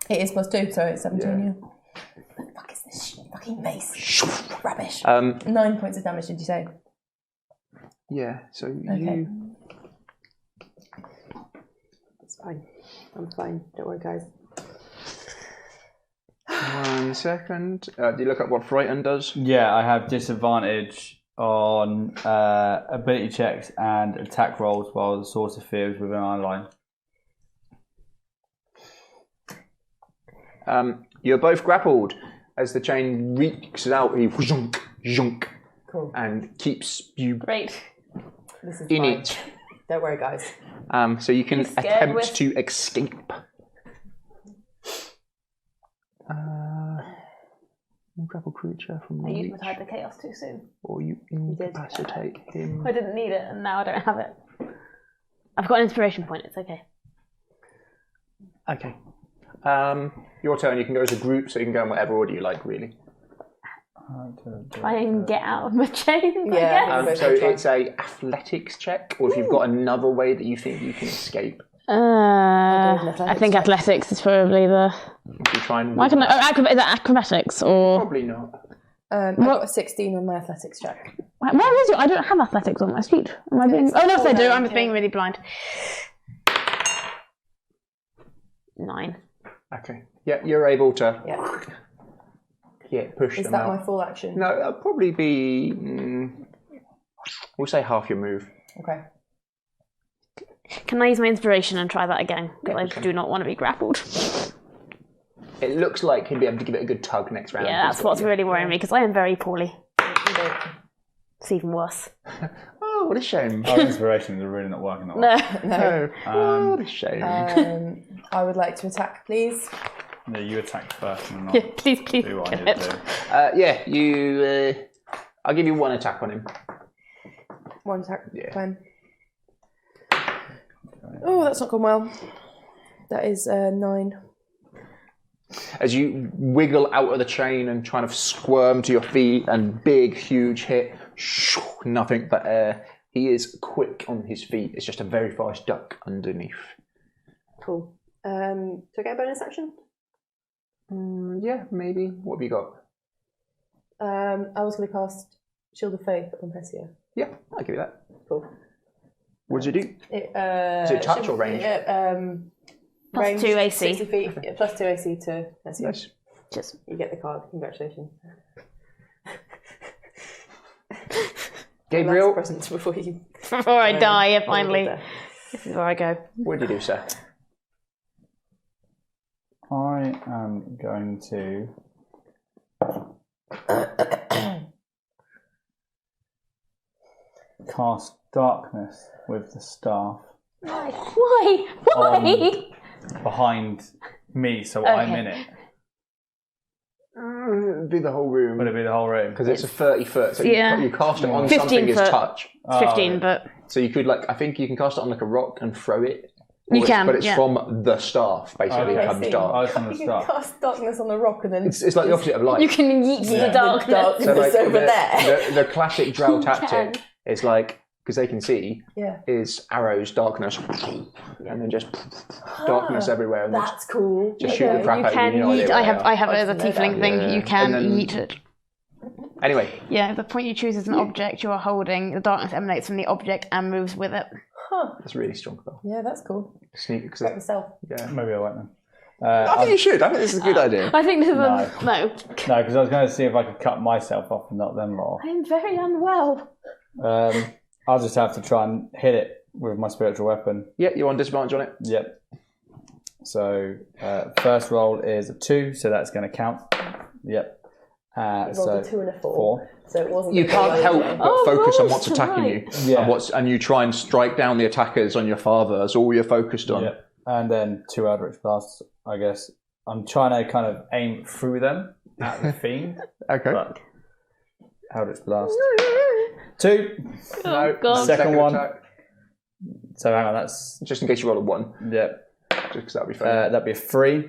Speaker 4: It is +2, so it's 17. Yeah. What the fuck is this fucking mace? Rubbish. 9 points of damage, did you say?
Speaker 1: Yeah. So
Speaker 4: Okay. It's fine. I'm fine. Don't worry, guys.
Speaker 1: 1 second. Do you look up what Frighten does?
Speaker 2: Yeah, I have disadvantage on ability checks and attack rolls while the source of fear is within our line.
Speaker 1: You're both grappled as the chain reeks out. He zhunk,
Speaker 4: Cool.
Speaker 1: and keeps you
Speaker 3: Great.
Speaker 4: This is
Speaker 1: in
Speaker 4: fine.
Speaker 1: it.
Speaker 4: Don't worry, guys.
Speaker 1: So you can
Speaker 3: scared
Speaker 1: attempt
Speaker 3: with-
Speaker 1: to escape. Grapple creature from
Speaker 3: I used
Speaker 1: reach,
Speaker 3: my Tide of Chaos too soon.
Speaker 1: or you incapacitate him.
Speaker 3: I didn't need it and now I don't have it. I've got an inspiration point, it's okay.
Speaker 1: Okay. Your turn. You can go as a group, so you can go in whatever order you like, really.
Speaker 3: Try and get out of my chains,
Speaker 4: Yeah.
Speaker 3: I guess.
Speaker 1: So it's a athletics check, or if you've got another way that you think you can escape,
Speaker 3: I think athletics is probably the...
Speaker 1: if you try and.
Speaker 3: Is that acrobatics or...
Speaker 1: Probably not.
Speaker 4: I got a 16 on my athletics check.
Speaker 3: Where is it? I don't have athletics on my sheet. Am I being... Oh, no, yes, I do. I'm just being really blind. 9.
Speaker 1: Okay. Yeah, you're able to
Speaker 5: push
Speaker 4: Is
Speaker 5: them
Speaker 4: that
Speaker 5: out.
Speaker 4: my full action?
Speaker 5: No, that'll probably be. We'll say half your move.
Speaker 4: Okay.
Speaker 3: Can I use my inspiration and try that again? Because
Speaker 5: Yeah,
Speaker 3: I do not want to be grappled.
Speaker 5: It looks like he'd be able to give it a good tug next round.
Speaker 3: Yeah, that's what's really worrying me because I am very poorly. It's even worse.
Speaker 5: Oh, what a shame.
Speaker 2: Our inspirations are really not working that
Speaker 3: No.
Speaker 2: well.
Speaker 5: No. What a shame.
Speaker 4: I would like to attack, please.
Speaker 2: Yeah, you attack first and not
Speaker 3: Yeah, please.
Speaker 2: do what I
Speaker 3: Get
Speaker 2: need
Speaker 3: it.
Speaker 2: to do.
Speaker 5: Yeah, you. I'll give you one attack on him.
Speaker 4: One attack.
Speaker 5: Yeah.
Speaker 4: Fine. Oh, that's not gone well. That is 9.
Speaker 5: As you wiggle out of the chain and trying to squirm to your feet, and big, huge hit, nothing but air. He is quick on his feet. It's just a very fast duck underneath.
Speaker 4: Cool. Do I get a bonus action?
Speaker 5: Yeah, maybe. What have you got?
Speaker 4: I was going to cast Shield of Faith on Hessia.
Speaker 5: Yeah, I'll give you that.
Speaker 4: Cool.
Speaker 5: What did you do?
Speaker 4: Is
Speaker 5: it touch or range?
Speaker 3: Plus
Speaker 4: Range,
Speaker 3: 2 AC.
Speaker 4: 60 feet. Yeah, plus 2 AC to Hessia.
Speaker 5: Nice.
Speaker 3: Just
Speaker 4: You get the card. Congratulations.
Speaker 5: Gabriel,
Speaker 4: Present before you.
Speaker 3: before I die, yeah,
Speaker 4: before you
Speaker 3: finally.
Speaker 4: get there.
Speaker 3: This is where I go.
Speaker 5: what did you do, sir?
Speaker 2: I am going to cast darkness with the staff
Speaker 3: Why? Why?
Speaker 2: behind me, so
Speaker 3: Okay.
Speaker 2: I'm in it.
Speaker 5: It'd be the whole room.
Speaker 2: Would it be the whole room?
Speaker 5: Because it's a 30 foot, so
Speaker 3: Yeah.
Speaker 5: you cast it on
Speaker 3: 15
Speaker 5: something as
Speaker 3: foot.
Speaker 5: touch.
Speaker 2: Oh,
Speaker 3: 15, but
Speaker 5: So you could, I think you can cast it on like a rock and throw it.
Speaker 3: You can,
Speaker 5: But it's
Speaker 3: yeah.
Speaker 5: from the staff, basically,
Speaker 2: Okay,
Speaker 5: it comes
Speaker 4: see.
Speaker 5: dark.
Speaker 2: I was on the
Speaker 4: You can
Speaker 2: staff.
Speaker 4: cast darkness on a rock and then.
Speaker 5: It's like the opposite of light.
Speaker 3: you can yeet
Speaker 2: Yeah.
Speaker 3: the darkness.
Speaker 5: So, like,
Speaker 4: over there.
Speaker 5: The classic drow
Speaker 3: You
Speaker 5: tactic
Speaker 3: can.
Speaker 5: is like, because they can see,
Speaker 4: Yeah.
Speaker 5: is arrows, darkness, and then just darkness everywhere. And
Speaker 4: That's cool.
Speaker 5: just shoot the crap
Speaker 3: You
Speaker 5: out
Speaker 3: can
Speaker 5: of you. No idea
Speaker 3: yeet.
Speaker 5: where
Speaker 3: I
Speaker 5: they
Speaker 3: have
Speaker 5: are.
Speaker 3: I have it as a
Speaker 4: didn't know
Speaker 3: tiefling
Speaker 4: that.
Speaker 3: thing.
Speaker 5: Yeah.
Speaker 3: You can
Speaker 5: And then-
Speaker 3: yeet it.
Speaker 5: Anyway,
Speaker 3: Yeah, the point you choose is an object you are holding. The darkness emanates from the object and moves with it.
Speaker 4: Huh.
Speaker 5: that's really strong, though.
Speaker 4: Yeah, that's cool.
Speaker 5: Sneak,
Speaker 4: Got yourself.
Speaker 5: yeah.
Speaker 2: Maybe I won't then.
Speaker 5: I think you should. I think this is a good idea.
Speaker 3: I think this is
Speaker 2: No.
Speaker 3: no.
Speaker 2: No, because I was going to see if I could cut myself off and not them lot.
Speaker 3: I am very unwell.
Speaker 2: I'll just have to try and hit it with my spiritual weapon.
Speaker 5: Yeah, you want disadvantage on it?
Speaker 2: Yep. So first roll is a 2, so that's going to count. Yep.
Speaker 4: You rolled
Speaker 2: So
Speaker 4: a 2 and a 4.
Speaker 2: 4.
Speaker 4: So it wasn't.
Speaker 5: You can't help but
Speaker 3: Oh,
Speaker 5: focus on
Speaker 3: rolls
Speaker 5: what's attacking you,
Speaker 3: tonight.
Speaker 2: Yeah.
Speaker 5: and you try and strike down the attackers on your father. That's all you're focused on.
Speaker 2: Yep. And then 2 Eldritch Blasts, I guess. I'm trying to kind of aim through them at the fiend.
Speaker 5: Okay.
Speaker 2: But Eldritch Blast. 2.
Speaker 3: Oh, God.
Speaker 2: Second one.
Speaker 5: attack.
Speaker 2: So hang on, that's...
Speaker 5: Just in case you roll a 1,
Speaker 2: Yep.
Speaker 5: just because that'd be fair.
Speaker 2: That'd be a 3.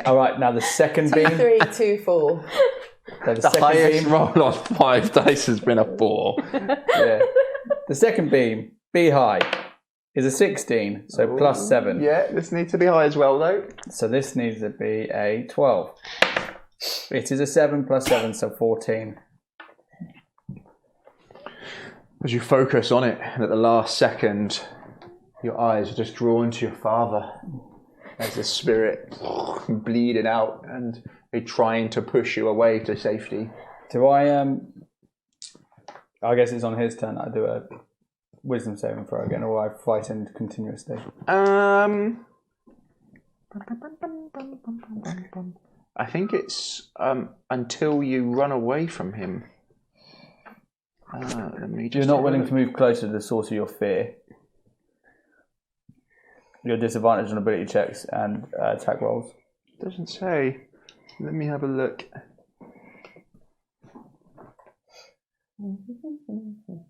Speaker 2: All right, now the second beam.
Speaker 4: 3, 2, 4.
Speaker 2: So
Speaker 5: The
Speaker 2: second
Speaker 5: highest
Speaker 2: beam.
Speaker 5: roll on 5 dice has been a 4.
Speaker 2: Yeah. The second beam, be high, is a 16, so plus 7.
Speaker 5: Yeah, this needs to be high as well, though.
Speaker 2: So this needs to be a 12. It is a 7 plus 7, so 14.
Speaker 5: As you focus on it, and at the last second, your eyes are just drawn to your father as the spirit bleeding out and they're trying to push you away to safety.
Speaker 2: Do I guess it's on his turn. I do a wisdom saving throw again, or I frightened continuously.
Speaker 5: I think it's until you run away from him. Let me just
Speaker 2: You're not willing to move closer to the source of your fear. You're disadvantaged on ability checks and attack rolls.
Speaker 5: Doesn't say. Let me have a look.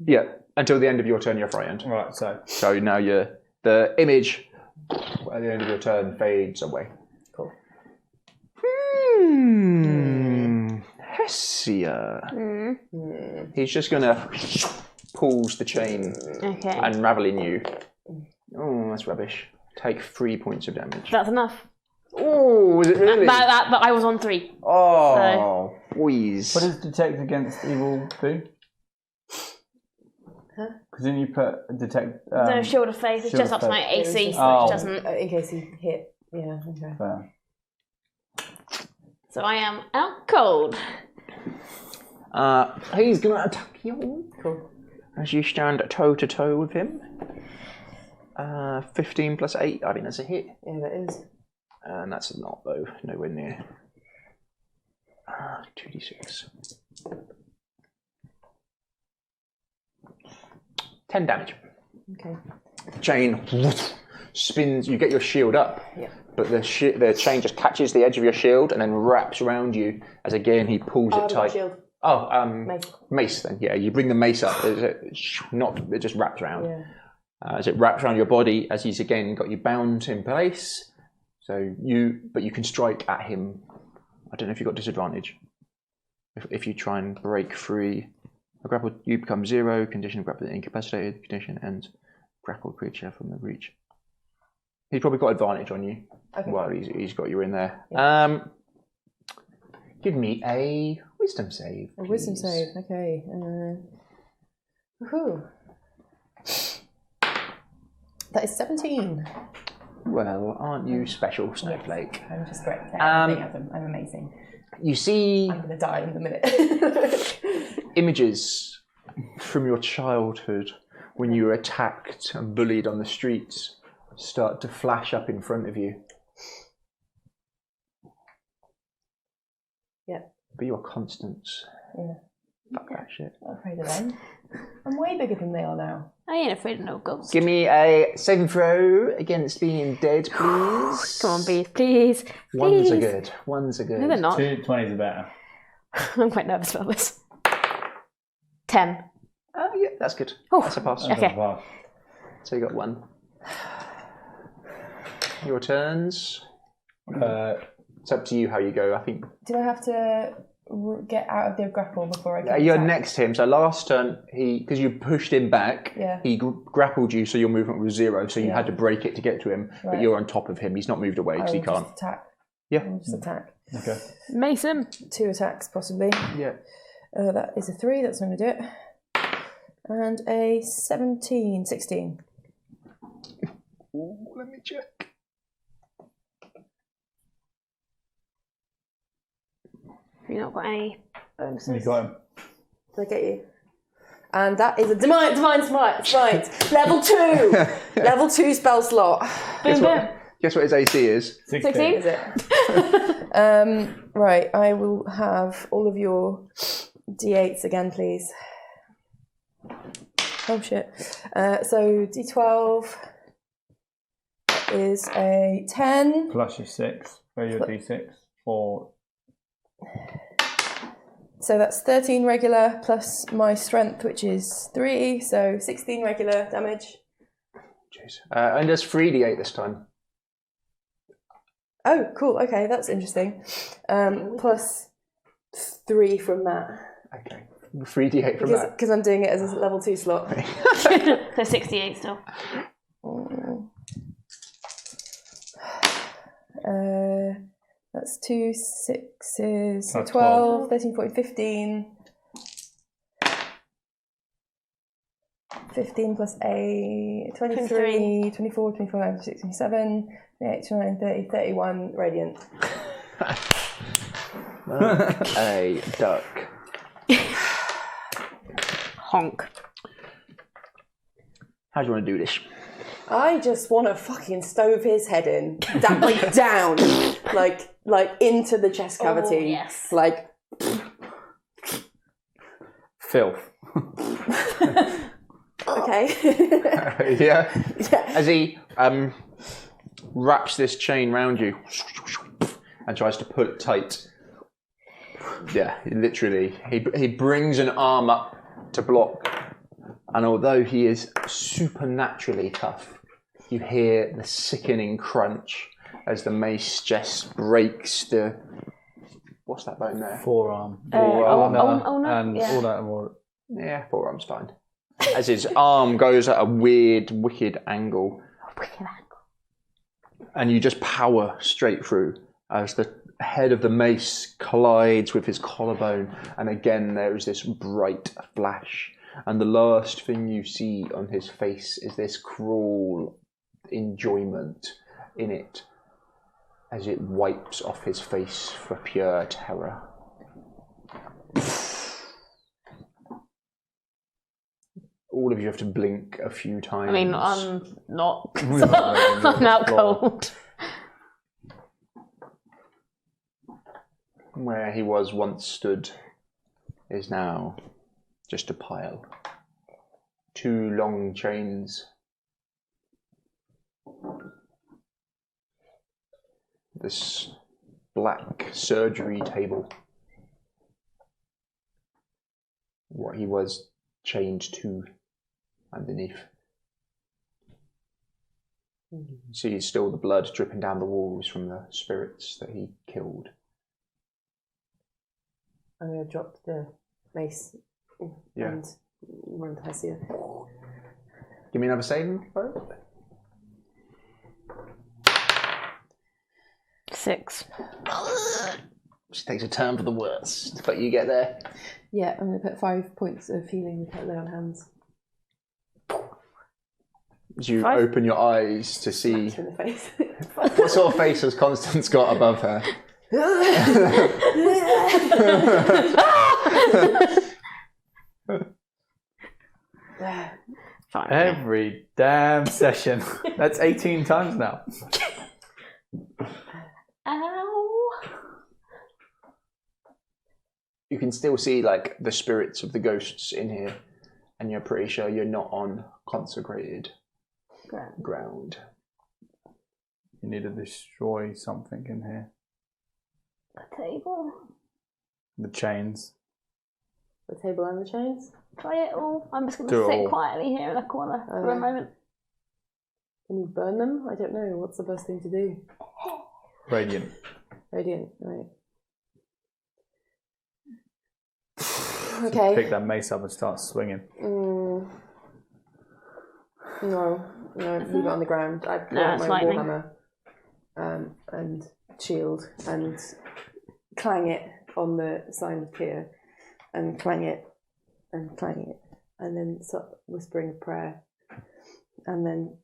Speaker 5: Yeah, until the end of your turn, you're frightened.
Speaker 2: Right, so
Speaker 5: So now the image at the end of your turn fades away.
Speaker 4: Cool.
Speaker 5: Hessia. He's just gonna pulls the chain,
Speaker 3: Okay.
Speaker 5: unraveling you. Oh, that's rubbish. Take 3 points of damage.
Speaker 3: That's enough.
Speaker 5: Oh, was it really?
Speaker 3: That I was on 3.
Speaker 5: Oh, wheeze.
Speaker 2: what does detect against evil do?
Speaker 4: Huh?
Speaker 2: Because then you put detect.
Speaker 3: No, Shield of Faith. It's
Speaker 2: Shield
Speaker 3: just
Speaker 2: of
Speaker 3: up to my
Speaker 2: Faith.
Speaker 3: AC, so
Speaker 2: Oh.
Speaker 3: it doesn't.
Speaker 4: In case he hit. Yeah, okay.
Speaker 2: Fair.
Speaker 3: So I am out cold.
Speaker 1: He's going to attack you.
Speaker 4: Cool.
Speaker 1: As you stand toe to toe with him. 15 plus 8, I think that's a hit.
Speaker 4: Yeah, that is.
Speaker 1: And that's not, though, nowhere near. 2d6. 10 damage.
Speaker 4: Okay.
Speaker 1: Chain spins, you get your shield up,
Speaker 4: Yeah.
Speaker 1: but the chain just catches the edge of your shield and then wraps around you as again he pulls it tight.
Speaker 4: Shield.
Speaker 1: Oh, mace then, yeah. You bring the mace up, it just wraps around.
Speaker 4: Yeah.
Speaker 1: As it wraps around your body, as he's again got you bound in place. But you can strike at him. I don't know if you've got disadvantage. If you try and break free, a grapple, you become 0. Condition grapple incapacitated. Condition ends. Grappled creature from the breach. He's probably got advantage on you.
Speaker 4: Okay.
Speaker 1: While he's got you in there.
Speaker 4: Yeah.
Speaker 1: Give me a wisdom save.
Speaker 4: A wisdom
Speaker 1: please.
Speaker 4: save. Okay. Woohoo. That is 17.
Speaker 1: Well, aren't you special, Snowflake?
Speaker 7: I'm just great at everything of them. I'm amazing.
Speaker 1: You see
Speaker 4: I'm going to die in a minute.
Speaker 1: images from your childhood when you were attacked and bullied on the streets start to flash up in front of you.
Speaker 4: Yeah.
Speaker 1: But you're Constance.
Speaker 4: Yeah.
Speaker 1: Fuck that shit.
Speaker 4: I'm not afraid of them. I'm way bigger than they are now.
Speaker 3: I ain't afraid of no ghosts.
Speaker 1: Give me a saving throw against being dead, please.
Speaker 3: Come on, bees, please.
Speaker 1: Ones are
Speaker 3: Please.
Speaker 1: good. Ones are good.
Speaker 3: No, they're not.
Speaker 2: 2 20s are better.
Speaker 3: I'm quite nervous about this. 10.
Speaker 1: Oh, yeah, that's good.
Speaker 3: Oh,
Speaker 1: That's a pass.
Speaker 3: okay.
Speaker 2: Wow.
Speaker 1: So you got 1. Your turns. It's up to you how you go. I think
Speaker 4: Did I have to get out of the grapple before I get
Speaker 1: you're
Speaker 4: attacked?
Speaker 1: next to him. So last turn, because you pushed him back,
Speaker 4: Yeah.
Speaker 1: he grappled you, so your movement was 0. So you
Speaker 4: Yeah.
Speaker 1: had to break it to get to him. But
Speaker 4: Right.
Speaker 1: you're on top of him. He's not moved away, so
Speaker 4: I
Speaker 1: you
Speaker 4: will
Speaker 1: can't.
Speaker 4: just attack.
Speaker 1: Yeah.
Speaker 4: I'll just attack.
Speaker 2: Okay.
Speaker 3: Mason.
Speaker 4: 2 attacks, possibly.
Speaker 1: Yeah.
Speaker 4: That is a 3. That's going to do it. And a 16.
Speaker 1: Ooh, let me check.
Speaker 3: Have you not got any bonuses?
Speaker 2: You got him.
Speaker 4: Did I get you? And that is a divine smite. Level 2. Level 2 spell slot.
Speaker 1: Guess what his AC is?
Speaker 3: 16?
Speaker 4: Is it? Right, I will have all of your d8s again, please. Oh shit. So d12 is a 10.
Speaker 2: Plus your 6. Where your d6? Or
Speaker 4: So that's 13 regular plus my strength, which is 3. So 16 regular damage.
Speaker 1: Jeez. And there's 3d8 this time.
Speaker 4: Oh, cool. Okay, that's interesting. Plus 3 from that.
Speaker 1: Okay. 3d8 from that.
Speaker 4: Because I'm doing it as a level 2 slot.
Speaker 3: So 68 still.
Speaker 4: That's 2 6s. So
Speaker 2: That's
Speaker 4: 12, 13, 14, 15. 15 plus 8, 23, 24, 25, 26, 27, 28, 29, 30, 31 radiant.
Speaker 1: A duck.
Speaker 3: Honk.
Speaker 1: How do you want to do this?
Speaker 4: I just want to fucking stove his head in. Like down. Like into the chest cavity.
Speaker 3: Oh, yes.
Speaker 4: Like.
Speaker 2: filth.
Speaker 4: Okay.
Speaker 1: Yeah.
Speaker 4: Yeah.
Speaker 1: As he wraps this chain round you and tries to pull it tight. Yeah, literally. He brings an arm up to block, and although he is supernaturally tough, you hear the sickening crunch as the mace just breaks the... What's that bone there?
Speaker 2: Forearm.
Speaker 3: oh, no,
Speaker 2: And
Speaker 3: yeah.
Speaker 2: all that more.
Speaker 1: Yeah, forearm's fine. As his arm goes at a weird, wicked angle. And you just power straight through as the head of the mace collides with his collarbone, and again there is this bright flash, and the last thing you see on his face is this cruel enjoyment in it as it wipes off his face for pure terror.
Speaker 5: all of you have to blink a few times.
Speaker 3: I mean, I'm not.
Speaker 2: We're not moving,
Speaker 3: I'm
Speaker 2: you're
Speaker 3: out
Speaker 2: exploring.
Speaker 3: cold.
Speaker 5: Where he was once stood is now just a pile. 2 long chains. This black surgery table. What he was chained to underneath. You see still the blood dripping down the walls from the spirits that he killed.
Speaker 4: I'm going to drop the mace
Speaker 5: Yeah.
Speaker 4: and run to Hessia.
Speaker 5: Give me another saving throw.
Speaker 3: 6.
Speaker 5: She takes a turn for the worst, but you get there.
Speaker 4: Yeah, I'm going to put 5 points of healing lay on hands.
Speaker 5: As you
Speaker 3: 5?
Speaker 5: open your eyes to see
Speaker 4: Smash her in the face.
Speaker 5: what sort of face has Constance got above her.
Speaker 3: Fine.
Speaker 2: Every damn session. That's 18 times now.
Speaker 3: Ow.
Speaker 5: You can still see like the spirits of the ghosts in here, and you're pretty sure you're not on consecrated ground.
Speaker 2: You need to destroy something in here.
Speaker 3: The table.
Speaker 2: The chains.
Speaker 4: The table and the chains.
Speaker 3: Try it all. I'm just going
Speaker 2: Do
Speaker 3: to
Speaker 2: it
Speaker 3: sit
Speaker 2: all.
Speaker 3: quietly here in the corner for a moment.
Speaker 4: Can you burn them? I don't know. What's the best thing to do?
Speaker 2: Radiant.
Speaker 4: Radiant, right. Okay.
Speaker 2: Pick that mace up and start swinging.
Speaker 4: No, leave it on the ground. I pull
Speaker 3: No,
Speaker 4: out
Speaker 3: it's
Speaker 4: my
Speaker 3: lightning.
Speaker 4: warhammer and shield and clang it on the sign of Tyr and clang it and then start whispering a prayer and then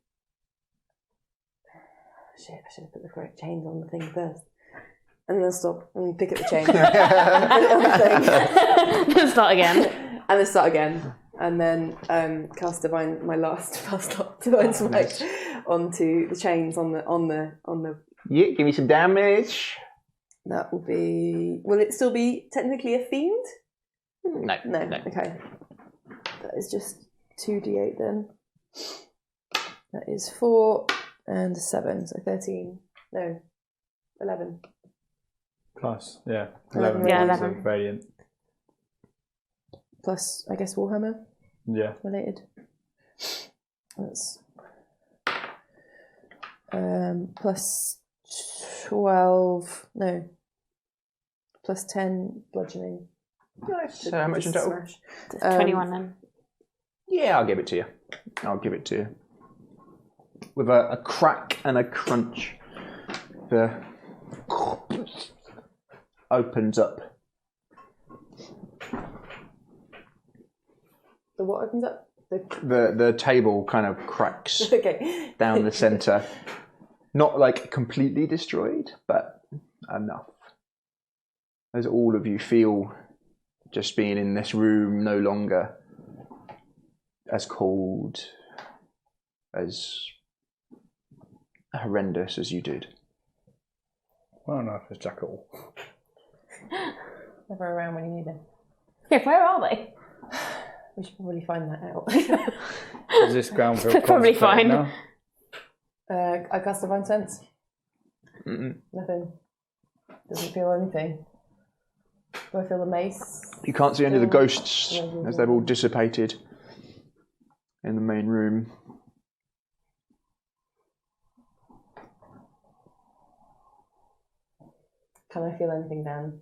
Speaker 4: shit, I should have put the correct chains on the thing first. And then stop and pick up the chain. And put it on the thing.
Speaker 3: Start again.
Speaker 4: And then start again. And then cast divine, my last divine smite onto the chains on the.
Speaker 5: Yeah, give me some damage.
Speaker 4: That will be. Will it still be technically a fiend?
Speaker 5: No.
Speaker 4: No. Okay. That is just 2d8 then. That is 4 and 7, so 13. No, 11.
Speaker 2: Plus, yeah.
Speaker 4: 11
Speaker 2: 11
Speaker 3: Yeah,
Speaker 2: points
Speaker 3: 11.
Speaker 2: of radiant.
Speaker 4: Plus, I guess Warhammer
Speaker 2: Yeah.
Speaker 4: related. That's plus 12. No. Plus 10 bludgeoning.
Speaker 5: Nice. So how much in total?
Speaker 4: Smash.
Speaker 3: 21 then.
Speaker 5: Yeah, I'll give it to you. I'll give it to you. With a crack and a crunch, the opens up.
Speaker 4: The what opens up?
Speaker 5: The table kind of cracks
Speaker 4: Okay.
Speaker 5: down the centre. Not like completely destroyed, but enough. As all of you feel just being in this room no longer as cold, as horrendous as you did.
Speaker 2: Well, no, it's Jackal.
Speaker 4: Never around when you need them.
Speaker 3: Yeah, where are they?
Speaker 4: We should probably find that out.
Speaker 2: Is this ground feel
Speaker 3: They're probably
Speaker 2: consecrated
Speaker 3: fine.
Speaker 2: now?
Speaker 4: I cast Divine Sense.
Speaker 5: Mm-mm.
Speaker 4: Nothing. Doesn't feel anything. Do I feel the mace?
Speaker 5: You can't see any of the ghosts as they've all dissipated in the main room.
Speaker 4: Can I feel anything down?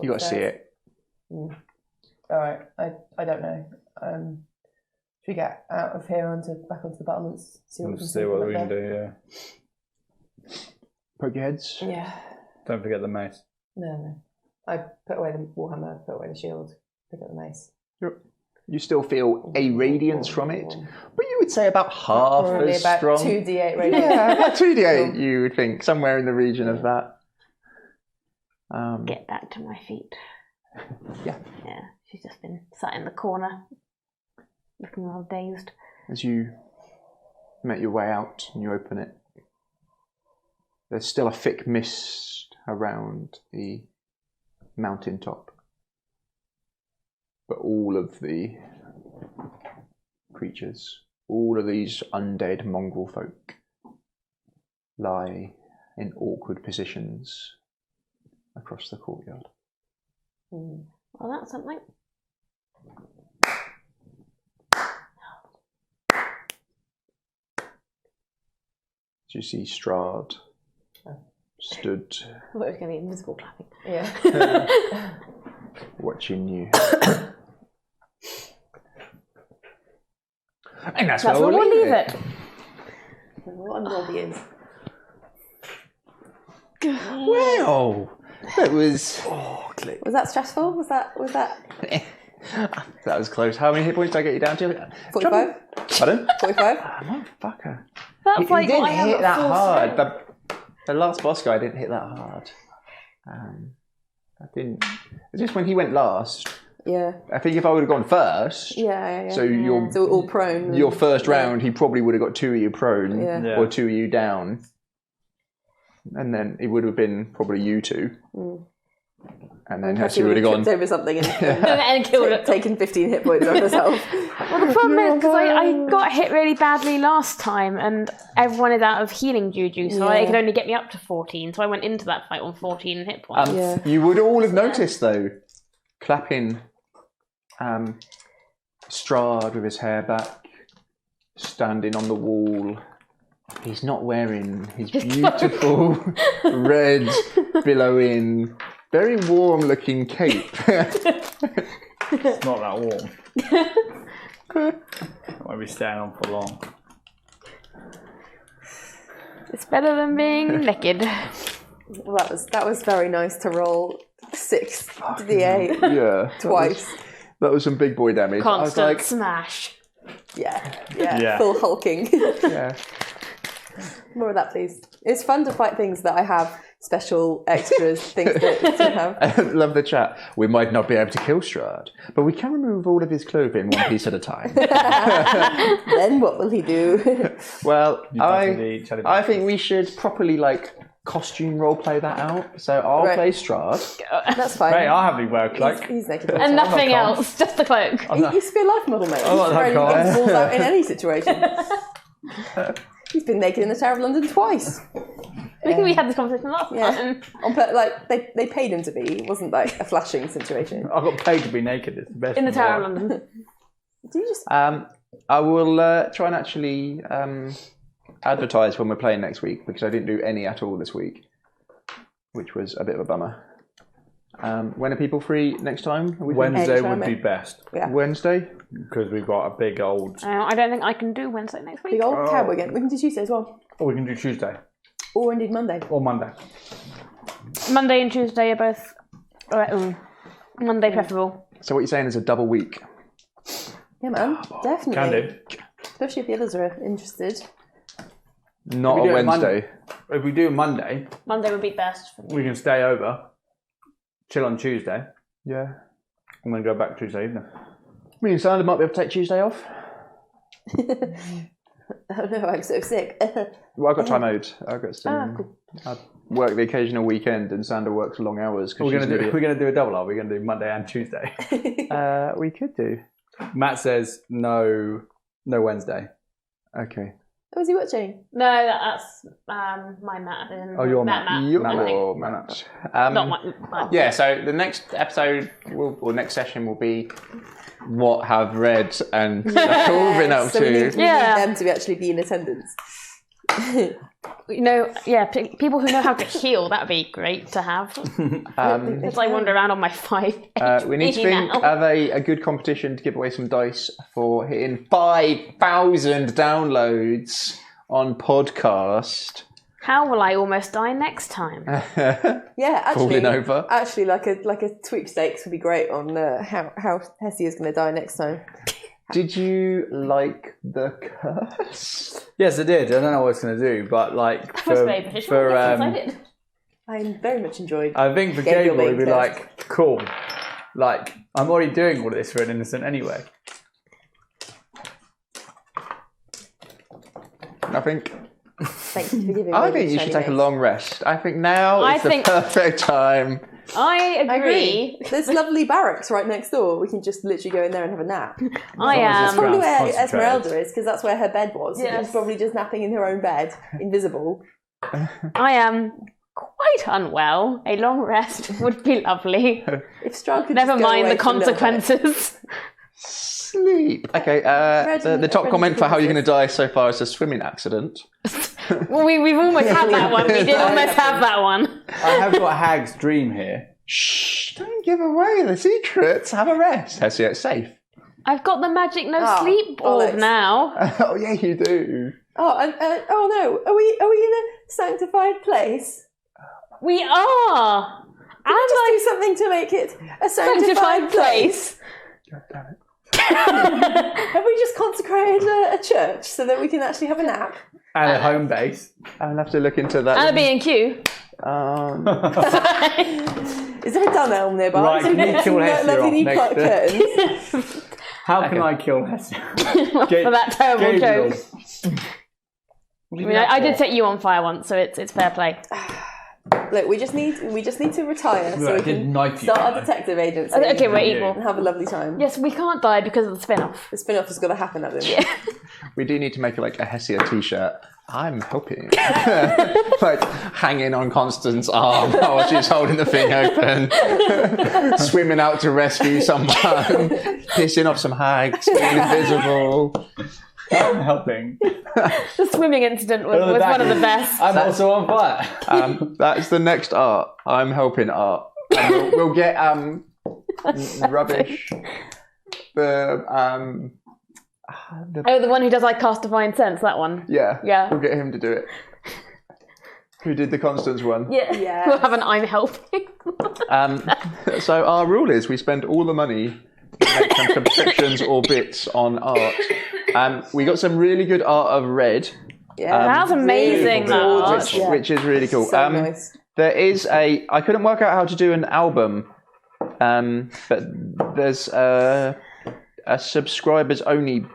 Speaker 5: You got to see it.
Speaker 4: All right. I don't know. Should we get out of here back onto the battlements? See what we can
Speaker 2: See what we can
Speaker 4: do.
Speaker 2: do, yeah.
Speaker 5: Poke your heads.
Speaker 4: Yeah.
Speaker 2: Don't forget the mace.
Speaker 4: No. I put away the warhammer. Put away the shield. Pick up the mace.
Speaker 5: You still feel a radiance from it, but you would say about half
Speaker 4: Probably
Speaker 5: as
Speaker 4: about
Speaker 5: strong.
Speaker 4: 2d8 radiant.
Speaker 5: Yeah, about 2d8 you would think, somewhere in the region of that.
Speaker 3: Get back to my feet.
Speaker 5: Yeah.
Speaker 3: Yeah, she's just been sat in the corner. looking rather dazed.
Speaker 1: As you make your way out and you open it, there's still a thick mist around the mountaintop. But all of the creatures, all of these undead mongrel folk, lie in awkward positions across the courtyard.
Speaker 3: Well, that's something.
Speaker 1: You see Strahd stood
Speaker 3: I thought it was going to be invisible clapping.
Speaker 4: Yeah.
Speaker 1: watching you.
Speaker 5: And that's
Speaker 3: That's
Speaker 5: where
Speaker 3: where
Speaker 5: we'll
Speaker 3: we'll
Speaker 5: leave
Speaker 3: leave
Speaker 5: it.
Speaker 3: it.
Speaker 4: What a Robbie is.
Speaker 5: Well, that was...
Speaker 4: Was that stressful? Was that
Speaker 1: That was close. How many hit points did I get you down to?
Speaker 4: 45?
Speaker 1: Pardon?
Speaker 4: 45?
Speaker 1: Motherfucker.
Speaker 3: That's
Speaker 1: He
Speaker 3: like
Speaker 1: didn't
Speaker 3: what I am
Speaker 1: hit
Speaker 3: at
Speaker 1: that
Speaker 3: full
Speaker 1: hard.
Speaker 3: strength.
Speaker 1: The last boss guy didn't hit that hard. I didn't. It's just when he went last.
Speaker 4: Yeah.
Speaker 1: I think if I would have gone first,
Speaker 4: Yeah.
Speaker 1: so you're
Speaker 4: So we're all prone.
Speaker 1: your first round, he probably would have got two of you prone
Speaker 4: Yeah.
Speaker 1: or two of you down, and then it would have been probably you two. And then Hessie would have gone.
Speaker 4: tripped over something and
Speaker 3: And killed it.
Speaker 4: taken 15 hit points off herself.
Speaker 3: Well, the problem is because I got hit really badly last time, and everyone is out of healing juju, so
Speaker 4: Yeah.
Speaker 3: it could only get me up to 14. So I went into that fight on 14 hit points.
Speaker 4: Yeah.
Speaker 1: You would all have noticed though, clapping Strahd with his hair back, standing on the wall. He's not wearing his beautiful red, billowing, very warm-looking cape.
Speaker 2: It's not that warm. I won't be staying on for long.
Speaker 3: It's better than being naked.
Speaker 4: Well, that was very nice to roll 6 to the 8
Speaker 1: Yeah,
Speaker 4: twice.
Speaker 1: That was some big boy damage.
Speaker 3: Constant
Speaker 1: I was like,
Speaker 3: smash.
Speaker 4: Yeah. Full hulking.
Speaker 1: yeah.
Speaker 4: More of that, please. It's fun to fight things that I have special extras, things that to have.
Speaker 1: I love the chat. We might not be able to kill Strahd, but we can remove all of his clothing one piece at a time.
Speaker 4: Then what will he do?
Speaker 1: Well,
Speaker 2: definitely chatted
Speaker 1: I think we should properly costume role play that out. So I'll
Speaker 4: Right.
Speaker 1: play Strahd.
Speaker 4: That's fine.
Speaker 2: Mate, I'll have me wear a cloak.
Speaker 4: He's naked.
Speaker 3: And nothing else, just the cloak.
Speaker 4: He used to be a life model, mate. He's
Speaker 2: not that
Speaker 4: wearing
Speaker 2: guy.
Speaker 4: balls out in any situation. He's been naked in the Tower of London twice.
Speaker 3: I think we had this conversation last time.
Speaker 4: They paid him to be. It wasn't like a flashing situation.
Speaker 2: I got paid to be naked. It's the best.
Speaker 3: In the
Speaker 2: in
Speaker 3: Tower of
Speaker 2: world.
Speaker 3: London.
Speaker 4: Do you just?
Speaker 1: I will try and actually advertise when we're playing next week because I didn't do any at all this week, which was a bit of a bummer. When are people free next time?
Speaker 2: Wednesday
Speaker 4: Anytime,
Speaker 2: would be
Speaker 4: mate.
Speaker 2: best
Speaker 4: Yeah.
Speaker 1: Wednesday?
Speaker 2: because we've got a big old.
Speaker 3: I don't think I can do Wednesday next week.
Speaker 4: Big old cowboy again. We can do Tuesday as well.
Speaker 2: Oh, we can do Tuesday
Speaker 4: Or indeed Monday.
Speaker 2: or Monday.
Speaker 3: Monday and Tuesday are both. Monday preferable.
Speaker 1: So what you're saying is a double week?
Speaker 4: Yeah, man. Definitely.
Speaker 2: Can do.
Speaker 4: Especially if the others are interested.
Speaker 1: Not
Speaker 2: If we
Speaker 1: a
Speaker 2: do it
Speaker 1: Wednesday.
Speaker 2: If we do Monday,
Speaker 3: Monday would be best for me.
Speaker 2: we can stay over, chill on Tuesday,
Speaker 1: Yeah.
Speaker 2: and then go back Tuesday evening.
Speaker 1: Me and Sandra might be able to take Tuesday off.
Speaker 4: Oh no, I'm so sick.
Speaker 1: Well, I've got time out. I've got some.
Speaker 4: Cool.
Speaker 1: I work the occasional weekend, and Sandra works long hours.
Speaker 2: We're gonna do a double. Are we gonna do Monday and Tuesday?
Speaker 1: We could do.
Speaker 2: Matt says no Wednesday.
Speaker 1: Okay.
Speaker 4: Oh, is he watching?
Speaker 3: No, that's my Matt.
Speaker 2: Oh, your
Speaker 3: Matt.
Speaker 2: Matt.
Speaker 1: You're
Speaker 3: I think.
Speaker 1: more Matt.
Speaker 3: Not my.
Speaker 1: Yeah, so the next episode or next session will be what have Red and Cool been up
Speaker 4: So we
Speaker 1: to.
Speaker 4: need
Speaker 3: Yeah.
Speaker 4: them to actually be in attendance.
Speaker 3: People who know how to heal, that would be great to have. As I wander around on my 5
Speaker 1: We need to think
Speaker 3: now.
Speaker 1: of a good competition to give away some dice for hitting 5,000 downloads on podcast.
Speaker 3: How will I almost die next time?
Speaker 4: Yeah, actually,
Speaker 1: Falling over.
Speaker 4: Actually, like a sweepstakes would be great on how Hessie is going to die next time.
Speaker 1: Did you like the curse?
Speaker 2: Yes, I did. I don't know what it's gonna do, but
Speaker 3: That was very British. Yes, I did.
Speaker 4: I very much enjoyed.
Speaker 2: I think for
Speaker 4: Gabriel
Speaker 2: Gabriel, it'd be
Speaker 4: being
Speaker 2: like, cool. Like, I'm already doing all this for an innocent anyway.
Speaker 1: I think
Speaker 4: Thank you for giving me
Speaker 1: I
Speaker 4: the
Speaker 1: think you should
Speaker 4: shiny
Speaker 1: take a
Speaker 4: mace.
Speaker 1: long rest. I think now
Speaker 3: I
Speaker 1: is the
Speaker 3: think-
Speaker 1: perfect time.
Speaker 3: I
Speaker 4: I
Speaker 3: agree.
Speaker 4: agree. There's lovely barracks right next door. We can just literally go in there and have a nap.
Speaker 3: I
Speaker 2: That's
Speaker 3: am.
Speaker 4: Probably where
Speaker 2: Concentrated.
Speaker 4: Esmeralda is, because that's where her bed was. So
Speaker 3: Yes.
Speaker 4: she's probably just napping in her own bed, invisible.
Speaker 3: I am quite unwell. A long rest would be lovely.
Speaker 4: If Strahd could
Speaker 3: Never
Speaker 4: just go
Speaker 3: mind
Speaker 4: away
Speaker 3: the
Speaker 4: for a little bit.
Speaker 3: consequences.
Speaker 1: Sleep. Okay, the top comment for how you're going to die so far is a swimming accident.
Speaker 3: Well, we've almost had that one. We did almost have that one.
Speaker 2: I have got Hag's dream here.
Speaker 1: Shh, don't give away the secrets. Have a rest. Hessia, it's safe.
Speaker 3: I've got the magic no
Speaker 4: Oh,
Speaker 3: sleep orb
Speaker 4: bollocks.
Speaker 3: now.
Speaker 1: Oh, yeah, you do.
Speaker 4: Oh, oh no! Are we in a sanctified place?
Speaker 3: We are.
Speaker 4: Can we
Speaker 3: And
Speaker 4: just do something to make it a sanctified
Speaker 3: sanctified
Speaker 4: place?
Speaker 3: place.
Speaker 1: God damn it.
Speaker 4: Have we just consecrated a church so that we can actually have a nap?
Speaker 2: And a home base.
Speaker 1: I'll have to look into that.
Speaker 3: And a B&Q.
Speaker 4: Is there a Dunelm nearby?
Speaker 2: Right, can you kill Hessia
Speaker 4: lovely
Speaker 2: off
Speaker 4: new
Speaker 2: next
Speaker 4: cut
Speaker 2: to-
Speaker 4: curtains.
Speaker 2: How can I kill Hessia?
Speaker 3: For that terrible
Speaker 2: Gabriel.
Speaker 3: joke. I mean, I did set you on fire once, so it's fair play.
Speaker 4: Look, we just need to retire so
Speaker 2: Look, I
Speaker 4: we
Speaker 2: did
Speaker 4: can
Speaker 2: knife you.
Speaker 4: start our detective agency.
Speaker 3: Okay, we're
Speaker 2: you.
Speaker 3: equal.
Speaker 4: And have a lovely time.
Speaker 3: Yes, we can't die because of the spin-off.
Speaker 4: The spin-off has got to happen at the
Speaker 1: We do need to make like a Hessia t-shirt. I'm helping. Like hanging on Constance's arm while she's holding the thing open. Swimming out to rescue someone. Pissing off some hags. Being invisible.
Speaker 2: I'm helping.
Speaker 3: The swimming incident was one of the best.
Speaker 2: I'm also on fire.
Speaker 1: That's the next art. I'm helping art. And we'll get rubbish. The
Speaker 3: Oh, the one who does like cast divine sense, that one.
Speaker 1: yeah.
Speaker 3: Yeah.
Speaker 1: We'll get him to do it. Who did the Constance one?
Speaker 3: Yeah.
Speaker 4: Yeah.
Speaker 3: We'll have an I'm helping.
Speaker 1: So our rule is we spend all the money to make some subscriptions or bits on art. We got some really good art of Red,
Speaker 4: Yeah.
Speaker 3: That's amazing, that art.
Speaker 1: which is really cool.
Speaker 4: So nice.
Speaker 1: There is I couldn't work out how to do an album, but there's a subscribers only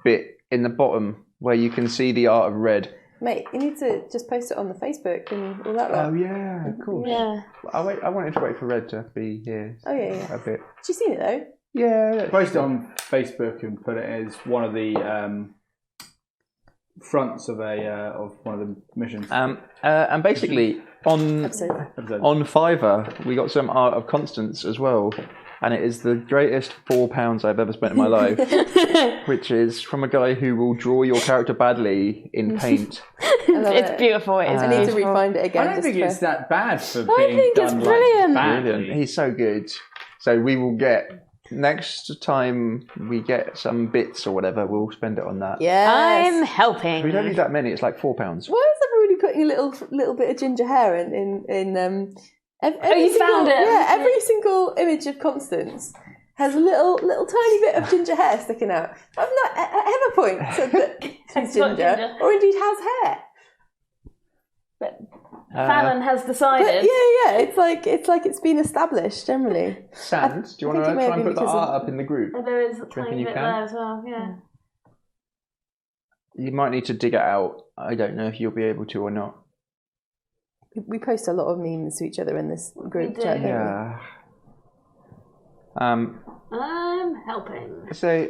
Speaker 1: bit in the bottom where you can see the art of Red.
Speaker 4: Mate, you need to just post it on the Facebook and all that.
Speaker 1: Oh
Speaker 4: lot.
Speaker 1: yeah, cool.
Speaker 3: Yeah.
Speaker 1: I wanted to wait for Red to be here
Speaker 4: Oh yeah.
Speaker 1: a bit.
Speaker 4: Have you seen it though?
Speaker 1: Yeah.
Speaker 2: Post it on Facebook and put it as one of the fronts of one of the missions.
Speaker 1: And basically on
Speaker 4: Episode.
Speaker 1: on Fiverr we got some art of Constance as well, and it is the greatest £4 I've ever spent in my life, which is from a guy who will draw your character badly in paint.
Speaker 4: I love
Speaker 3: It's
Speaker 4: it.
Speaker 3: beautiful. It's
Speaker 4: I need to
Speaker 3: beautiful.
Speaker 4: refind it again.
Speaker 2: I don't
Speaker 4: just
Speaker 2: think
Speaker 4: for-
Speaker 2: it's that bad for
Speaker 3: I
Speaker 2: being
Speaker 3: think it's
Speaker 2: done
Speaker 3: brilliant.
Speaker 2: like badly.
Speaker 1: Brilliant. He's so good. So we will get next time we get some bits or whatever, we'll spend it on that.
Speaker 4: Yes.
Speaker 3: I'm helping.
Speaker 1: We don't need that many. It's like £4.
Speaker 4: Why is everybody putting a little bit of ginger hair in every
Speaker 3: you found it?
Speaker 4: Yeah, every single image of Constance has a little tiny bit of ginger hair sticking out. I've not at ever point said that she's
Speaker 3: got
Speaker 4: ginger,
Speaker 3: ginger.
Speaker 4: or indeed has hair.
Speaker 3: Fallon has
Speaker 4: But
Speaker 3: decided.
Speaker 4: yeah, it's like it's been established generally.
Speaker 1: Sand, do you
Speaker 4: I
Speaker 1: want
Speaker 4: think
Speaker 1: to
Speaker 4: it may
Speaker 1: try
Speaker 4: have
Speaker 1: and
Speaker 4: been
Speaker 1: put the
Speaker 4: because of-
Speaker 1: art up in the group?
Speaker 3: There is a
Speaker 1: reckon
Speaker 3: tiny
Speaker 1: you
Speaker 3: bit
Speaker 1: can?
Speaker 3: there as well, yeah.
Speaker 1: You might need to dig it out. I don't know if you'll be able to or not.
Speaker 4: We post a lot of memes to each other in this group
Speaker 3: do.
Speaker 4: chat. don't we?
Speaker 1: Yeah.
Speaker 3: I'm helping.
Speaker 1: So,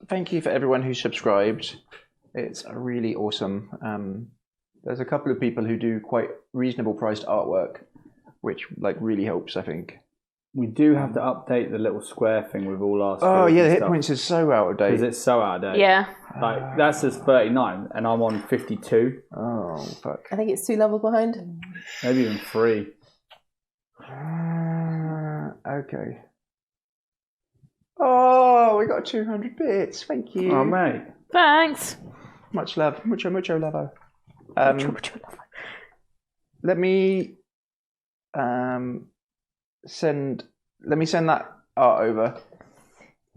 Speaker 1: thank you for everyone who subscribed. It's really awesome. There's a couple of people who do quite reasonable priced artwork, which like really helps, I think.
Speaker 2: We do have to update the little square thing with all our
Speaker 1: Oh
Speaker 2: skills
Speaker 1: yeah, the
Speaker 2: and
Speaker 1: hit
Speaker 2: stuff,
Speaker 1: points is so out of
Speaker 2: because
Speaker 1: date.
Speaker 2: it's so out of date.
Speaker 3: Yeah.
Speaker 2: Like that says 39 and I'm on 52,
Speaker 1: Oh fuck.
Speaker 4: I think it's 2 levels behind.
Speaker 2: maybe even 3.
Speaker 1: Okay. Oh, we got 200 bits. Thank you.
Speaker 2: Oh mate.
Speaker 3: Thanks.
Speaker 1: Much love. Mucho love. Let me send that art over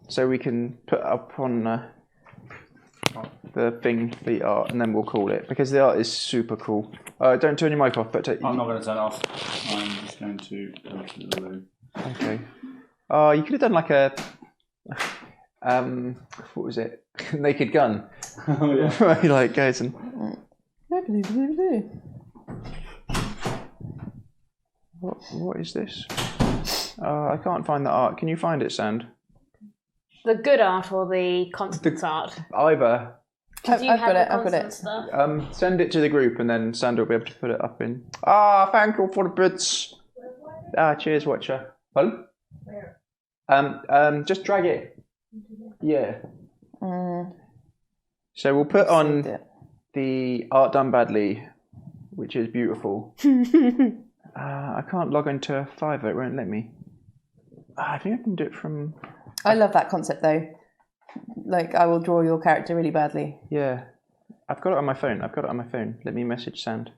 Speaker 1: so we can put up on the thing the art, and then we'll call it, because the art is super cool. Don't turn your mic off, but
Speaker 2: I'm not going to turn it off. I'm just going to go to the loo.
Speaker 1: okay. Oh, you could have done like a what was it? Naked Gun.
Speaker 2: Oh, yeah.
Speaker 1: Where he like goes and what is this? I can't find the art. Can you find it, Sand?
Speaker 3: The good art or the Constance art?
Speaker 1: Either.
Speaker 3: Because you
Speaker 4: I've
Speaker 3: had
Speaker 4: got
Speaker 3: the
Speaker 4: it, I've got
Speaker 3: Constance
Speaker 4: it.
Speaker 3: stuff.
Speaker 1: Send it to the group and then Sand will be able to put it up in. Thank you for the bits. Cheers, Watcher. Pardon? Just drag it. Yeah. So we'll put on the art done badly, which is beautiful. I can't log into Fiverr, it won't let me. I think I can do it from...
Speaker 4: I love that concept though. Like, I will draw your character really badly.
Speaker 1: Yeah. I've got it on my phone. Let me message Sand.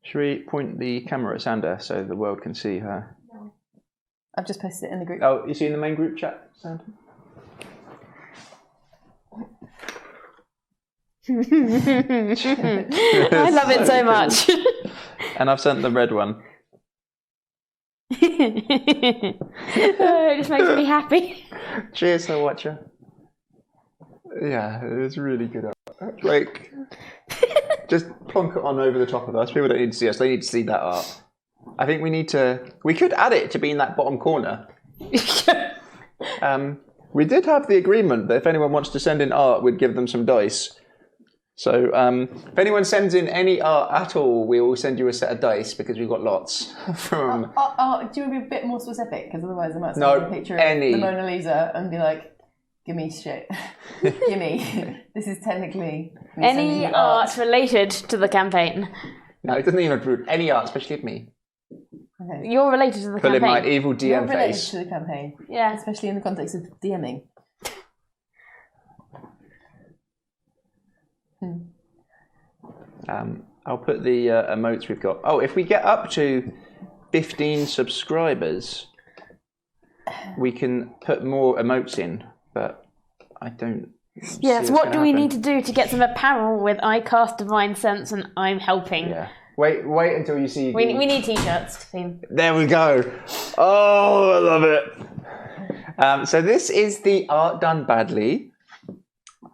Speaker 1: Should we point the camera at Sander so the world can see her?
Speaker 4: I've just posted it in the group.
Speaker 1: Oh, you see in the main group chat, Sand?
Speaker 3: I love it so much.
Speaker 1: And I've sent the red one.
Speaker 3: It just makes me happy.
Speaker 1: Cheers, the Watcher. Yeah, it's really good. Like, just plonk it on over the top of us. People don't need to see us. They need to see that art. I think we could add it to be in that bottom corner. We did have the agreement that if anyone wants to send in art, we'd give them some dice. So if anyone sends in any art at all, we will send you a set of dice because we've got lots from...
Speaker 4: Do you want to be a bit more specific? Because otherwise I might send you a picture of the Mona Lisa and be like, give me shit. Gimme. This is technically...
Speaker 3: Any art related to the campaign.
Speaker 1: No, it doesn't even include any art, especially of me.
Speaker 4: Okay.
Speaker 3: You're related to the
Speaker 1: Put in
Speaker 3: campaign.
Speaker 1: my evil
Speaker 4: You're
Speaker 1: DM
Speaker 4: related
Speaker 1: face.
Speaker 4: to the campaign.
Speaker 3: Yeah.
Speaker 4: Especially in the context of DMing.
Speaker 1: I'll put the emotes we've got. Oh, if we get up to 15 subscribers, we can put more emotes in, but I don't...
Speaker 3: Yes, what do we need to do to get some apparel with I cast Divine Sense and I'm helping?
Speaker 1: Yeah. Wait until you see...
Speaker 3: We need t-shirts. Theme.
Speaker 1: There we go. Oh, I love it. So this is the art done badly.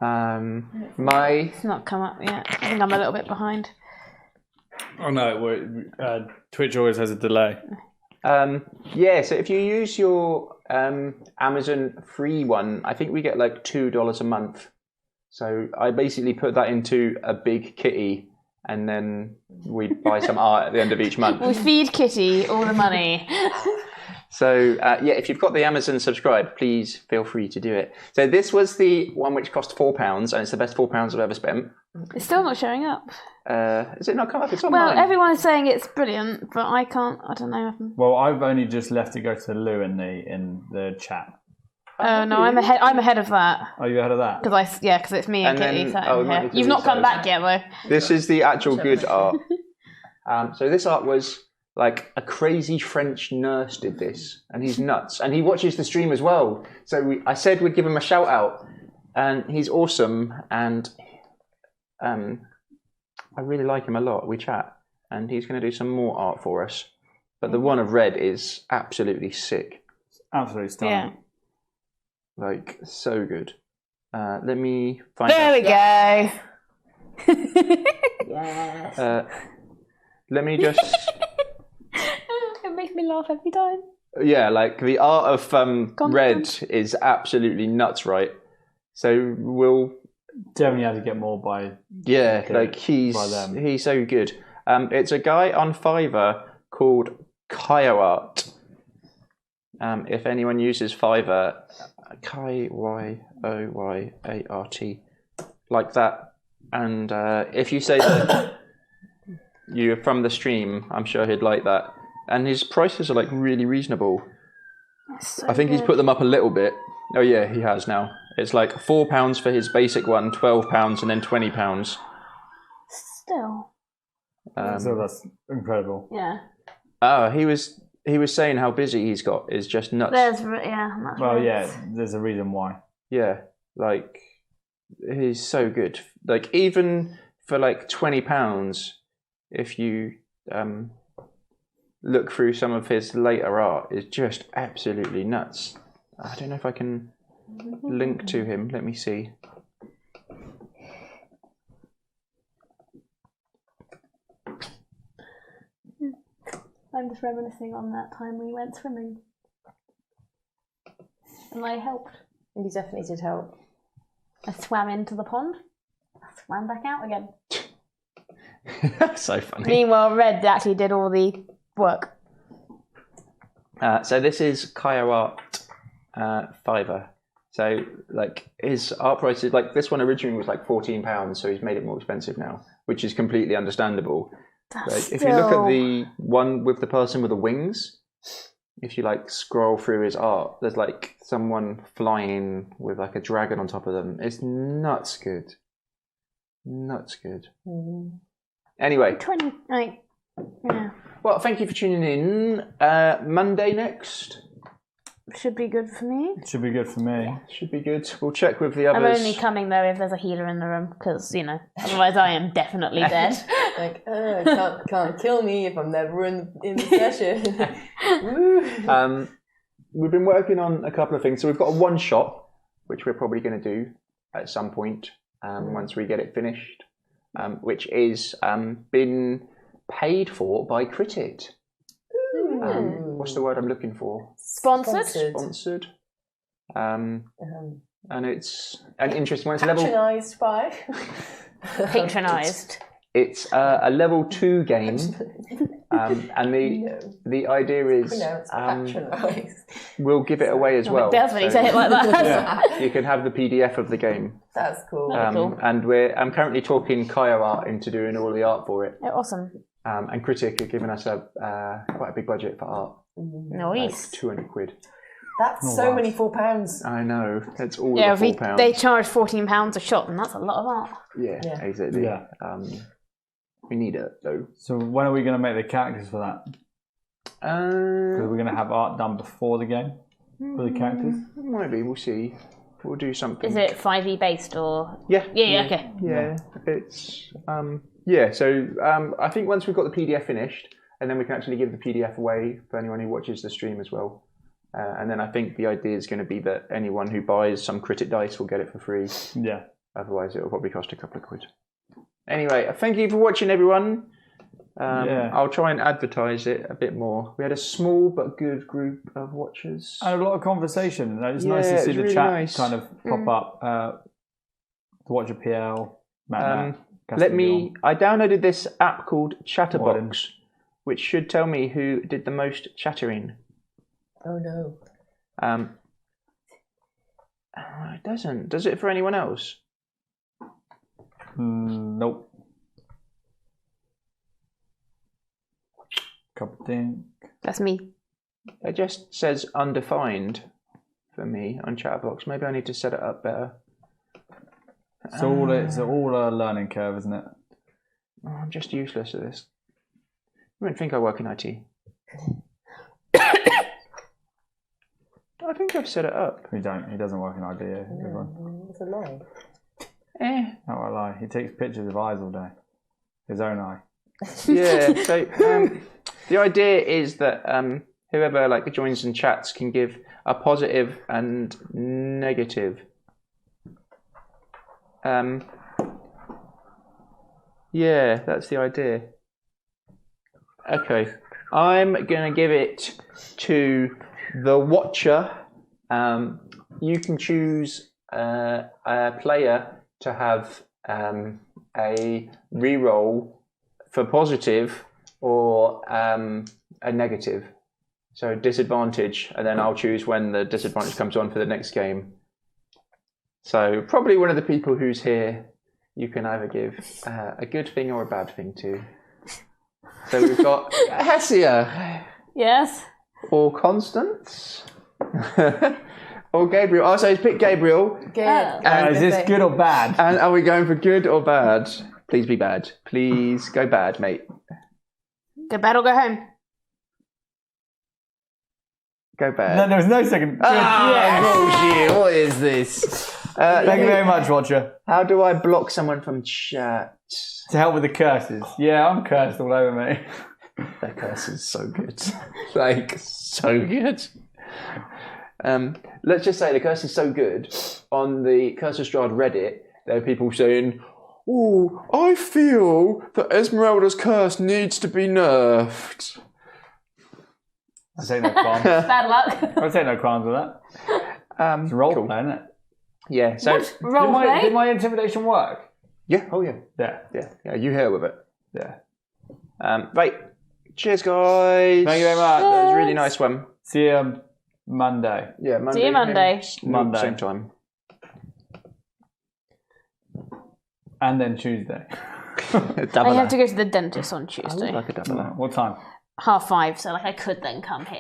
Speaker 3: It's not come up yet. I think I'm a little bit behind.
Speaker 2: Oh no, Twitch always has a delay.
Speaker 1: Yeah, so if you use your Amazon free one, I think we get like $2 a month. So I basically put that into a big kitty and then we buy some art at the end of each month.
Speaker 3: We feed Kitty all the money.
Speaker 1: So, yeah, if you've got the Amazon subscribe, please feel free to do it. So this was the one which cost £4, and it's the best £4 I've ever spent.
Speaker 3: It's still not showing up.
Speaker 1: Is it not come up? It's on
Speaker 3: Well,
Speaker 1: mine.
Speaker 3: everyone is saying it's brilliant, but I can't. I don't know.
Speaker 2: Well, I've only just left to go to Lou in the chat.
Speaker 3: Oh no, I'm ahead. I'm ahead of that.
Speaker 2: Are you ahead of that?
Speaker 3: Because it's me and
Speaker 1: And
Speaker 3: Kitty
Speaker 1: then-
Speaker 3: sat
Speaker 1: oh,
Speaker 3: in
Speaker 1: it might
Speaker 3: here.
Speaker 1: be
Speaker 3: You've not come
Speaker 1: Kitty,
Speaker 3: back yet, though.
Speaker 1: This is the actual good art. So this art was like a crazy French nurse did this, and he's nuts. And he watches the stream as well. So I said we'd give him a shout out, and he's awesome. And I really like him a lot. We chat, and he's going to do some more art for us. But the one of red is absolutely sick.
Speaker 2: Absolutely stunning.
Speaker 3: Yeah.
Speaker 1: Like, so good. Let me find
Speaker 3: There
Speaker 1: out.
Speaker 3: we go. Yes.
Speaker 1: Let me just...
Speaker 3: It makes me laugh every time.
Speaker 1: Yeah, like, the art of red
Speaker 3: Content.
Speaker 1: is absolutely nuts, right? So we'll...
Speaker 2: Definitely had to get more by...
Speaker 1: Yeah,
Speaker 2: Okay,
Speaker 1: like, he's so good. It's a guy on Fiverr called Kyoart. If anyone uses Fiverr, Kyoyart, like that. And if you say that you're from the stream, I'm sure he'd like that. And his prices are like really reasonable.
Speaker 3: So
Speaker 1: I think he's
Speaker 3: good.
Speaker 1: put them up a little bit. Oh yeah, he has now. It's like £4 for his basic one, £12, and then £20.
Speaker 3: Still.
Speaker 2: So that's incredible.
Speaker 3: Yeah.
Speaker 1: Oh, he was saying how busy he's got is just nuts.
Speaker 3: That's
Speaker 2: Well,
Speaker 3: right.
Speaker 2: yeah, there's a reason why.
Speaker 1: Yeah, like he's so good. Like even for like £20, if you look through some of his later art is just absolutely nuts. I don't know if I can link to him. Let me see.
Speaker 3: I'm just reminiscing on that time we went swimming. And I helped.
Speaker 4: You definitely did help.
Speaker 3: I swam into the pond. I swam back out again.
Speaker 1: That's so funny.
Speaker 3: Meanwhile, Red actually did all the work.
Speaker 1: So this is Kaya Art Fiverr. So like his art prices, like this one originally was like £14, so he's made it more expensive now, which is completely understandable. Like, if you look at the one with the person with the wings, if you like scroll through his art, there's like someone flying with like a dragon on top of them. It's nuts good. Nuts good. Anyway.
Speaker 3: 20, like, yeah.
Speaker 1: Well, thank you for tuning in. Monday next.
Speaker 3: Should be good for me.
Speaker 2: Should be good for me.
Speaker 1: Should be good. We'll check with the
Speaker 3: I'm
Speaker 1: others.
Speaker 3: only coming though if there's a healer in the room, because, you know, otherwise I am definitely dead.
Speaker 4: Like, can't kill me if I'm never in the session.
Speaker 1: We've been working on a couple of things. So we've got a one-shot, which we're probably going to do at some point once we get it finished, which is been paid for by Critit. What's the word I'm looking for?
Speaker 3: Sponsored?
Speaker 1: Sponsored. And it's an interesting one. It's level.
Speaker 4: Patronised by.
Speaker 3: Patronised.
Speaker 1: It's a level 2 game, and the idea is we'll give it away as well.
Speaker 3: That's when you say it like that.
Speaker 1: Yeah, you can have the PDF of the game.
Speaker 4: That's cool.
Speaker 3: Cool.
Speaker 1: And I'm currently talking Kaya Art into doing all the art for it.
Speaker 3: Yeah, awesome.
Speaker 1: And Critic are giving us quite a big budget for art.
Speaker 3: Nice.
Speaker 1: Like £200.
Speaker 7: That's so many £4.
Speaker 1: I know. That's all
Speaker 3: Yeah,
Speaker 1: the £4.
Speaker 3: they charge £14 a shot, and that's a lot of art.
Speaker 1: Yeah, exactly.
Speaker 2: Yeah.
Speaker 1: We need it though.
Speaker 2: So when are we going to make the characters for that? Because we're going to have art done before the game for the characters.
Speaker 1: Might be. We'll see. We'll do something.
Speaker 3: Is it 5e based or?
Speaker 1: Yeah.
Speaker 3: Yeah. Okay.
Speaker 1: Yeah. It's yeah. So I think once we've got the PDF finished, and then we can actually give the PDF away for anyone who watches the stream as well. And then I think the idea is going to be that anyone who buys some Critic dice will get it for free.
Speaker 2: Yeah.
Speaker 1: Otherwise, it will probably cost a couple of quid. Anyway, thank you for watching, everyone. I'll try and advertise it a bit more. We had a small but good group of watchers.
Speaker 2: And a lot of conversation. It's nice to see the
Speaker 1: really
Speaker 2: chat kind of pop up. Watcher PL, Matt.
Speaker 1: I downloaded this app called Chatterbox, which should tell me who did the most chattering.
Speaker 4: Oh no.
Speaker 1: It doesn't. Does it for anyone else?
Speaker 2: Nope. Couple things.
Speaker 3: That's me.
Speaker 1: It just says undefined for me on Chatterbox. Maybe I need to set it up better.
Speaker 2: It's all a learning curve, isn't it?
Speaker 1: Oh, I'm just useless at this. You wouldn't think I work in IT. I think I've set it up.
Speaker 2: He doesn't work in idea.
Speaker 4: It's a lie.
Speaker 2: Not a lie. He takes pictures of eyes all day. His own eye.
Speaker 1: Yeah. So the idea is that whoever joins and chats can give a positive and negative. Yeah, that's the idea. Okay, I'm gonna give it to the Watcher. You can choose a player to have a reroll for positive or a negative. So disadvantage, and then I'll choose when the disadvantage comes on for the next game. So probably one of the people who's here, you can either give a good thing or a bad thing to. So we've got Hessia.
Speaker 3: Yes.
Speaker 1: Or Constance. Or Gabriel. Oh, so he's picked Gabriel.
Speaker 2: Is this good or bad?
Speaker 1: And are we going for good or bad? Please be bad. Please go bad, mate.
Speaker 3: Go bad or go home.
Speaker 1: Go bad.
Speaker 2: No, there was no second.
Speaker 1: Bullshit. What is this?
Speaker 2: Thank you very much, Roger.
Speaker 1: How do I block someone from chat?
Speaker 2: To help with the curses. Yeah, I'm cursed all over me.
Speaker 1: Their curse is so good. Like, so good. Let's just say the curse is so good. On the Curse of Strahd Reddit, there are people saying, "Oh, I feel that Esmeralda's curse needs to be nerfed."
Speaker 2: I take no qualms.
Speaker 3: Bad luck.
Speaker 2: I take no qualms with that. It's a role play, isn't it?
Speaker 1: Yeah, so...
Speaker 3: Roleplay?
Speaker 2: Did my intimidation work?
Speaker 1: Yeah, oh yeah.
Speaker 2: Yeah.
Speaker 1: You hear with it.
Speaker 2: Yeah.
Speaker 1: Right. Cheers, guys.
Speaker 2: Thank you very much.
Speaker 1: That was a really nice one.
Speaker 2: See you Monday.
Speaker 1: Yeah, Monday.
Speaker 3: See you Monday.
Speaker 2: Monday.
Speaker 1: Same time.
Speaker 2: And then Tuesday.
Speaker 3: I have to go to the dentist on Tuesday.
Speaker 1: Like a double.
Speaker 2: What time?
Speaker 3: 5:30, so like I could then come here.